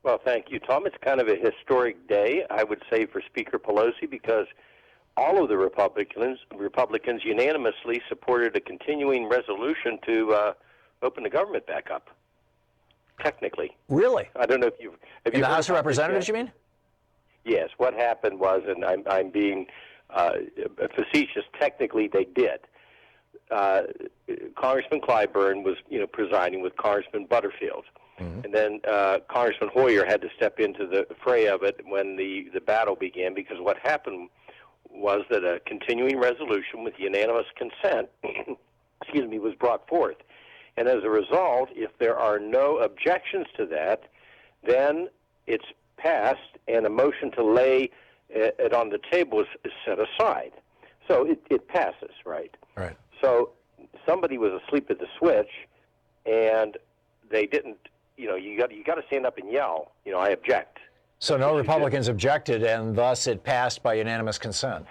Speaker 10: Well, thank you, Tom. It's kind of a historic day, I would say, for Speaker Pelosi, because all of the Republicans unanimously supported a continuing resolution to open the government back up. Technically.
Speaker 1: Really?
Speaker 10: I don't know if you've
Speaker 1: in the House of Representatives, you mean?
Speaker 10: Yes. What happened was, and I'm being facetious, technically they did. Congressman Clyburn was, presiding with Congressman Butterfield. Mm-hmm. And then Congressman Hoyer had to step into the fray of it when the battle began, because what happened was that a continuing resolution with unanimous consent was brought forth. And as a result, if there are no objections to that, then it's passed, and a motion to lay it on the table is set aside. So it passes, right?
Speaker 1: Right.
Speaker 10: So somebody was asleep at the switch, and they didn't. You got to stand up and yell. I object.
Speaker 1: So no Republicans objected, and thus it passed by unanimous consent.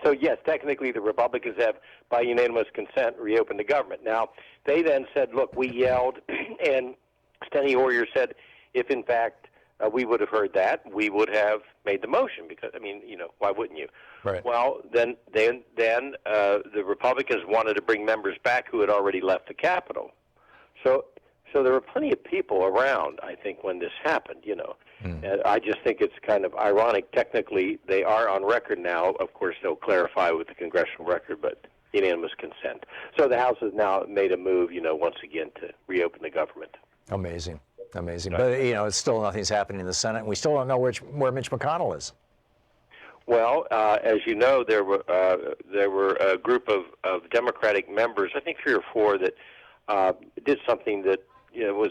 Speaker 10: So yes, technically the Republicans have, by unanimous consent, reopened the government. Now, they then said, look, we yelled, and Steny Hoyer said, if in fact we would have heard that, we would have made the motion, because, why wouldn't you?
Speaker 1: Right.
Speaker 10: Well, then the Republicans wanted to bring members back who had already left the Capitol. So there were plenty of people around, I think, when this happened, And I just think it's kind of ironic. Technically, they are on record now. Of course, they'll clarify with the congressional record, but unanimous consent. So the House has now made a move, once again, to reopen the government.
Speaker 1: Amazing. Right. But, it's still nothing's happening in the Senate, and we still don't know where Mitch McConnell is.
Speaker 10: Well, as you know, there were a group of Democratic members, I think 3 or 4, that did something that it was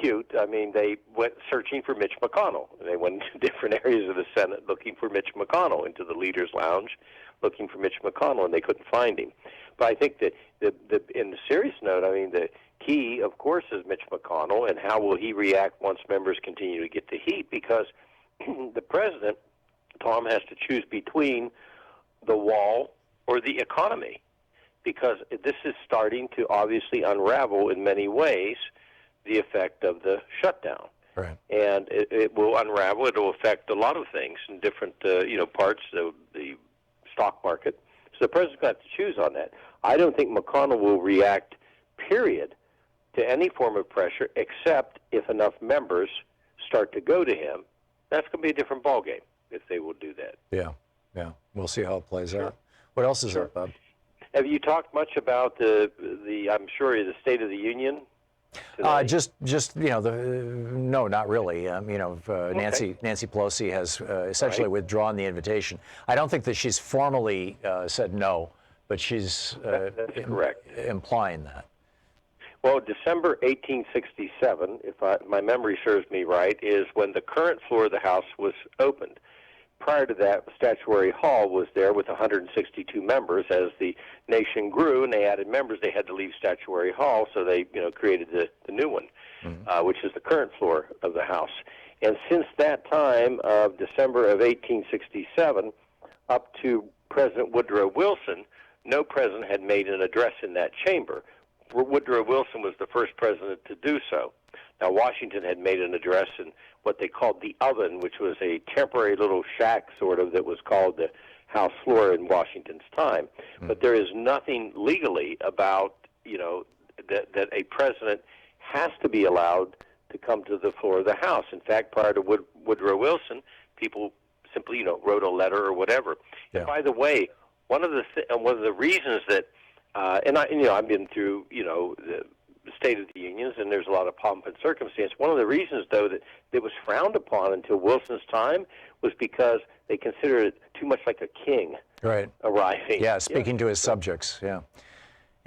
Speaker 10: cute. I mean, they went searching for Mitch McConnell. They went into different areas of the Senate looking for Mitch McConnell, into the Leaders' Lounge looking for Mitch McConnell, and they couldn't find him. But I think that in the serious note, the key, of course, is Mitch McConnell, and how will he react once members continue to get the heat? Because the president, Tom, has to choose between the wall or the economy, because this is starting to obviously unravel in many ways the effect of the shutdown.
Speaker 1: Right.
Speaker 10: And it will unravel. It will affect a lot of things in different parts of the stock market. So the president's got to choose on that. I don't think McConnell will react, period, to any form of pressure, except if enough members start to go to him. That's going to be a different ballgame if they will do that.
Speaker 1: Yeah. We'll see how it plays out. What else is up, Bob?
Speaker 10: Have you talked much about the I'm sure, the State of the Union?
Speaker 1: No, not really. Nancy Pelosi has essentially withdrawn the invitation. I don't think that she's formally said no, but she's
Speaker 10: that's correct.
Speaker 1: Implying that.
Speaker 10: Well, December 1867, if my memory serves me right, is when the current floor of the House was opened. Prior to that, Statuary Hall was there with 162 members. As the nation grew and they added members, they had to leave Statuary Hall, so they created the new one, which is the current floor of the House. And since that time of December of 1867 up to President Woodrow Wilson, no president had made an address in that chamber. Woodrow Wilson was the first president to do so. Now, Washington had made an address in what they called the oven, which was a temporary little shack, sort of, that was called the House floor in Washington's time. But there is nothing legally about, that a president has to be allowed to come to the floor of the House. In fact, prior to Woodrow Wilson, people simply, wrote a letter or whatever.
Speaker 1: Yeah.
Speaker 10: And by the way, one of the reasons that, I've been through, the State of the Unions, and there's a lot of pomp and circumstance. One of the reasons, though, that it was frowned upon until Wilson's time was because they considered it too much like a king arriving.
Speaker 1: Yeah, speaking to his subjects. Yeah.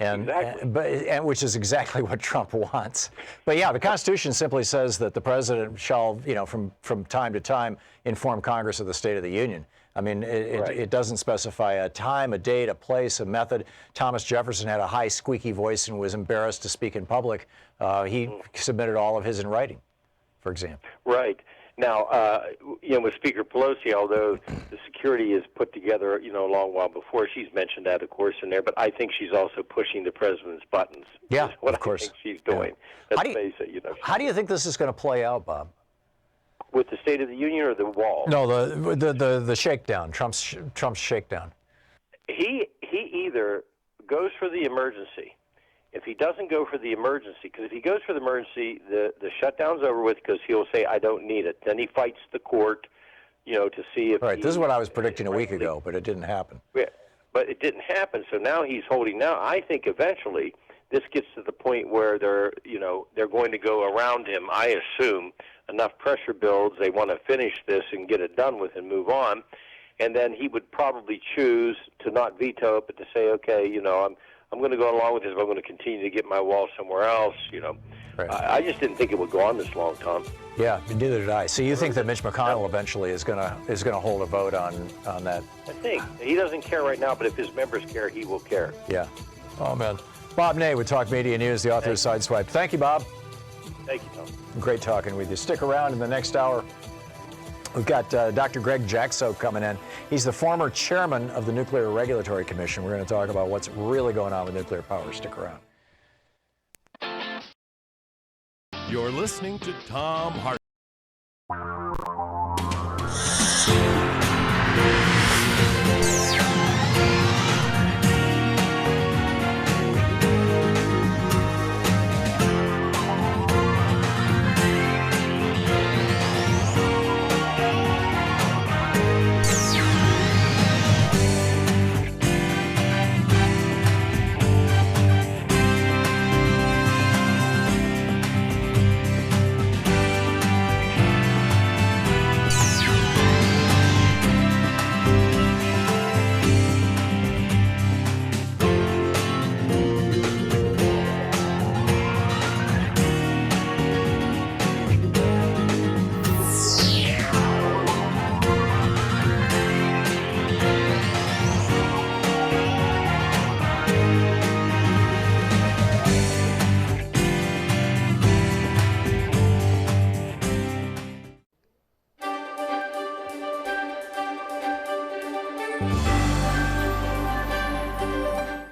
Speaker 1: And,
Speaker 10: exactly.
Speaker 1: which is exactly what Trump wants. But yeah, the Constitution simply says that the president shall, from time to time, inform Congress of the State of the Union. I mean, it doesn't specify a time, a date, a place, a method. Thomas Jefferson had a high, squeaky voice and was embarrassed to speak in public. He submitted all of his in writing, for example.
Speaker 10: Right. Now, with Speaker Pelosi, although the security is put together, a long while before, she's mentioned that, of course, in there, but I think she's also pushing the president's buttons.
Speaker 1: Yeah,
Speaker 10: what
Speaker 1: of course.
Speaker 10: I think she's doing. Let's face it,
Speaker 1: How do you think this is going to play out, Bob?
Speaker 10: With the State of the Union or the wall?
Speaker 1: No, the shakedown, Trump's shakedown.
Speaker 10: He either goes for the emergency. If he doesn't go for the emergency, because if he goes for the emergency, the shutdown's over with because he'll say, I don't need it. Then he fights the court, to see if
Speaker 1: this is what I was predicting a week ago, but it didn't happen.
Speaker 10: Yeah, but it didn't happen, so now he's holding out. I think eventually this gets to the point where they're going to go around him. I assume enough pressure builds, they want to finish this and get it done with and move on, and then he would probably choose to not veto it, but to say, okay, I'm going to go along with this, but I'm going to continue to get my wall somewhere else,
Speaker 1: Right.
Speaker 10: I just didn't think it would go on this long, Tom.
Speaker 1: Yeah, neither did I. So you think that Mitch McConnell eventually is going to hold a vote on that?
Speaker 10: I think. He doesn't care right now, but if his members care, he will care.
Speaker 1: Yeah. Oh, man. Bob Ney with Talk Media News, the author of Sideswipe. Thank you, Bob.
Speaker 10: Thank you, Tom.
Speaker 1: Great talking with you. Stick around in the next hour. We've got Dr. Greg Jackso coming in. He's the former chairman of the Nuclear Regulatory Commission. We're going to talk about what's really going on with nuclear power. Stick around.
Speaker 4: You're listening to Thom Hartmann.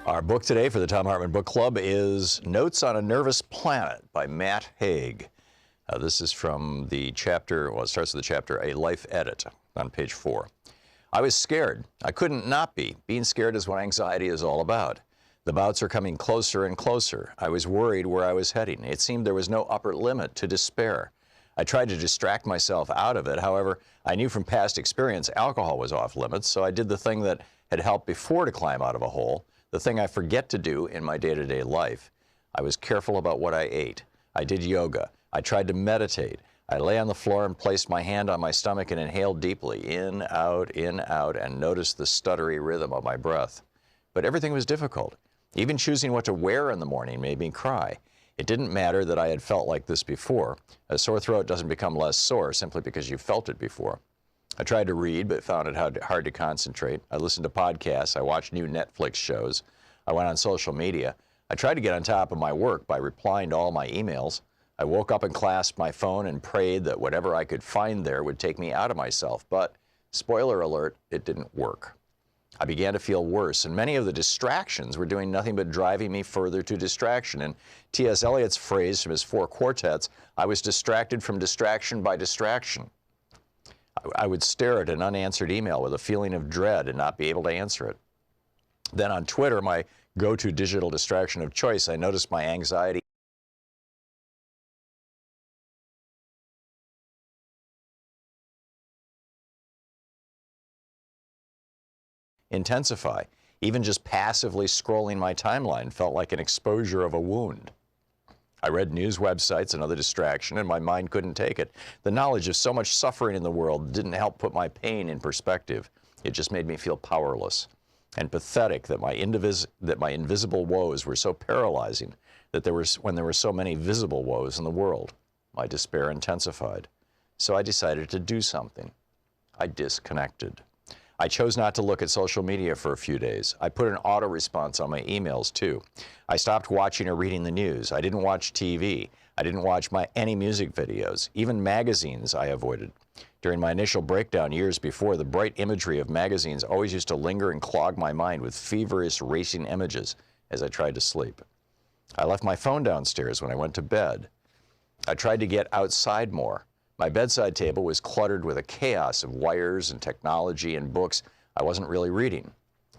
Speaker 1: Our book today for the Thom Hartmann Book Club is Notes on a Nervous Planet by Matt Haig. This is from the chapter, it starts with the chapter, A Life Edit, on page 4. I was scared. I couldn't not be. Being scared is what anxiety is all about. The bouts are coming closer and closer. I was worried where I was heading. It seemed there was no upper limit to despair. I tried to distract myself out of it. However, I knew from past experience alcohol was off limits, so I did the thing that had helped before to climb out of a hole, the thing I forget to do in my day-to-day life. I was careful about what I ate. I did yoga. I tried to meditate. I lay on the floor and placed my hand on my stomach and inhaled deeply, in, out, and noticed the stuttery rhythm of my breath. But everything was difficult. Even choosing what to wear in the morning made me cry. It didn't matter that I had felt like this before. A sore throat doesn't become less sore simply because you felt it before. I tried to read, but found it hard to concentrate. I listened to podcasts. I watched new Netflix shows. I went on social media. I tried to get on top of my work by replying to all my emails. I woke up and clasped my phone and prayed that whatever I could find there would take me out of myself. But, spoiler alert, it didn't work. I began to feel worse, and many of the distractions were doing nothing but driving me further to distraction. And T.S. Eliot's phrase from his 4 quartets, I was distracted from distraction by distraction. I would stare at an unanswered email with a feeling of dread and not be able to answer it. Then on Twitter, my go-to digital distraction of choice, I noticed my anxiety intensify. Even just passively scrolling my timeline felt like an exposure of a wound. I read news websites, another distraction, and my mind couldn't take it. The knowledge of so much suffering in the world didn't help put my pain in perspective. It just made me feel powerless and pathetic that my invisible woes were so paralyzing that when there were so many visible woes in the world. My despair intensified. So I decided to do something. I disconnected. I chose not to look at social media for a few days. I put an auto response on my emails too. I stopped watching or reading the news. I didn't watch TV. I didn't watch any music videos. Even magazines I avoided. During my initial breakdown years before, the bright imagery of magazines always used to linger and clog my mind with feverish racing images as I tried to sleep. I left my phone downstairs when I went to bed. I tried to get outside more. My bedside table was cluttered with a chaos of wires and technology and books I wasn't really reading.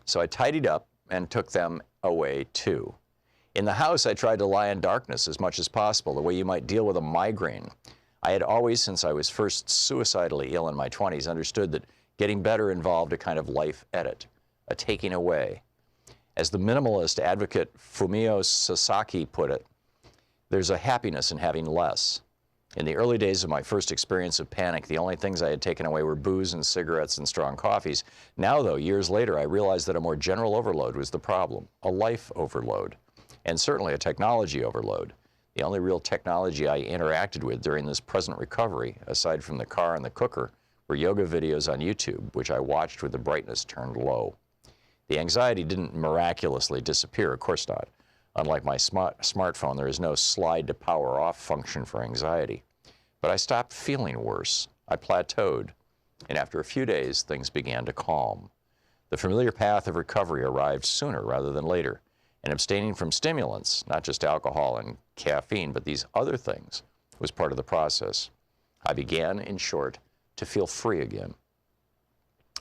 Speaker 1: So I tidied up and took them away too. In the house, I tried to lie in darkness as much as possible, the way you might deal with a migraine. I had always, since I was first suicidally ill in my 20s, understood that getting better involved a kind of life edit, a taking away. As the minimalist advocate Fumio Sasaki put it, there's a happiness in having less. In the early days of my first experience of panic, the only things I had taken away were booze and cigarettes and strong coffees. Now, though, years later, I realized that a more general overload was the problem, a life overload, and certainly a technology overload. The only real technology I interacted with during this present recovery, aside from the car and the cooker, were yoga videos on YouTube, which I watched with the brightness turned low. The anxiety didn't miraculously disappear, of course not. Unlike my smartphone, there is no slide to power off function for anxiety. But I stopped feeling worse. I plateaued. And after a few days, things began to calm. The familiar path of recovery arrived sooner rather than later. And abstaining from stimulants, not just alcohol and caffeine, but these other things, was part of the process. I began, in short, to feel free again.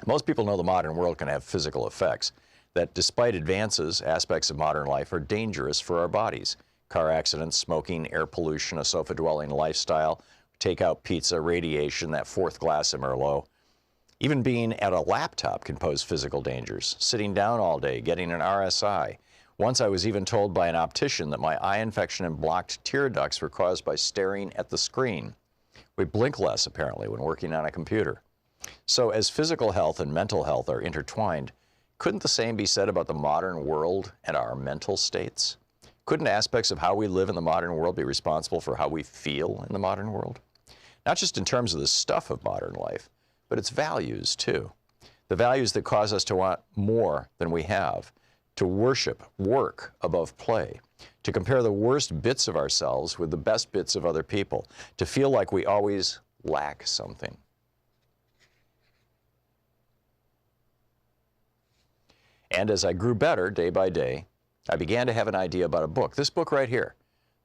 Speaker 1: Most people know the modern world can have physical effects, that despite advances, aspects of modern life are dangerous for our bodies. Car accidents, smoking, air pollution, a sofa-dwelling lifestyle, takeout pizza, radiation, that fourth glass of Merlot. Even being at a laptop can pose physical dangers. Sitting down all day, getting an RSI. Once I was even told by an optician that my eye infection and blocked tear ducts were caused by staring at the screen. We blink less, apparently, when working on a computer. So as physical health and mental health are intertwined, couldn't the same be said about the modern world and our mental states? Couldn't aspects of how we live in the modern world be responsible for how we feel in the modern world? Not just in terms of the stuff of modern life, but its values too. The values that cause us to want more than we have, to worship work above play, to compare the worst bits of ourselves with the best bits of other people, to feel like we always lack something. And as I grew better day by day, I began to have an idea about a book. This book right here.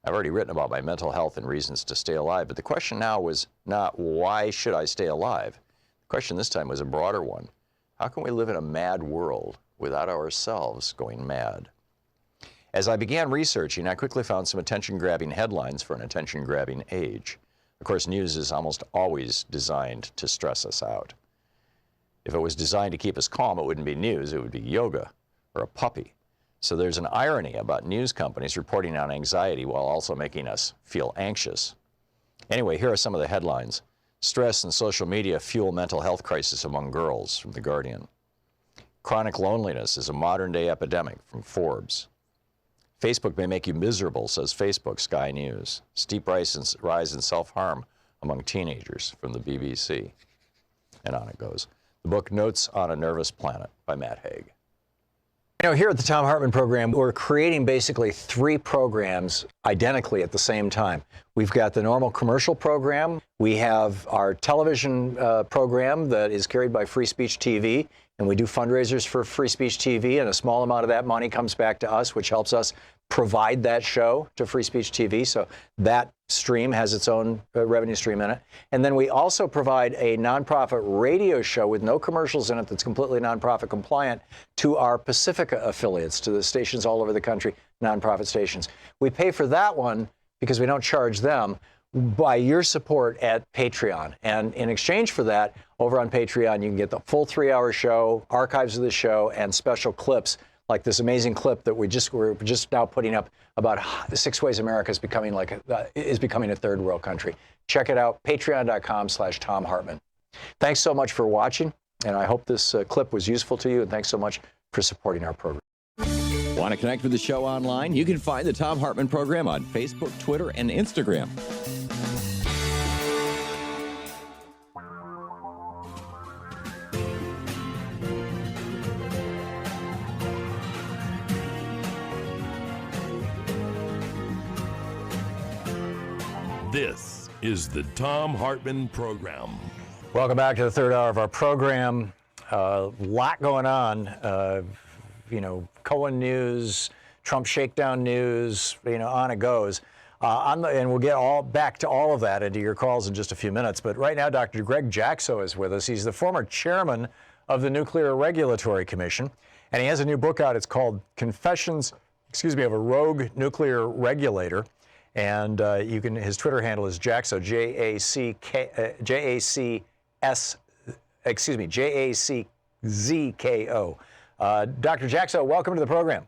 Speaker 1: I've already written about my mental health and reasons to stay alive, but the question now was not why should I stay alive? The question this time was a broader one. How can we live in a mad world without ourselves going mad? As I began researching, I quickly found some attention-grabbing headlines for an attention-grabbing age. Of course, news is almost always designed to stress us out. If it was designed to keep us calm, it wouldn't be news, it would be yoga or a puppy. So there's an irony about news companies reporting on anxiety while also making us feel anxious. Anyway, here are some of the headlines. Stress and social media fuel mental health crisis among girls, from The Guardian. Chronic loneliness is a modern-day epidemic, from Forbes. Facebook may make you miserable, says Facebook, Sky News. Steep rise in self-harm among teenagers, from the BBC. And on it goes. The book Notes on a Nervous Planet by Matt Haig. You know, here at the Thom Hartmann Program, we're creating basically 3 programs identically at the same time. We've got the normal commercial program. We have our television program that is carried by Free Speech TV, and we do fundraisers for Free Speech TV, and a small amount of that money comes back to us, which helps us provide that show to Free Speech TV. So that stream has its own revenue stream in it. And then we also provide a nonprofit radio show with no commercials in it that's completely nonprofit compliant to our Pacifica affiliates, to the stations all over the country, nonprofit stations. We pay for that one because we don't charge them. by your support at Patreon. And in exchange for that, over on Patreon, you can get the full 3-hour show, archives of the show, and special clips like this amazing clip that we're just now putting up about 6 ways America is becoming a third world country. Check it out, patreon.com/Thom Hartmann. Thanks so much for watching, and I hope this clip was useful to you, and thanks so much for supporting our program.
Speaker 2: Want to connect with the show online? You can find the Thom Hartmann Program on Facebook, Twitter, and Instagram.
Speaker 4: This is the Thom Hartmann Program.
Speaker 1: Welcome back to the third hour of our program. A lot going on. Cohen news, Trump shakedown news, on it goes. And we'll get back to all of that and to your calls in just a few minutes. But right now, Dr. Greg Jaczko is with us. He's the former chairman of the Nuclear Regulatory Commission, and he has a new book out. It's called Confessions, of a Rogue Nuclear Regulator. And his Twitter handle is Jaczko, Jaczko. Dr. Jaczko, welcome to the program.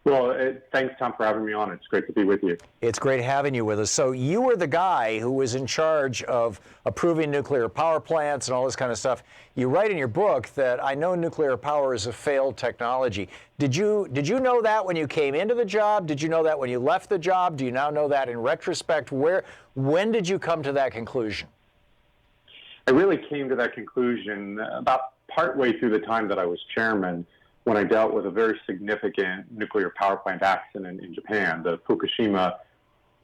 Speaker 11: Well, thanks, Tom, for having me on. It's great to be with you.
Speaker 1: It's great having you with us. So you were the guy who was in charge of approving nuclear power plants and all this kind of stuff. You write in your book that I know nuclear power is a failed technology. Did you know that when you came into the job? Did you know that when you left the job? Do you now know that in retrospect? When did you come to that conclusion?
Speaker 11: I really came to that conclusion about partway through the time that I was chairman, when I dealt with a very significant nuclear power plant accident in Japan, the Fukushima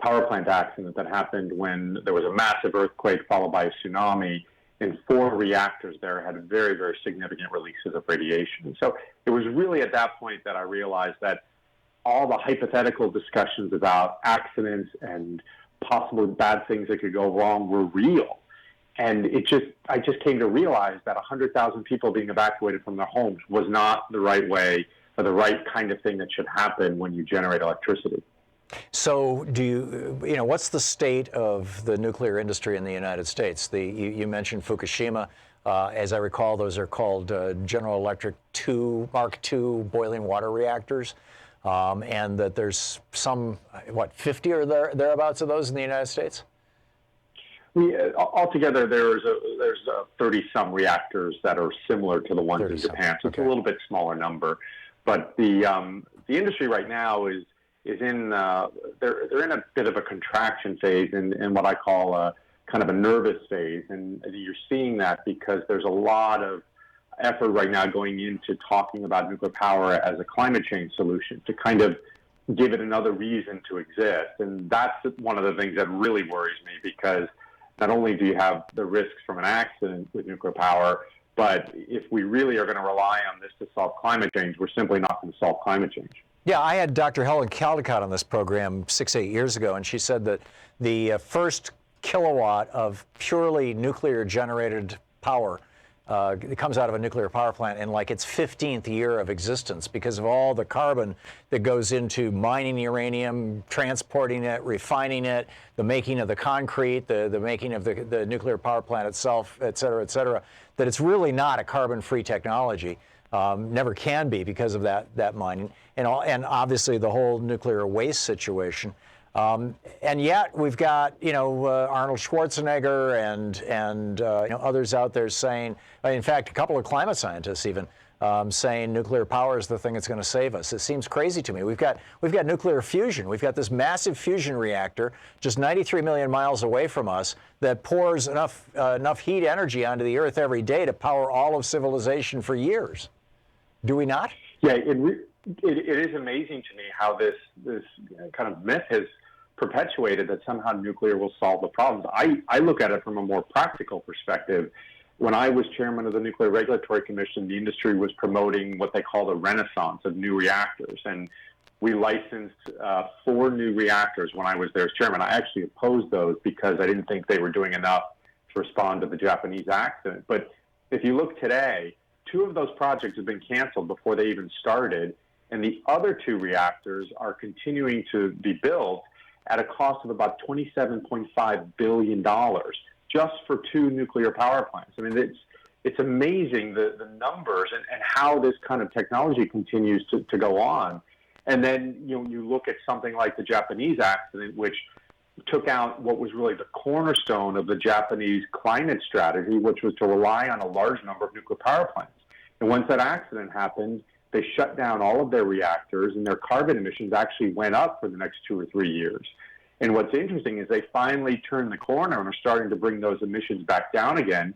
Speaker 11: power plant accident that happened when there was a massive earthquake followed by a tsunami, and 4 reactors there had very, very significant releases of radiation. So it was really at that point that I realized that all the hypothetical discussions about accidents and possible bad things that could go wrong were real. And I just came to realize that 100,000 people being evacuated from their homes was not the right way or the right kind of thing that should happen when you generate electricity.
Speaker 1: So what's the state of the nuclear industry in the United States? You mentioned Fukushima. As I recall, those are called General Electric Mark II boiling water reactors. And that there's 50 or thereabouts of those in the United States?
Speaker 11: Altogether, there's 30-some reactors that are similar to the ones in Japan. So it's a little bit smaller number, but the industry right now is in they're in a bit of a contraction phase in what I call a kind of a nervous phase, and you're seeing that because there's a lot of effort right now going into talking about nuclear power as a climate change solution to kind of give it another reason to exist, and that's one of the things that really worries me because not only do you have the risks from an accident with nuclear power, but if we really are going to rely on this to solve climate change, we're simply not going to solve climate change.
Speaker 1: Yeah, I had Dr. Helen Caldicott on this program 6-8 years ago, and she said that the first kilowatt of purely nuclear generated power it comes out of a nuclear power plant in its 15th year of existence because of all the carbon that goes into mining uranium, transporting it, refining it, the making of the concrete, the making of the nuclear power plant itself, et cetera, that it's really not a carbon-free technology. Never can be because of that mining, and obviously the whole nuclear waste situation. And yet we've got Arnold Schwarzenegger and others out there saying, in fact, a couple of climate scientists even saying nuclear power is the thing that's going to save us. It seems crazy to me. We've got nuclear fusion. We've got this massive fusion reactor just 93 million miles away from us that pours enough heat energy onto the Earth every day to power all of civilization for years. Do we not?
Speaker 11: Yeah, it is amazing to me how this kind of myth has perpetuated that somehow nuclear will solve the problems. I look at it from a more practical perspective. When I was chairman of the Nuclear Regulatory Commission, the industry was promoting what they call the renaissance of new reactors. And we licensed 4 new reactors when I was there as chairman. I actually opposed those because I didn't think they were doing enough to respond to the Japanese accident. But if you look today, 2 of those projects have been canceled before they even started, and the other 2 reactors are continuing to be built. at a cost of about $27.5 billion just for 2 nuclear power plants. I mean, it's amazing the numbers and how this kind of technology continues to go on. And then you look at something like the Japanese accident, which took out what was really the cornerstone of the Japanese climate strategy, which was to rely on a large number of nuclear power plants. And once that accident happened, they shut down all of their reactors, and their carbon emissions actually went up for the next 2 or 3 years. And what's interesting is they finally turned the corner and are starting to bring those emissions back down again,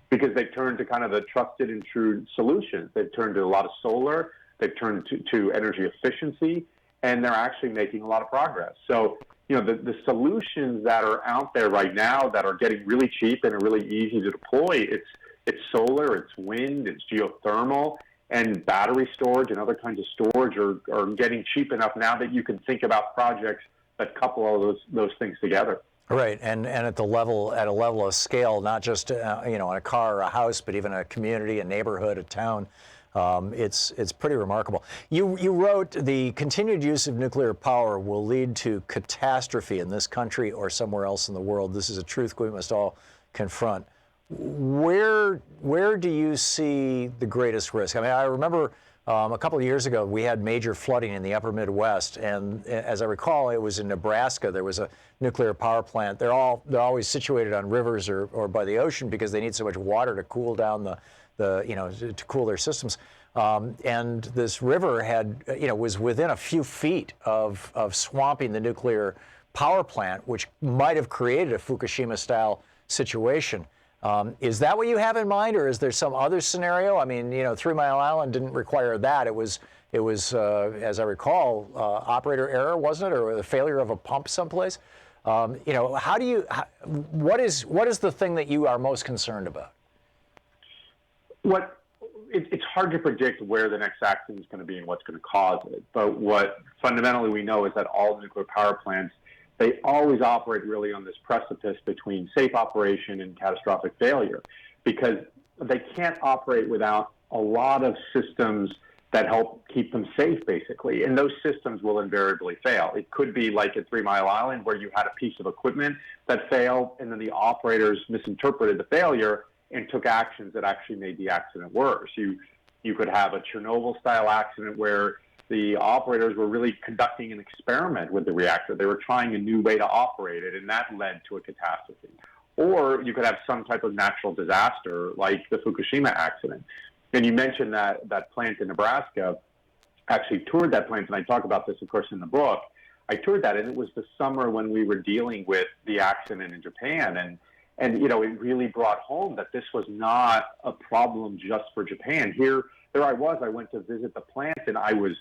Speaker 11: because they've turned to kind of the trusted and true solutions. They've turned to a lot of solar, they've turned to energy efficiency, and they're actually making a lot of progress. So, the solutions that are out there right now that are getting really cheap and are really easy to deploy, it's solar, it's wind, it's geothermal, and battery storage and other kinds of storage are getting cheap enough now that you can think about projects that couple all those things together.
Speaker 1: Right, and at a level of scale, not just on a car or a house, but even a community, a neighborhood, a town. It's pretty remarkable. You wrote, the continued use of nuclear power will lead to catastrophe in this country or somewhere else in the world. This is a truth we must all confront. Where do you see the greatest risk? I mean, I remember a couple of years ago we had major flooding in the upper Midwest, and as I recall, it was in Nebraska. There was a nuclear power plant. They're always situated on rivers or by the ocean because they need so much water to cool down to cool their systems. And this river was within a few feet of swamping the nuclear power plant, which might have created a Fukushima-style situation. Is that what you have in mind, or is there some other scenario? I mean, 3 Mile Island didn't require that. It was, as I recall, operator error, wasn't it, or the failure of a pump someplace? What is the thing that you are most concerned about?
Speaker 11: It's hard to predict where the next accident is going to be and what's going to cause it. But what fundamentally we know is that all nuclear power plants, they always operate really on this precipice between safe operation and catastrophic failure, because they can't operate without a lot of systems that help keep them safe, basically. And those systems will invariably fail. It could be like at 3 Mile Island, where you had a piece of equipment that failed, and then the operators misinterpreted the failure and took actions that actually made the accident worse. You could have a Chernobyl-style accident where the operators were really conducting an experiment with the reactor. They were trying a new way to operate it, and that led to a catastrophe. Or you could have some type of natural disaster like the Fukushima accident. And you mentioned that plant in Nebraska. I actually toured that plant, and I talk about this, of course, in the book. I toured that, and it was the summer when we were dealing with the accident in Japan. And it really brought home that this was not a problem just for Japan. There I went to visit the plant, and I was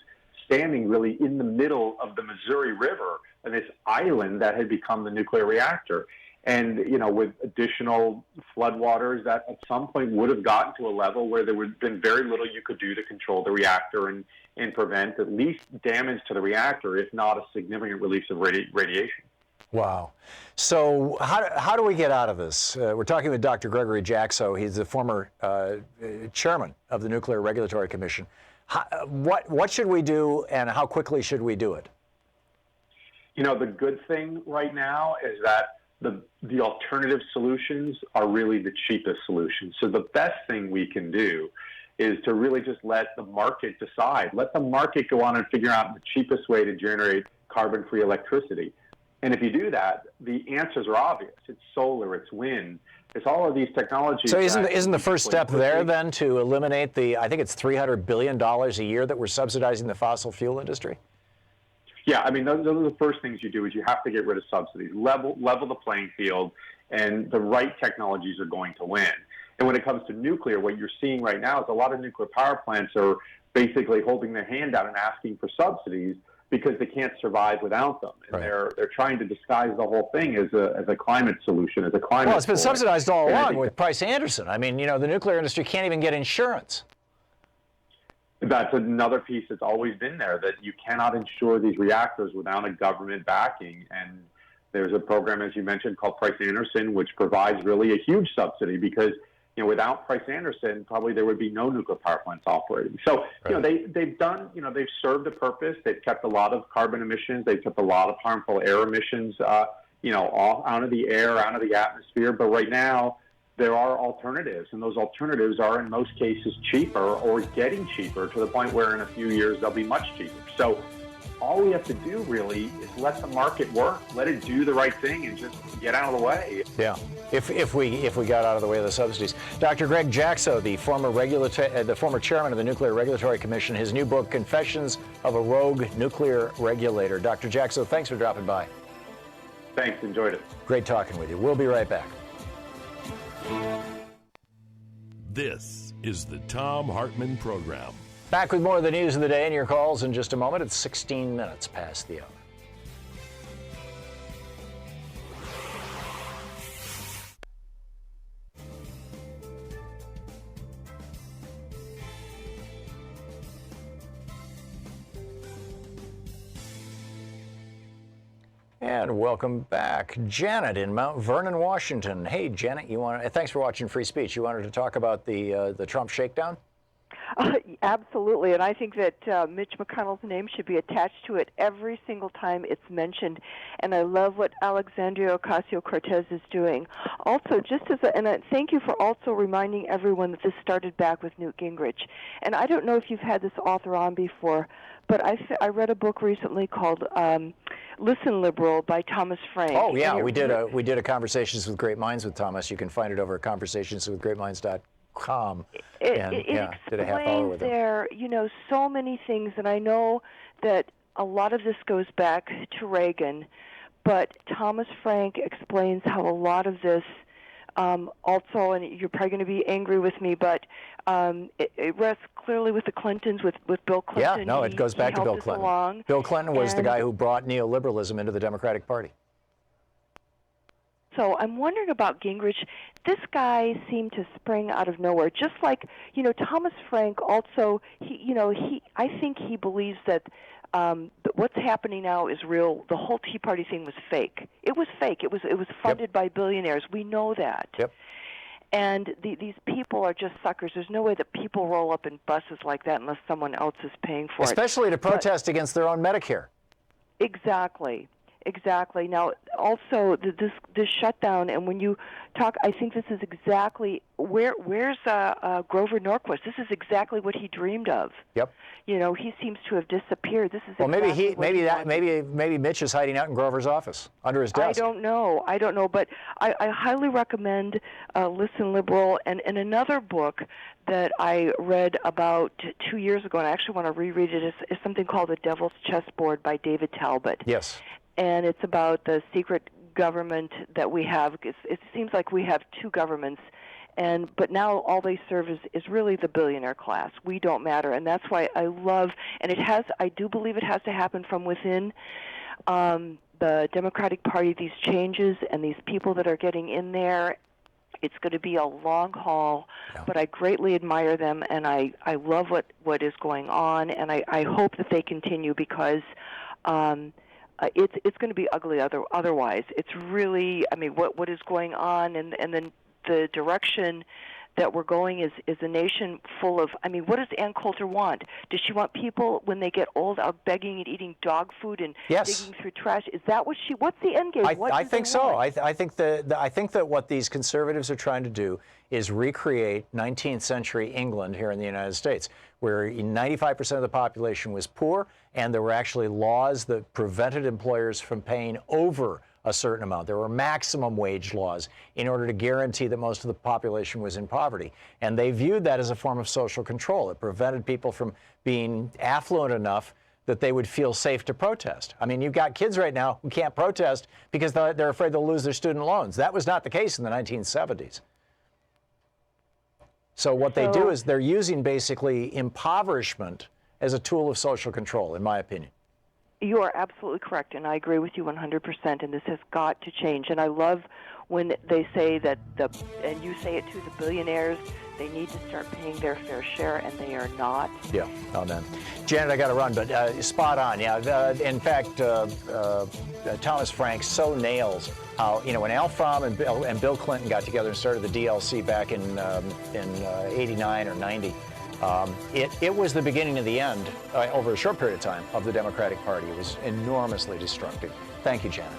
Speaker 11: standing really in the middle of the Missouri River and this island that had become the nuclear reactor. And, with additional floodwaters that at some point would have gotten to a level where there would have been very little you could do to control the reactor and prevent at least damage to the reactor, if not a significant release of radiation.
Speaker 1: Wow. So how do we get out of this? We're talking with Dr. Gregory Jackso. He's the former chairman of the Nuclear Regulatory Commission. What should we do, and how quickly should we do it?
Speaker 11: The good thing right now is that the alternative solutions are really the cheapest solutions. So the best thing we can do is to really just let the market decide. Let the market go on and figure out the cheapest way to generate carbon-free electricity. And if you do that, the answers are obvious. It's solar, it's wind, it's all of these technologies.
Speaker 1: So isn't the first step there then to eliminate I think it's $300 billion a year that we're subsidizing the fossil fuel industry?
Speaker 11: Yeah, I mean, those are the first things you do is you have to get rid of subsidies, level the playing field, and the right technologies are going to win. And when it comes to nuclear, what you're seeing right now is a lot of nuclear power plants are basically holding their hand out and asking for subsidies because they can't survive without them. And they're trying to disguise the whole thing as a climate solution, as a climate.
Speaker 1: Well, it's been subsidized all along with Price Anderson. I mean, the nuclear industry can't even get insurance.
Speaker 11: That's another piece that's always been there, that you cannot insure these reactors without a government backing. And there's a program, as you mentioned, called Price Anderson, which provides really a huge subsidy because, without Price-Anderson, probably there would be no nuclear power plants operating. So, they've done, they've served a purpose. They've kept a lot of carbon emissions. They've kept a lot of harmful air emissions, off out of the air, out of the atmosphere. But right now, there are alternatives, and those alternatives are in most cases cheaper or getting cheaper to the point where in a few years they'll be much cheaper. So all we have to do really is let the market work, let it do the right thing, and just get out of the way.
Speaker 1: Yeah, if we got out of the way of the subsidies. Dr. Greg Jaczko, the former chairman of the Nuclear Regulatory Commission, his new book, Confessions of a Rogue Nuclear Regulator. Dr. Jaczko, thanks for dropping by.
Speaker 11: Thanks, enjoyed it.
Speaker 1: Great talking with you. We'll be right back.
Speaker 4: This is the Thom Hartmann Program.
Speaker 1: Back with more of the news of the day and your calls in just a moment. It's 16 minutes past the hour. And welcome back, Janet in Mount Vernon, Washington. Hey, Janet, thanks for watching Free Speech. You wanted to talk about the Trump shakedown?
Speaker 12: Absolutely, and I think that Mitch McConnell's name should be attached to it every single time it's mentioned. And I love what Alexandria Ocasio-Cortez is doing. Also, thank you for also reminding everyone that this started back with Newt Gingrich. And I don't know if you've had this author on before, but I read a book recently called Listen Liberal by Thomas Frank.
Speaker 1: Oh yeah, we did a Conversations with Great Minds with Thomas. You can find it over at conversationswithgreatminds.com.
Speaker 12: It
Speaker 1: did a half hour with him.
Speaker 12: There, so many things, and I know that a lot of this goes back to Reagan, but Thomas Frank explains how a lot of this also, and you're probably going to be angry with me, but it rests clearly with the Clintons, with Bill Clinton.
Speaker 1: Yeah, no, it goes back to Bill Clinton. Bill Clinton was the guy who brought neoliberalism into the Democratic Party.
Speaker 12: So I'm wondering about Gingrich. This guy seemed to spring out of nowhere, just like Thomas Frank. Also, I think he believes that what's happening now is real. The whole Tea Party thing was fake. It was fake. It was funded by billionaires. We know that.
Speaker 1: Yep.
Speaker 12: And these people are just suckers. There's no way that people roll up in buses like that unless someone else is paying for it.
Speaker 1: Especially to protest against their own Medicare.
Speaker 12: Exactly. Now, also this shutdown, and when you talk, I think this is exactly where's Grover Norquist. This is exactly what he dreamed of.
Speaker 1: Yep.
Speaker 12: He seems to have disappeared. This is
Speaker 1: maybe Mitch is hiding out in Grover's office under his desk.
Speaker 12: I don't know, but I highly recommend Listen Liberal, and another book that I read about 2 years ago, and I actually want to reread it, is something called The Devil's Chessboard by David Talbot.
Speaker 1: Yes.
Speaker 12: And it's about the secret government that we have. It seems like we have two governments, but now all they serve is really the billionaire class. We don't matter, and that's why I love. And I do believe it has to happen from within the Democratic Party. These changes and these people that are getting in there. It's going to be a long haul, but I greatly admire them, and I love what is going on, and I hope that they continue because. It's going to be ugly otherwise. It's really, what is going on, and then the direction that we're going is a nation full of, what does Ann Coulter want? Does she want people, when they get old, out begging and eating dog food and digging through trash? Is that what's the end game?
Speaker 1: I think so. I think that what these conservatives are trying to do is recreate 19th century England here in the United States, where 95% of the population was poor, and there were actually laws that prevented employers from paying over a certain amount. There were maximum wage laws in order to guarantee that most of the population was in poverty. And they viewed that as a form of social control. It prevented people from being affluent enough that they would feel safe to protest. You've got kids right now who can't protest because they're afraid they'll lose their student loans. That was not the case in the 1970s. So what they do is they're using basically impoverishment as a tool of social control, in my opinion.
Speaker 12: You are absolutely correct, and I agree with you 100%, and this has got to change. And I love when they say that and you say it to the billionaires, they need to start paying their fair share, and they are not.
Speaker 1: Yeah, amen. Janet, I got to run, but spot on. Yeah, in fact, Thomas Frank so nails how, when Al Fromm and Bill Clinton got together and started the DLC back in 89 or 90, it was the beginning of the end, over a short period of time, of the Democratic Party. It was enormously destructive. Thank you, Janet.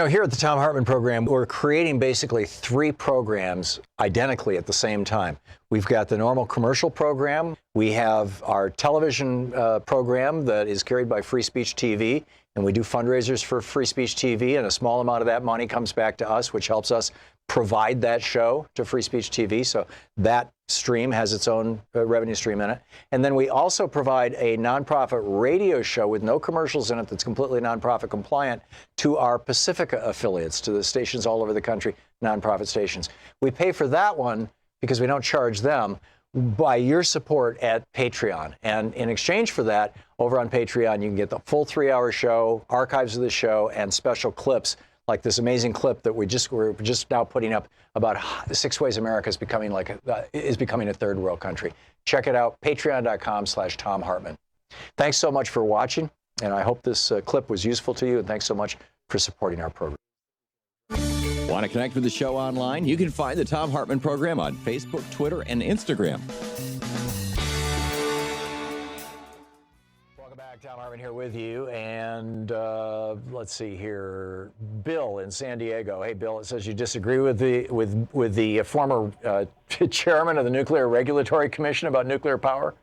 Speaker 1: Here at the Thom Hartmann Program, we're creating basically 3 programs identically at the same time. We've got the normal commercial program. We have our television program that is carried by Free Speech TV, and we do fundraisers for Free Speech TV, and a small amount of that money comes back to us, which helps us provide that show to Free Speech TV. So that stream has its own revenue stream in it. And then we also provide a nonprofit radio show with no commercials in it that's completely nonprofit compliant to our Pacifica affiliates, to the stations all over the country, nonprofit stations. We pay for that one because we don't charge them by your support at Patreon. And in exchange for that, over on Patreon, you can get the full 3-hour show, archives of the show, and special clips like this amazing clip that we're just now putting up about 6 ways America is becoming a third world country. Check it out, patreon.com/Thom Hartmann. Thanks so much for watching, and I hope this clip was useful to you, and thanks so much for supporting our program.
Speaker 2: Want to connect with the show online? You can find the Thom Hartmann Program on Facebook, Twitter, and Instagram.
Speaker 1: Thom Hartmann here with you, and let's see here, Bill in San Diego. Hey, Bill, it says you disagree with the former chairman of the Nuclear Regulatory Commission about nuclear power?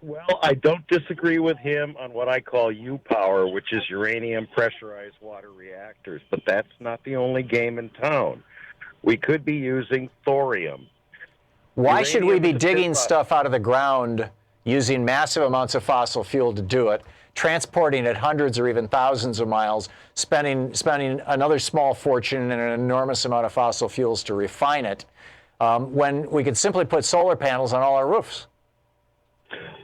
Speaker 13: Well, I don't disagree with him on what I call U-power, which is uranium pressurized water reactors, but that's not the only game in town. We could be using thorium.
Speaker 1: Why should we be digging stuff out of the ground using massive amounts of fossil fuel to do it, transporting it hundreds or even thousands of miles, spending another small fortune and an enormous amount of fossil fuels to refine it, when we could simply put solar panels on all our roofs?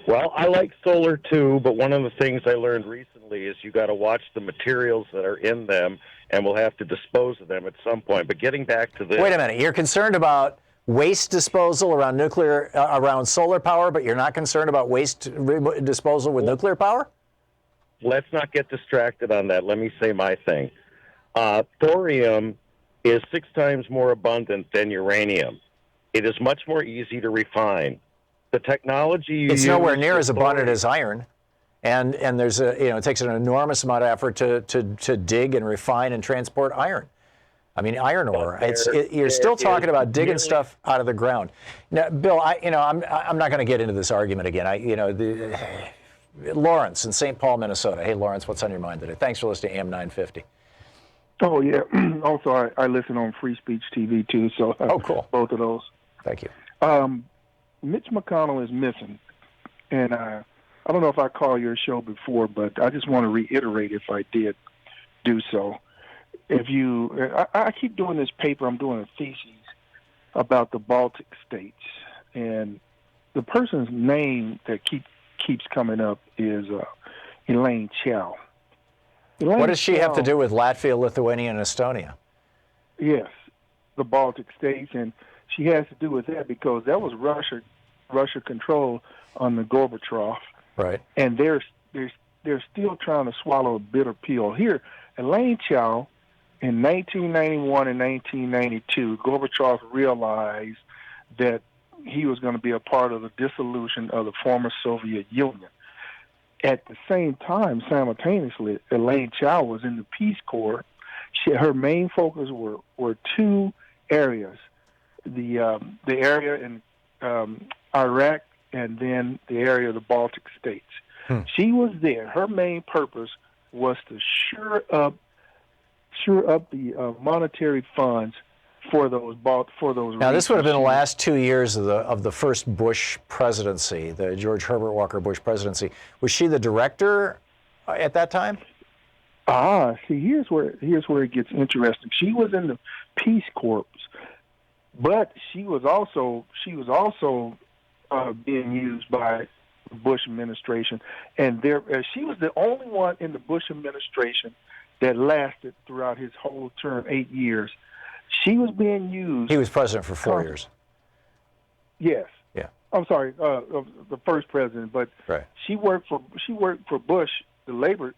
Speaker 13: Well, I like solar too, but one of the things I learned recently is you got to watch the materials that are in them, and we'll have to dispose of them at some point. But getting back to this...
Speaker 1: Wait a minute. You're concerned about waste disposal around solar power, but you're not concerned about waste disposal with nuclear power?
Speaker 13: Let's not get distracted on that. Let me say my thing. Thorium is 6 times more abundant than uranium. It is much more easy to refine. The technology
Speaker 1: it's nowhere near as abundant as iron, and there's it takes an enormous amount of effort to dig and refine and transport iron. I mean, iron ore. You're still talking about digging stuff out of the ground. Now, Bill, I'm not going to get into this argument again. Lawrence in St. Paul, Minnesota. Hey, Lawrence, what's on your mind today? Thanks for listening to AM 950.
Speaker 14: Oh yeah. Also, I listen on Free Speech TV too. So
Speaker 1: cool.
Speaker 14: Both of those.
Speaker 1: Thank you.
Speaker 14: Mitch McConnell is missing, and I don't know if I called your show before, but I just want to reiterate if I did do so. I keep doing this paper. I'm doing a thesis about the Baltic states, and the person's name that keeps coming up is Elaine Chao.
Speaker 1: What does she have to do with Latvia, Lithuania, and Estonia?
Speaker 14: Yes, the Baltic states, and she has to do with that because that was Russia control on the Gorbachev,
Speaker 1: right?
Speaker 14: And they're still trying to swallow a bitter pill. Here, Elaine Chao. In 1991 and 1992, Gorbachev realized that he was going to be a part of the dissolution of the former Soviet Union. At the same time, simultaneously, Elaine Chao was in the Peace Corps. Her main focus were 2 areas: the area in Iraq and then the area of the Baltic states. She was there. Her main purpose was to shore up the monetary funds for those
Speaker 1: Now, this would have been the last 2 years of the first Bush presidency, the George Herbert Walker Bush presidency. Was she the director at that time?
Speaker 14: See, here's where it gets interesting. She was in the Peace Corps, but she was also being used by Bush administration, and she was the only one in the Bush administration that lasted throughout his whole term, 8 years. She was being used.
Speaker 1: He was president for 4 years.
Speaker 14: Yes.
Speaker 1: Yeah.
Speaker 14: I'm sorry, the first president, but
Speaker 1: right.
Speaker 14: She worked for Bush, the labor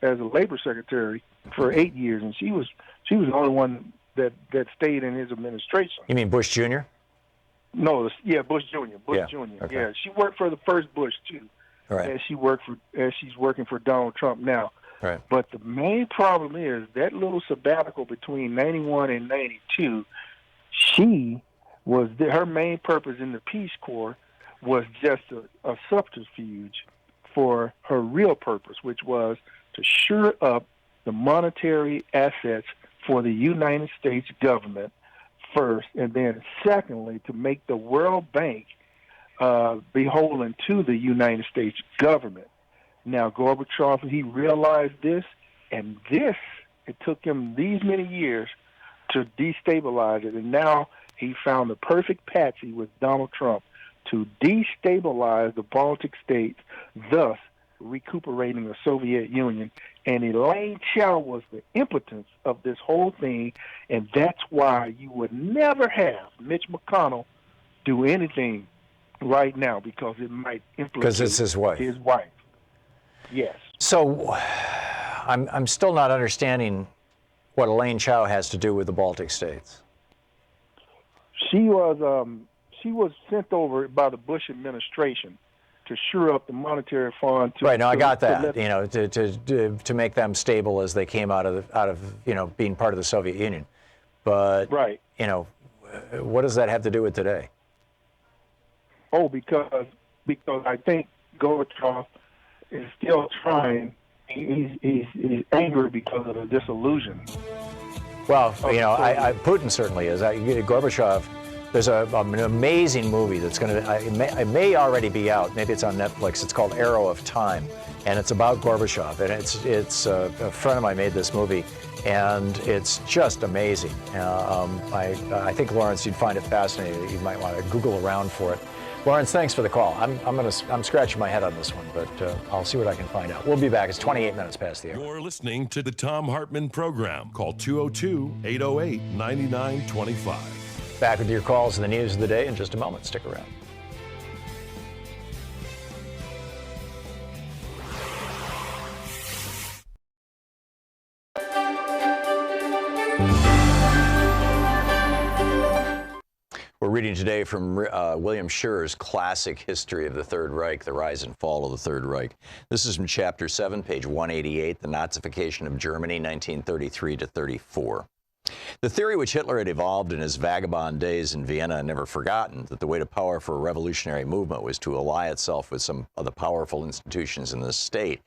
Speaker 14: as a labor secretary for 8 years, and she was the only one that stayed in his administration.
Speaker 1: You mean Bush Jr.?
Speaker 14: No, Bush Jr. Bush Jr.
Speaker 1: Okay.
Speaker 14: Yeah, she worked for the first Bush too.
Speaker 1: Right.
Speaker 14: As she's working for Donald Trump now.
Speaker 1: Right.
Speaker 14: But the main problem is that little sabbatical between 91 and 92, her main purpose in the Peace Corps was just a subterfuge for her real purpose, which was to shore up the monetary assets for the United States government first, and then secondly, to make the World Bank beholden to the United States government. Now, Gorbachev, he realized this, and it took him these many years to destabilize it, and now he found the perfect patsy with Donald Trump to destabilize the Baltic states, thus recuperating the Soviet Union. And Elaine Chao was the impotence of this whole thing, and that's why you would never have Mitch McConnell do anything right now, because it might implicate
Speaker 1: because it's his wife.
Speaker 14: His wife. Yes.
Speaker 1: So I'm still not understanding what Elaine Chao has to do with the Baltic states.
Speaker 14: She was sent over by the Bush administration to shore up the monetary fund.
Speaker 1: Right. Now I got that. To make them stable as they came out of being part of the Soviet Union. But
Speaker 14: right.
Speaker 1: What does that have to do with today?
Speaker 14: Oh, because I think Gorbachev is still trying. He's angry because of the disillusion.
Speaker 1: Well, Putin certainly is. Gorbachev. There's an amazing movie that's going to. It may already be out. Maybe it's on Netflix. It's called Arrow of Time, and it's about Gorbachev. And it's a friend of mine made this movie, and it's just amazing. I think, Lawrence, you'd find it fascinating. You might want to Google around for it. Lawrence, thanks for the call. I'm scratching my head on this one, but I'll see what I can find out. We'll be back. It's 28 minutes past the hour.
Speaker 4: You're listening to the Thom Hartmann Program. Call 202-808-9925.
Speaker 1: Back with your calls and the news of the day in just a moment. Stick around. We're reading today from William Scherer's classic History of the Third Reich, The Rise and Fall of the Third Reich. This is from Chapter 7, page 188, The Nazification of Germany, 1933 to 34. The theory which Hitler had evolved in his vagabond days in Vienna and never forgotten, that the way to power for a revolutionary movement was to ally itself with some of the powerful institutions in the state,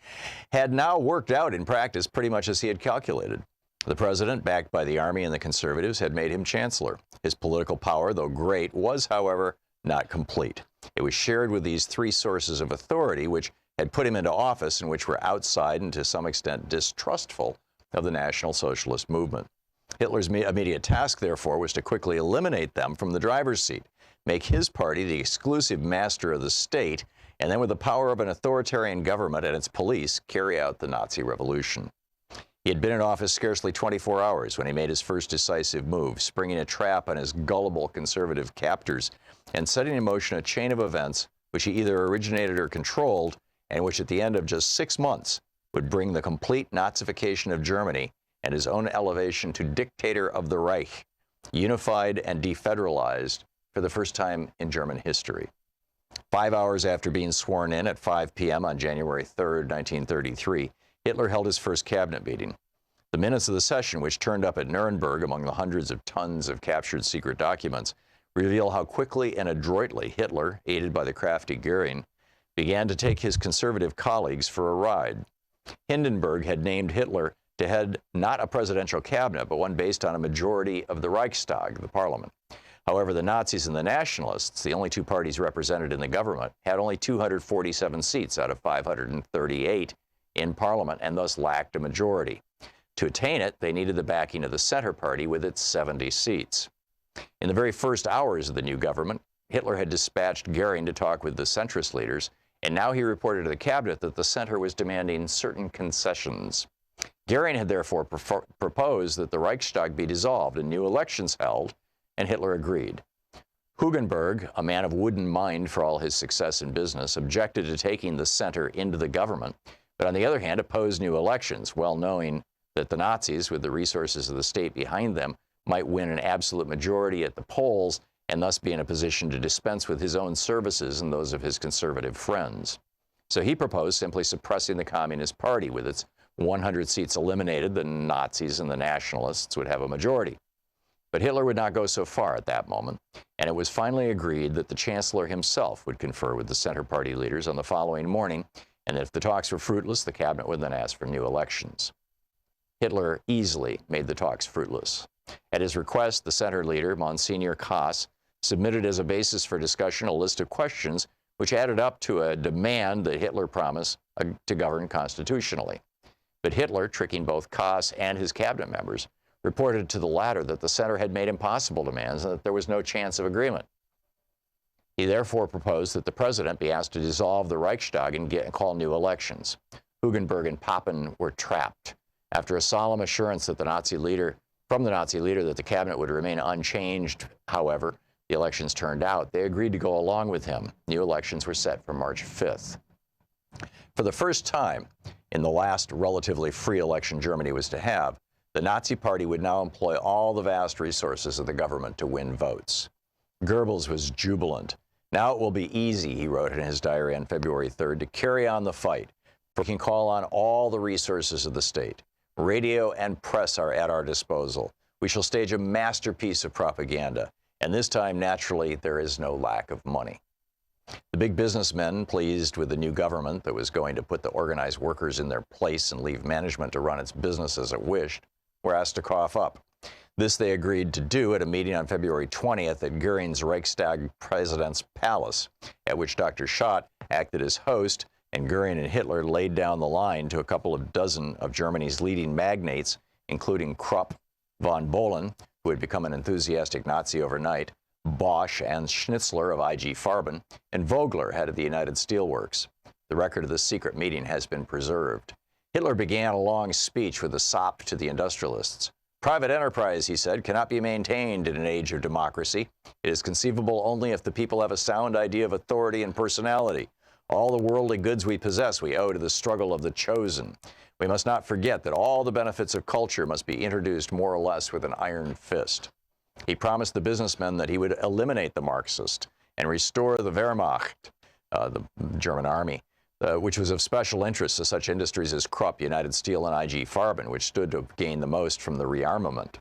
Speaker 1: had now worked out in practice pretty much as he had calculated. The president, backed by the army and the conservatives, had made him chancellor. His political power, though great, was, however, not complete. It was shared with these three sources of authority which had put him into office and which were outside and to some extent distrustful of the National Socialist movement. Hitler's immediate task, therefore, was to quickly eliminate them from the driver's seat, make his party the exclusive master of the state, and then with the power of an authoritarian government and its police, carry out the Nazi revolution. He had been in office scarcely 24 hours when he made his first decisive move, springing a trap on his gullible conservative captors and setting in motion a chain of events which he either originated or controlled, and which at the end of just 6 months would bring the complete Nazification of Germany and his own elevation to dictator of the Reich, unified and defederalized for the first time in German history. 5 hours after being sworn in at 5 p.m. on January 3rd, 1933, Hitler held his first cabinet meeting. The minutes of the session, which turned up at Nuremberg among the hundreds of tons of captured secret documents, reveal how quickly and adroitly Hitler, aided by the crafty Goering, began to take his conservative colleagues for a ride. Hindenburg had named Hitler to head not a presidential cabinet, but one based on a majority of the Reichstag, the parliament. However, the Nazis and the Nationalists, the only two parties represented in the government, had only 247 seats out of 538 in parliament and thus lacked a majority. To attain it, they needed the backing of the Center Party with its 70 seats. In the very first hours of the new government, Hitler had dispatched Goering to talk with the centrist leaders and now he reported to the cabinet that the center was demanding certain concessions. Goering had therefore proposed that the Reichstag be dissolved and new elections held, and Hitler agreed. Hugenberg, a man of wooden mind for all his success in business, objected to taking the center into the government, but on the other hand opposed new elections, well knowing that the Nazis, with the resources of the state behind them, might win an absolute majority at the polls and thus be in a position to dispense with his own services and those of his conservative friends. So he proposed simply suppressing the Communist Party. With its 100 seats eliminated, the Nazis and the nationalists would have a majority. But Hitler would not go so far at that moment, and it was finally agreed that the Chancellor himself would confer with the Center Party leaders on the following morning, and if the talks were fruitless, the cabinet would then ask for new elections. Hitler easily made the talks fruitless. At his request, the Center leader, Monsignor Kaas, submitted as a basis for discussion a list of questions which added up to a demand that Hitler promised to govern constitutionally. But Hitler, tricking both Kaas and his cabinet members, reported to the latter that the center had made impossible demands and that there was no chance of agreement. He therefore proposed that the president be asked to dissolve the Reichstag and call new elections. Hugenberg and Papen were trapped. After a solemn assurance that from the Nazi leader that the cabinet would remain unchanged, however, the elections turned out, they agreed to go along with him. New elections were set for March 5th. For the first time in the last relatively free election Germany was to have, the Nazi Party would now employ all the vast resources of the government to win votes. Goebbels was jubilant. Now it will be easy, he wrote in his diary on February 3rd, to carry on the fight, for we can call on all the resources of the state. Radio and press are at our disposal. We shall stage a masterpiece of propaganda, and this time, naturally, there is no lack of money. The big businessmen, pleased with the new government that was going to put the organized workers in their place and leave management to run its business as it wished, were asked to cough up. This they agreed to do at a meeting on February 20th at Goering's Reichstag President's Palace, at which Dr. Schott acted as host, and Goering and Hitler laid down the line to a couple of dozen of Germany's leading magnates, including Krupp, von Bohlen, who had become an enthusiastic Nazi overnight, Bosch and Schnitzler of IG Farben, and Vogler, head of the United Steelworks. The record of this secret meeting has been preserved. Hitler began a long speech with a sop to the industrialists. Private enterprise, he said, cannot be maintained in an age of democracy. It is conceivable only if the people have a sound idea of authority and personality. All the worldly goods we possess we owe to the struggle of the chosen. We must not forget that all the benefits of culture must be introduced more or less with an iron fist. He promised the businessmen that he would eliminate the Marxist and restore the Wehrmacht, the German army, which was of special interest to such industries as Krupp, United Steel, and IG Farben, which stood to gain the most from the rearmament.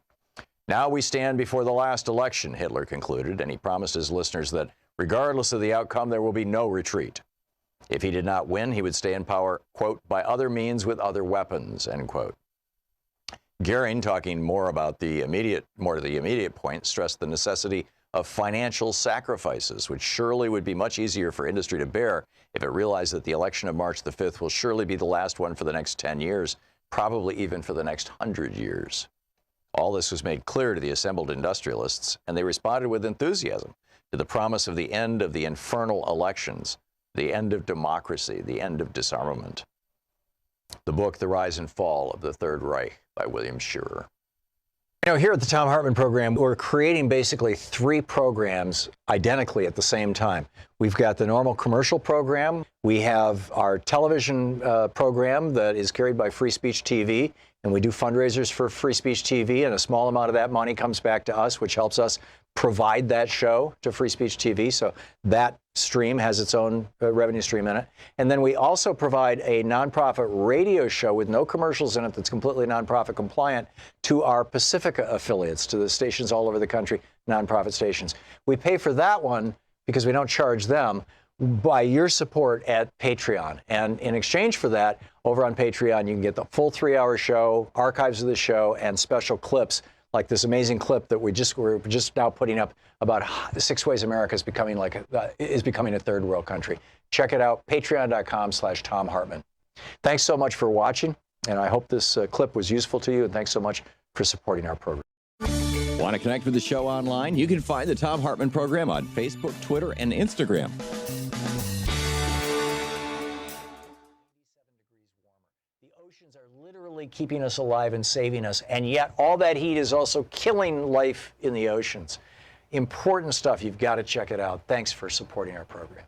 Speaker 1: Now we stand before the last election, Hitler concluded, and he promised his listeners that regardless of the outcome, there will be no retreat. If he did not win, he would stay in power, quote, by other means with other weapons, end quote. Goering, talking more to the immediate point, stressed the necessity of financial sacrifices, which surely would be much easier for industry to bear if it realized that the election of March the 5th will surely be the last one for the next 10 years, probably even for the next 100 years. All this was made clear to the assembled industrialists, and they responded with enthusiasm to the promise of the end of the infernal elections, the end of democracy, the end of disarmament. The book, The Rise and Fall of the Third Reich, by William Shearer. You know, here at the Thom Hartmann Program, we're creating basically 3 programs identically at the same time. We've got the normal commercial program. We have our television program that is carried by Free Speech TV, and we do fundraisers for Free Speech TV, and a small amount of that money comes back to us, which helps us provide that show to Free Speech TV. So that stream has its own revenue stream in it. And then we also provide a nonprofit radio show with no commercials in it that's completely nonprofit compliant to our Pacifica affiliates, to the stations all over the country, nonprofit stations. We pay for that one because we don't charge them by your support at Patreon. And in exchange for that, over on Patreon, you can get the full 3-hour show, archives of the show, and special clips like this amazing clip that we're just now putting up about 6 ways America is becoming a third world country. Check it out, patreon.com/Thom Hartmann. Thanks so much for watching, and I hope this clip was useful to you, and thanks so much for supporting our program.
Speaker 2: Want to connect with the show online? You can find the Thom Hartmann Program on Facebook, Twitter, and Instagram.
Speaker 1: keeping us alive and saving us. And yet all that heat is also killing life in the oceans. Important stuff. You've got to check it out. Thanks for supporting our program.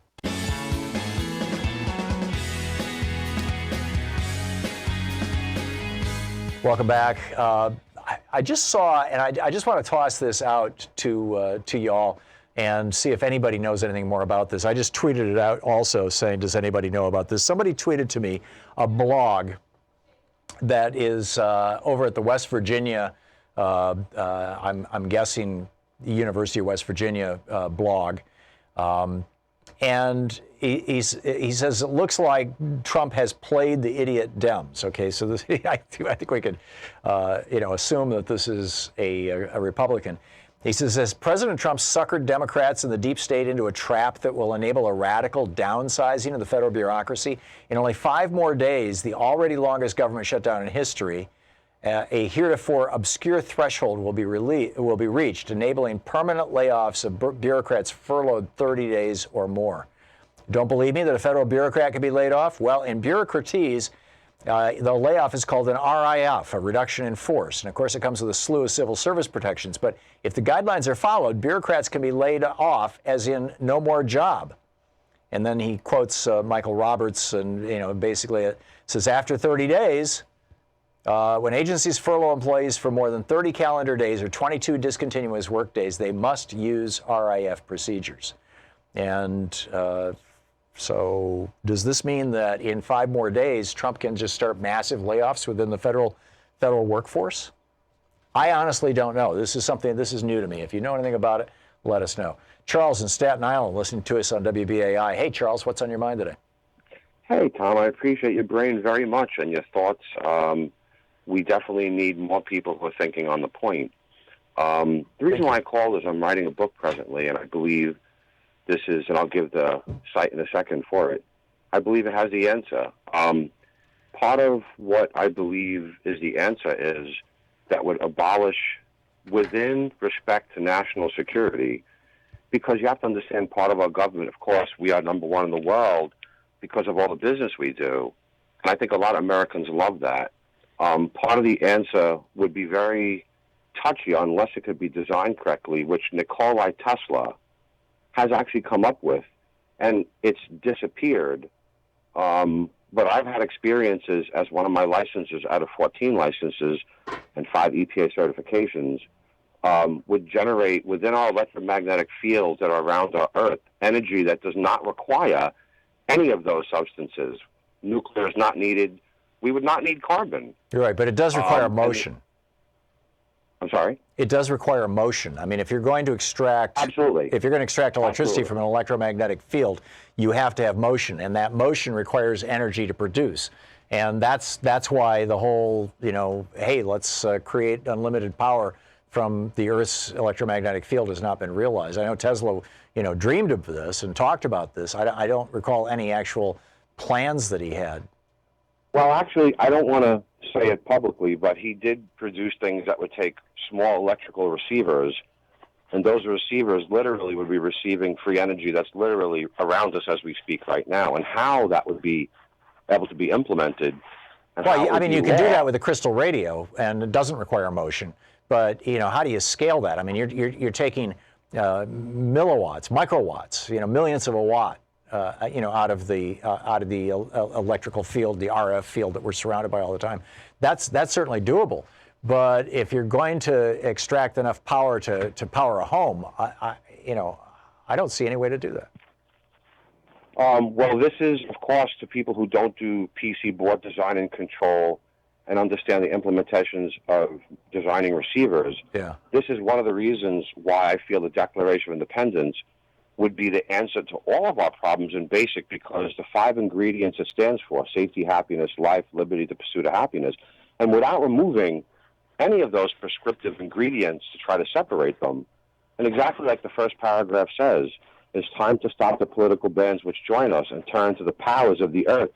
Speaker 1: Welcome back. I just saw, and I just want to toss this out to y'all and see if anybody knows anything more about this. I just tweeted it out also saying, does anybody know about this? Somebody tweeted to me a blog that is over at the West Virginia, I'm guessing the University of West Virginia blog. And he says, it looks like Trump has played the idiot Dems. Okay, so this, I think we could, assume that this is a Republican. He says, as President Trump suckered Democrats and the deep state into a trap that will enable a radical downsizing of the federal bureaucracy, in only 5 more days, the already longest government shutdown in history, a heretofore obscure threshold will be reached, enabling permanent layoffs of bureaucrats furloughed 30 days or more. Don't believe me that a federal bureaucrat can be laid off? Well, in bureaucraties, the layoff is called an RIF, a reduction in force. And of course, it comes with a slew of civil service protections. But if the guidelines are followed, bureaucrats can be laid off, as in no more job. And then he quotes Michael Roberts, and basically it says, after 30 days, when agencies furlough employees for more than 30 calendar days or 22 discontinuous work days, they must use RIF procedures. And so does this mean that in 5 more days, Trump can just start massive layoffs within the federal workforce? I honestly don't know. This is new to me. If you know anything about it, let us know. Charles in Staten Island listening to us on WBAI. Hey, Charles, what's on your mind today?
Speaker 15: Hey, Tom, I appreciate your brain very much and your thoughts. We definitely need more people who are thinking on the point. The reason why I called is I'm writing a book presently, and I believe this is, and I'll give the site in a second for it, I believe it has the answer. Part of what I believe is the answer is that would abolish, within respect to national security, because you have to understand part of our government, of course, we are number 1 in the world because of all the business we do. And I think a lot of Americans love that. Part of the answer would be very touchy unless it could be designed correctly, which Nikola Tesla has actually come up with, and it's disappeared. But I've had experiences as one of my licenses out of 14 licenses and 5 EPA certifications would generate within our electromagnetic fields that are around our Earth energy that does not require any of those substances. Nuclear is not needed. We would not need carbon.
Speaker 1: You're right, but it does require motion.
Speaker 15: I'm sorry?
Speaker 1: It does require motion. I mean, if you're going to extract...
Speaker 15: Absolutely.
Speaker 1: If you're going to extract electricity from an electromagnetic field, you have to have motion, and that motion requires energy to produce. And that's why the whole, hey, let's create unlimited power from the Earth's electromagnetic field has not been realized. I know Tesla, dreamed of this and talked about this. I don't recall any actual plans that he had.
Speaker 15: Well, actually, I don't want to say it publicly, but he did produce things that would take small electrical receivers, and those receivers literally would be receiving free energy that's literally around us as we speak right now, and how that would be able to be implemented.
Speaker 1: Well, I mean, you can do that with a crystal radio, and it doesn't require motion. But how do you scale that? I mean, you're taking milliwatts, microwatts, millionths of a watt, out of the electrical field, the RF field that we're surrounded by all the time. That's certainly doable. But if you're going to extract enough power to power a home, I don't see any way to do that.
Speaker 15: Well, this is, of course, to people who don't do PC board design and control and understand the implementations of designing receivers.
Speaker 1: Yeah.
Speaker 15: This is one of the reasons why I feel the Declaration of Independence would be the answer to all of our problems in basic, because the 5 ingredients it stands for, safety, happiness, life, liberty, the pursuit of happiness, and without removing any of those prescriptive ingredients to try to separate them, and exactly like the first paragraph says, it's time to stop the political bands which join us and turn to the powers of the earth.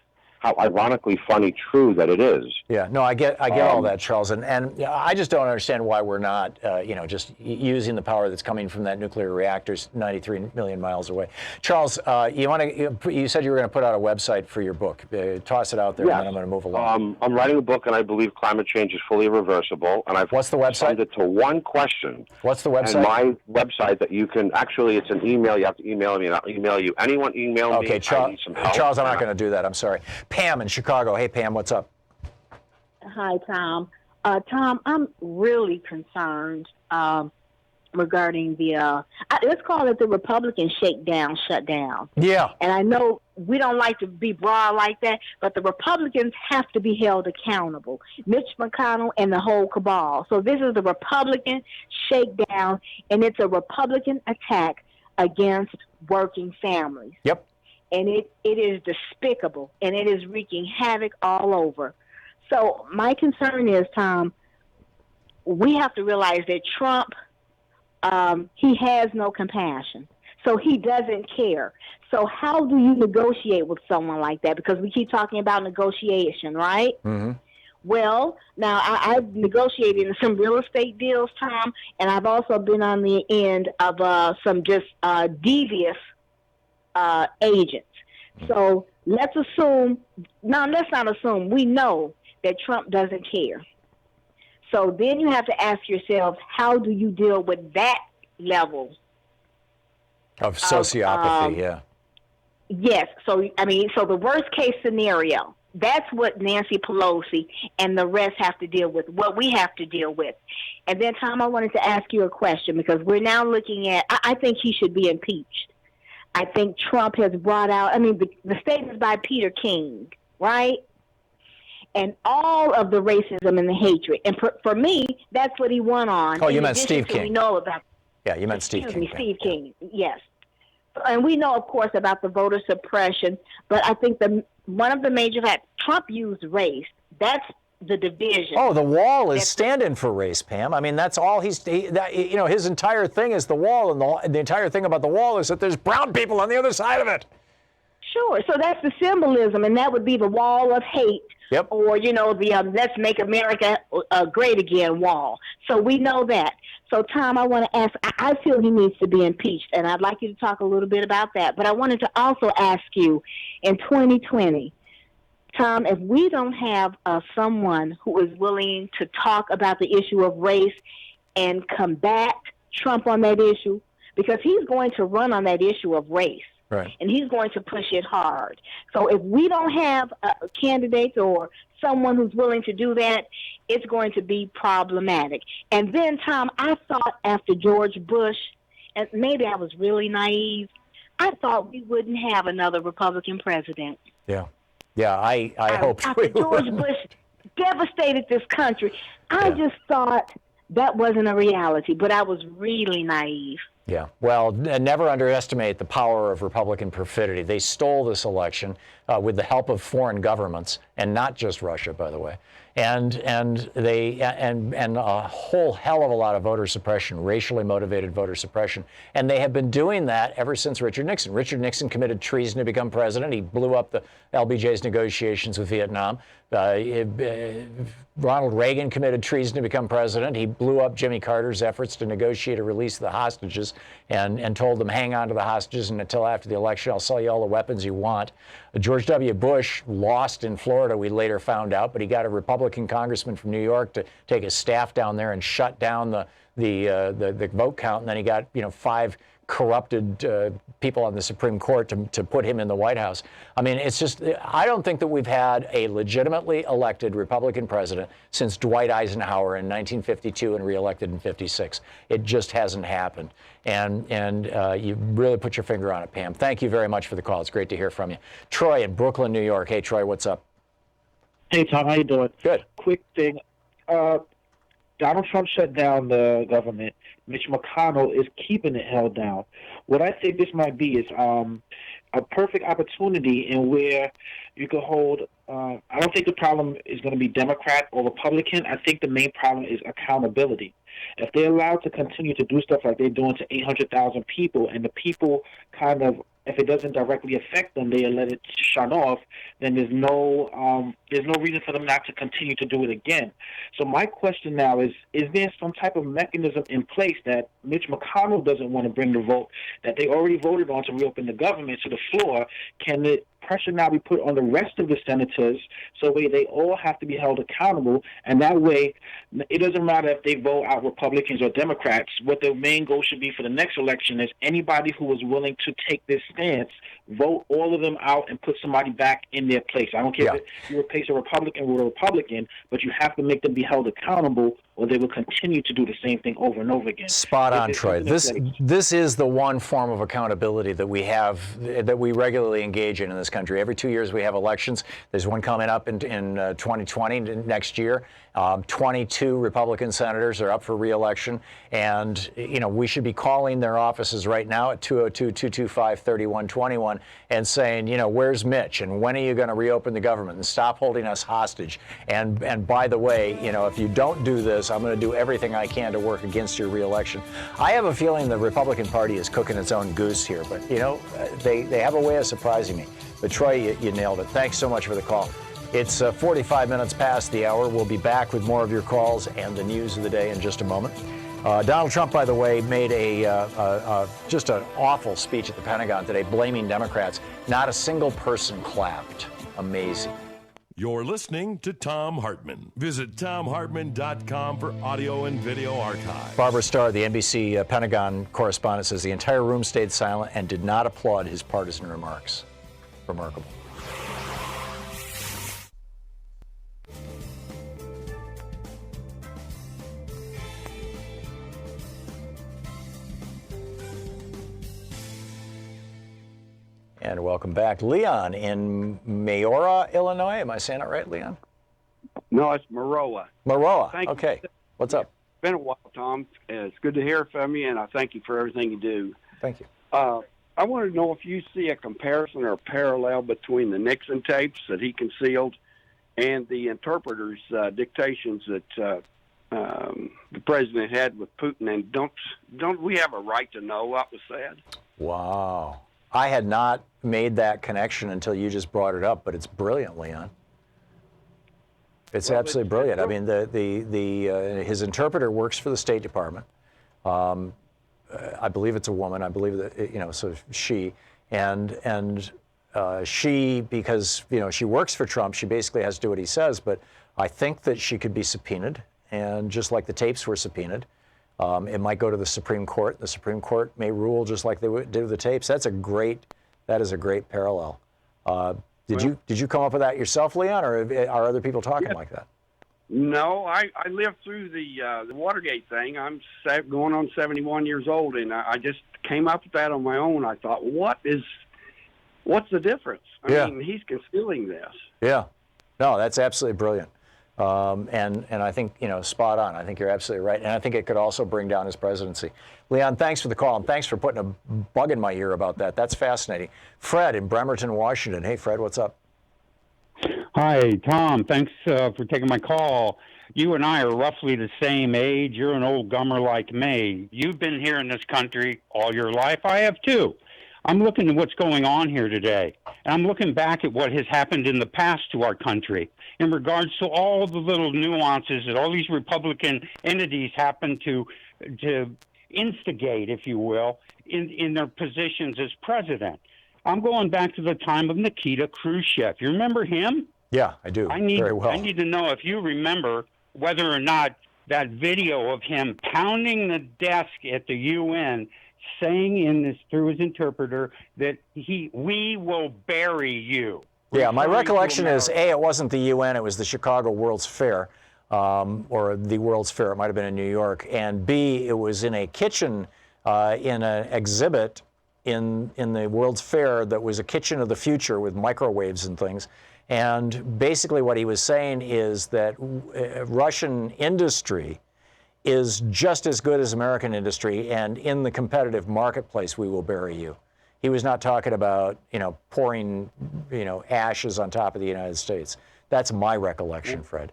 Speaker 15: how ironically funny true that it is.
Speaker 1: Yeah, no, I get all that, Charles, and I just don't understand why we're not, just using the power that's coming from that nuclear reactors 93 million miles away. Charles, you said you were going to put out a website for your book. Toss it out there, and then I'm going to move along.
Speaker 15: I'm writing a book, and I believe climate change is fully reversible. And
Speaker 1: What's the website?
Speaker 15: Send it to one question.
Speaker 1: What's the website?
Speaker 15: And my website that you can actually, it's an email. You have to email me, and I'll email you. Anyone email me.
Speaker 1: Okay,
Speaker 15: I need some help.
Speaker 1: Charles, I'm not going to do that. I'm sorry. Pam in Chicago. Hey, Pam, what's up?
Speaker 16: Hi, Tom. Tom, I'm really concerned regarding the, let's call it the Republican shakedown, shutdown.
Speaker 1: Yeah.
Speaker 16: And I know we don't like to be broad like that, but the Republicans have to be held accountable. Mitch McConnell and the whole cabal. So this is the Republican shakedown, and it's a Republican attack against working families.
Speaker 1: Yep.
Speaker 16: And it is despicable, and it is wreaking havoc all over. So my concern is, Tom, we have to realize that Trump, he has no compassion. So he doesn't care. So how do you negotiate with someone like that? Because we keep talking about negotiation, right?
Speaker 1: Mm-hmm.
Speaker 16: Well, now I've negotiated in some real estate deals, Tom, and I've also been on the end of some just devious agents. So let's not assume, we know that Trump doesn't care. So then you have to ask yourself, how do you deal with that level
Speaker 1: of sociopathy? Yeah.
Speaker 16: Yes. So the worst case scenario, that's what Nancy Pelosi and the rest have to deal with, what we have to deal with. And then, Tom, I wanted to ask you a question, because we're now looking at, I think he should be impeached. I think Trump has brought out, the statements by Peter King, right? And all of the racism and the hatred. And for me, that's what he won on.
Speaker 1: Oh, you meant Steve King.
Speaker 16: We know about.
Speaker 1: Yeah, you meant Steve King.
Speaker 16: Steve King, yes. And we know, of course, about the voter suppression, but I think one of the major facts, Trump used race. That's the division.
Speaker 1: Oh, the wall is stand-in for race, Pam. That's all his entire thing is the wall, and the entire thing about the wall is that there's brown people on the other side of it.
Speaker 16: Sure. So that's the symbolism, and that would be the wall of hate.
Speaker 1: Yep.
Speaker 16: Or, the Let's Make America Great Again wall. So we know that. So, Tom, I want to ask, I feel he needs to be impeached, and I'd like you to talk a little bit about that. But I wanted to also ask you, in 2020, Tom, if we don't have someone who is willing to talk about the issue of race and combat Trump on that issue, because he's going to run on that issue of race.
Speaker 1: Right.
Speaker 16: And he's going to push it hard. So if we don't have candidates or someone who's willing to do that, it's going to be problematic. And then, Tom, I thought after George Bush, and maybe I was really naive, I thought we wouldn't have another Republican president.
Speaker 1: Yeah. Yeah, I hoped
Speaker 16: after George Bush devastated this country, I just thought that wasn't a reality, but I was really naive.
Speaker 1: Yeah. Well, never underestimate the power of Republican perfidy. They stole this election with the help of foreign governments, and not just Russia, by the way. And a whole hell of a lot of voter suppression, racially motivated voter suppression. And they have been doing that ever since Richard Nixon. Richard Nixon committed treason to become president. He blew up the LBJ's negotiations with Vietnam. Ronald Reagan committed treason to become president. He blew up Jimmy Carter's efforts to negotiate a release of the hostages and told them, hang on to the hostages, and until after the election, I'll sell you all the weapons you want. George W. Bush lost in Florida, we later found out, but he got a Republican congressman from New York to take his staff down there and shut down the vote count, and then he got 5 corrupted people on the Supreme Court to put him in the White House. It's just, I don't think that we've had a legitimately elected Republican president since Dwight Eisenhower in 1952 and reelected in 56. It just hasn't happened. And you really put your finger on it, Pam. Thank you very much for the call. It's great to hear from you. Troy in Brooklyn, New York. Hey, Troy, what's up?
Speaker 17: Hey, Tom, how you doing?
Speaker 1: Good.
Speaker 17: Quick thing. Donald Trump shut down the government. Mitch McConnell is keeping it held down. What I think this might be is a perfect opportunity in where you could hold. I don't think the problem is going to be Democrat or Republican. I think the main problem is accountability. If they're allowed to continue to do stuff like they're doing to 800,000 people, and the people kind of if it doesn't directly affect them, they let it shut off, then there's no reason for them not to continue to do it again. So my question now is there some type of mechanism in place that Mitch McConnell doesn't want to bring the vote that they already voted on to reopen the government to the floor? Can the pressure now be put on the rest of the senators so they all have to be held accountable, and that way it doesn't matter if they vote out Republicans or Democrats. What the main goal should be for the next election is anybody who is willing to take this stance, vote all of them out and put somebody back in their place. I don't care if you replace a Republican with a Republican, but you have to make them be held accountable, or they will continue to do the same thing over and over again.
Speaker 1: Spot on, Troy. This is the one form of accountability that we have, that we regularly engage in this country. Every 2 years we have elections. There's one coming up in 2020 next year. 22 Republican senators are up for re-election, and we should be calling their offices right now at 202-225-3121 and saying, where's Mitch, and when are you going to reopen the government and stop holding us hostage? And by the way, if you don't do this, I'm going to do everything I can to work against your re-election. I have a feeling the Republican Party is cooking its own goose here, but they have a way of surprising me. But Troy, you nailed it. Thanks so much for the call. It's 45 minutes past the hour. We'll be back with more of your calls and the news of the day in just a moment. Donald Trump, by the way, made just an awful speech at the Pentagon today, blaming Democrats. Not a single person clapped. Amazing.
Speaker 4: You're listening to Thom Hartmann. Visit thomhartmann.com for audio and video archives.
Speaker 1: Barbara Starr, the NBC Pentagon correspondent, says the entire room stayed silent and did not applaud his partisan remarks. Remarkable. And welcome back. Leon in Mayora, Illinois. Am I saying it right, Leon?
Speaker 18: No, it's Maroa.
Speaker 1: Maroa.
Speaker 18: Thank
Speaker 1: okay.
Speaker 18: You.
Speaker 1: What's up?
Speaker 18: It's been a while, Tom. It's good to hear from you, and I thank you for everything you do.
Speaker 1: Thank you.
Speaker 18: I want to know if you see a comparison or a parallel between the Nixon tapes that he concealed and the interpreter's dictations that the president had with Putin. And don't we have a right to know what was said?
Speaker 1: Wow. I had not made that connection until you just brought it up, but it's brilliant, Leon. It's absolutely brilliant. I mean, his interpreter works for the State Department. I believe it's a woman. I believe that so she and she, because she works for Trump, she basically has to do what he says. But I think that she could be subpoenaed, and just like the tapes were subpoenaed. It might go to the Supreme Court. The Supreme Court may rule just like they did with the tapes. That is a great parallel. Did you come up with that yourself, Leon, or are other people talking like that?
Speaker 18: No, I lived through the Watergate thing. I'm going on 71 years old, and I just came up with that on my own. I thought, what's the difference? I mean, he's concealing this.
Speaker 1: Yeah, no, that's absolutely brilliant. And I think, spot on. I think you're absolutely right. And I think it could also bring down his presidency. Leon, thanks for the call, and thanks for putting a bug in my ear about that. That's fascinating. Fred in Bremerton, Washington. Hey, Fred, what's up?
Speaker 19: Hi, Tom. Thanks for taking my call. You and I are roughly the same age. You're an old gummer like me. You've been here in this country all your life. I have too. I'm looking at what's going on here today, and I'm looking back at what has happened in the past to our country in regards to all the little nuances that all these Republican entities happen to instigate, if you will, in their positions as president. I'm going back to the time of Nikita Khrushchev. You remember him?
Speaker 1: Yeah, I do. Very well.
Speaker 19: I need to know if you remember whether or not that video of him pounding the desk at the UN, saying through his interpreter that we will bury you.
Speaker 1: Yeah, my recollection is, A, it wasn't the UN, it was the Chicago World's Fair, or the World's Fair, it might have been in New York, and B, it was in a kitchen in an exhibit in the World's Fair that was a kitchen of the future with microwaves and things. And basically what he was saying is that Russian industry is just as good as American industry, and in the competitive marketplace, we will bury you. He was not talking about, pouring, ashes on top of the United States. That's my recollection, Fred.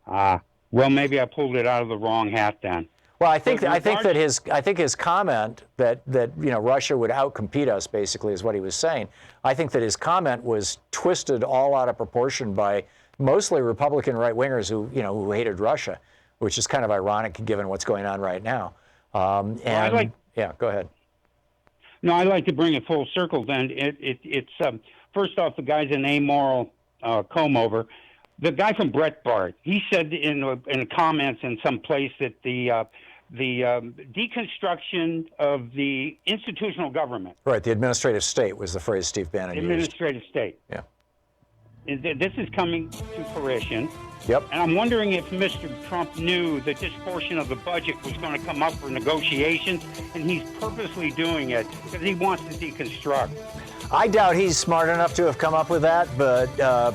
Speaker 19: Well, maybe I pulled it out of the wrong hat then.
Speaker 1: Well, I think that his comment that Russia would outcompete us basically is what he was saying. I think that his comment was twisted all out of proportion by mostly Republican right wingers who hated Russia, which is kind of ironic given what's going on right now. Go ahead.
Speaker 19: No, I'd like to bring it full circle. Then it's first off, the guy's an amoral comb over. The guy from Breitbart, he said in comments in some place that the deconstruction of the institutional government.
Speaker 1: Right, the administrative state was the phrase Steve Bannon used.
Speaker 19: Administrative state.
Speaker 1: Yeah.
Speaker 19: This is coming to fruition.
Speaker 1: Yep.
Speaker 19: And I'm wondering if Mr. Trump knew that this portion of the budget was going to come up for negotiations, and he's purposely doing it because he wants to deconstruct.
Speaker 1: I doubt he's smart enough to have come up with that, but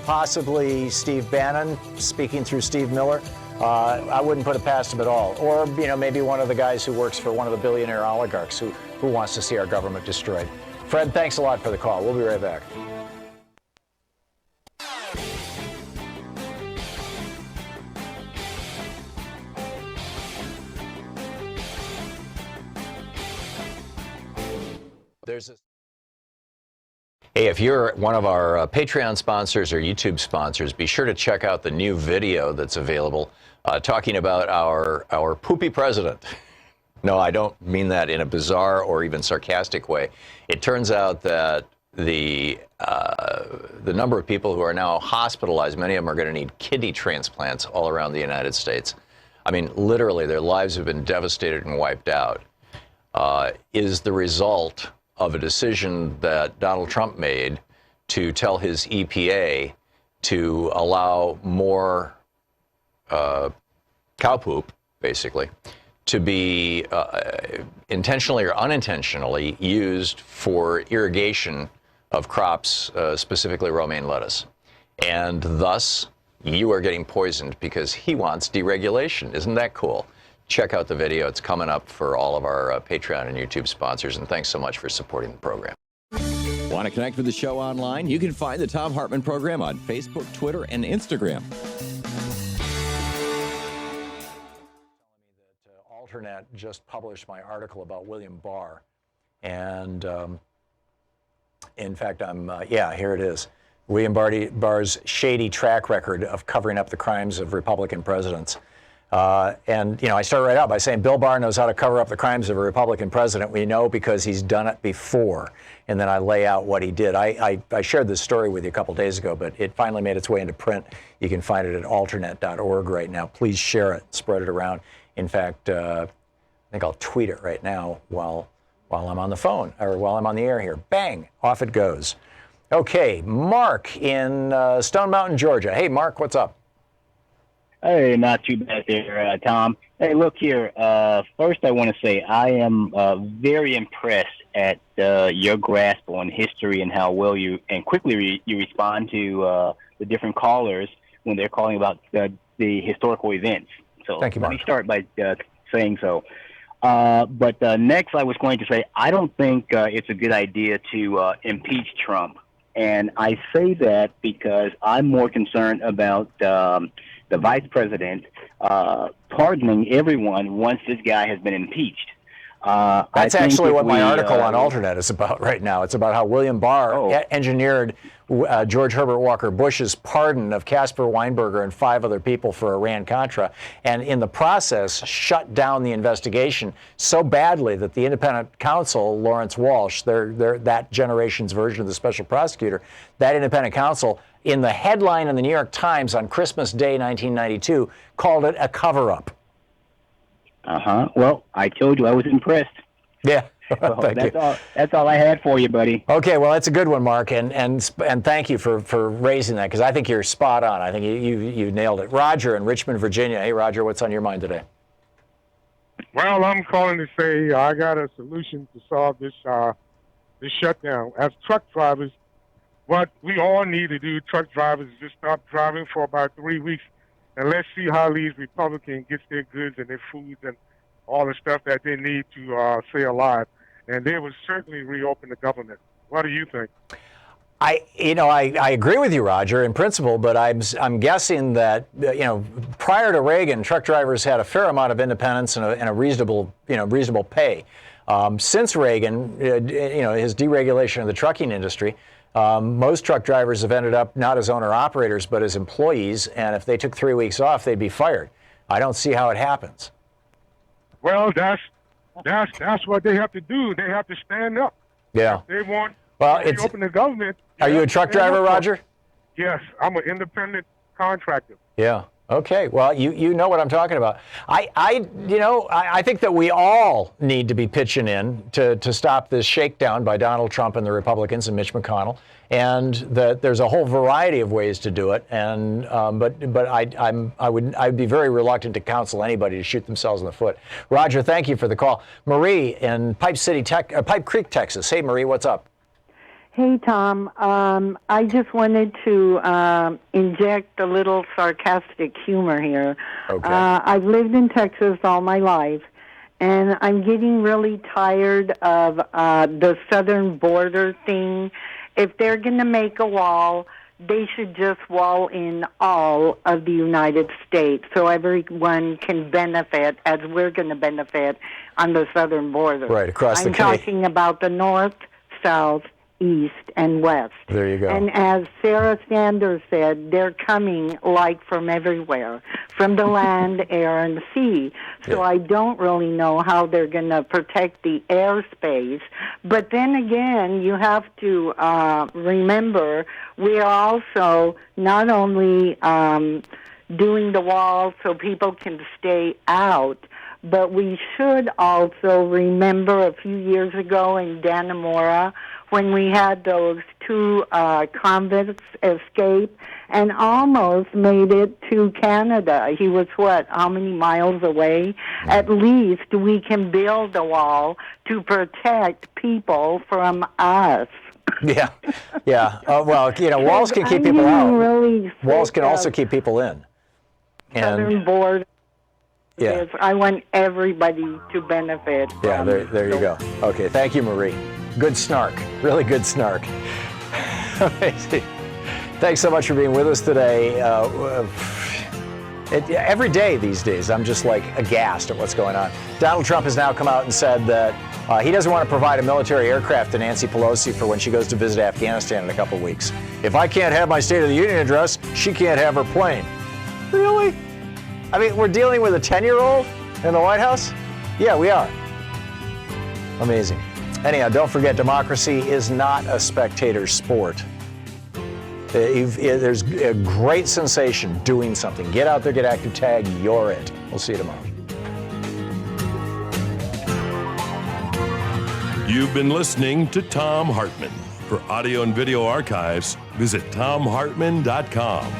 Speaker 1: possibly Steve Bannon, speaking through Steve Miller, I wouldn't put it past him at all. Or, maybe one of the guys who works for one of the billionaire oligarchs who wants to see our government destroyed. Fred, thanks a lot for the call. We'll be right back. Hey, if you're one of our Patreon sponsors or YouTube sponsors, be sure to check out the new video that's available talking about our poopy president. No, I don't mean that in a bizarre or even sarcastic way. It turns out that the number of people who are now hospitalized, many of them are going to need kidney transplants all around the United States. I mean, literally, their lives have been devastated and wiped out, is the result of a decision that Donald Trump made to tell his EPA to allow more cow poop, basically, to be intentionally or unintentionally used for irrigation of crops, specifically romaine lettuce. And thus, you are getting poisoned because he wants deregulation. Isn't that cool? Check out the video. It's coming up for all of our Patreon and YouTube sponsors. And thanks so much for supporting the program.
Speaker 2: Want to connect with the show online? You can find the Thom Hartmann Program on Facebook, Twitter, and Instagram.
Speaker 1: Alternet just published my article about William Barr. And in fact, here it is. William Barr's shady track record of covering up the crimes of Republican presidents. I start right out by saying Bill Barr knows how to cover up the crimes of a Republican president. We know because he's done it before. And then I lay out what he did. I shared this story with you a couple days ago, but it finally made its way into print. You can find it at alternet.org right now. Please share it, spread it around. In fact, I think I'll tweet it right now while I'm on the phone or while I'm on the air here. Bang, off it goes. Okay, Mark in Stone Mountain, Georgia. Hey, Mark, what's up?
Speaker 3: Hey, not too bad there, Tom. Hey, look here. First, I want to say I am very impressed at your grasp on history and how well you and quickly you respond to the different callers when they're calling about the historical events. So
Speaker 1: thank you, Mark.
Speaker 3: Let me start by saying so. But next, I was going to say I don't think it's a good idea to impeach Trump. And I say that because I'm more concerned about the vice president pardoning everyone once this guy has been impeached.
Speaker 1: That's actually what my article on Alternet is about right now. It's about how William Barr engineered George Herbert Walker Bush's pardon of Caspar Weinberger and 5 other people for Iran-Contra, and in the process shut down the investigation so badly that the independent counsel, Lawrence Walsh, that generation's version of the special prosecutor, that independent counsel, in the headline in the New York Times on Christmas Day 1992, called it a cover-up.
Speaker 3: Well, I told you I was impressed.
Speaker 1: Yeah.
Speaker 3: So that's all I had for you, buddy.
Speaker 1: Okay, well, that's a good one, Mark, and thank you for raising that because I think you're spot on. I think you nailed it. Roger in Richmond, Virginia. Hey, Roger, what's on your mind today?
Speaker 20: Well, I'm calling to say I got a solution to solve this shutdown. As truck drivers, what we all need to do, truck drivers, is just stop driving for about 3 weeks, and let's see how these Republicans get their goods and their foods and all the stuff that they need to stay alive. And they will certainly reopen the government. What do you think?
Speaker 1: I agree with you, Roger, in principle, but I'm guessing that prior to Reagan, truck drivers had a fair amount of independence and a reasonable pay. Since Reagan, his deregulation of the trucking industry, most truck drivers have ended up not as owner operators but as employees, and if they took 3 weeks off, they'd be fired. I don't see how it happens.
Speaker 20: Well, that's what they have to do. They have to stand up.
Speaker 1: Yeah.
Speaker 20: If they want
Speaker 1: to
Speaker 20: open the government.
Speaker 1: Are you a truck driver, Roger?
Speaker 20: Yes, I'm an independent contractor.
Speaker 1: Yeah. Okay. Well, you know what I'm talking about. I think that we all need to be pitching in to stop this shakedown by Donald Trump and the Republicans and Mitch McConnell, and that there's a whole variety of ways to do it. And but I'd be very reluctant to counsel anybody to shoot themselves in the foot. Roger, thank you for the call. Marie in Pipe Creek, Texas. Hey, Marie, what's up?
Speaker 5: Hey, Tom. I just wanted to inject a little sarcastic humor here.
Speaker 1: Okay.
Speaker 5: I've lived in Texas all my life, and I'm getting really tired of the southern border thing. If they're going to make a wall, they should just wall in all of the United States so everyone can benefit as we're going to benefit on the southern border.
Speaker 1: Right, across the
Speaker 5: I'm talking about the north, south, east, and west.
Speaker 1: There you go.
Speaker 5: And as Sarah Sanders said, they're coming like from everywhere, from the land, air, and sea. So I don't really know how they're going to protect the airspace. But then again, you have to remember we are also not only doing the wall so people can stay out, but we should also remember a few years ago in Dannemora when we had those two convicts escape and almost made it to Canada. He was, how many miles away? At least we can build a wall to protect people from us.
Speaker 1: Yeah. Well, walls can keep people out.
Speaker 5: Really
Speaker 1: walls can also keep people in.
Speaker 5: Southern border.
Speaker 1: Yeah.
Speaker 5: I want everybody to benefit.
Speaker 1: Yeah, there you go. Okay, thank you, Marie. Good snark. Really good snark. Amazing. Thanks so much for being with us today. Every day these days, I'm just like aghast at what's going on. Donald Trump has now come out and said that he doesn't want to provide a military aircraft to Nancy Pelosi for when she goes to visit Afghanistan in a couple of weeks. If I can't have my State of the Union address, she can't have her plane. Really? I mean, we're dealing with a 10-year-old in the White House? Yeah, we are. Amazing. Anyhow, don't forget, democracy is not a spectator sport. There's a great sensation doing something. Get out there, get active, tag, you're it. We'll see you tomorrow.
Speaker 4: You've been listening to Thom Hartmann. For audio and video archives, visit thomhartmann.com.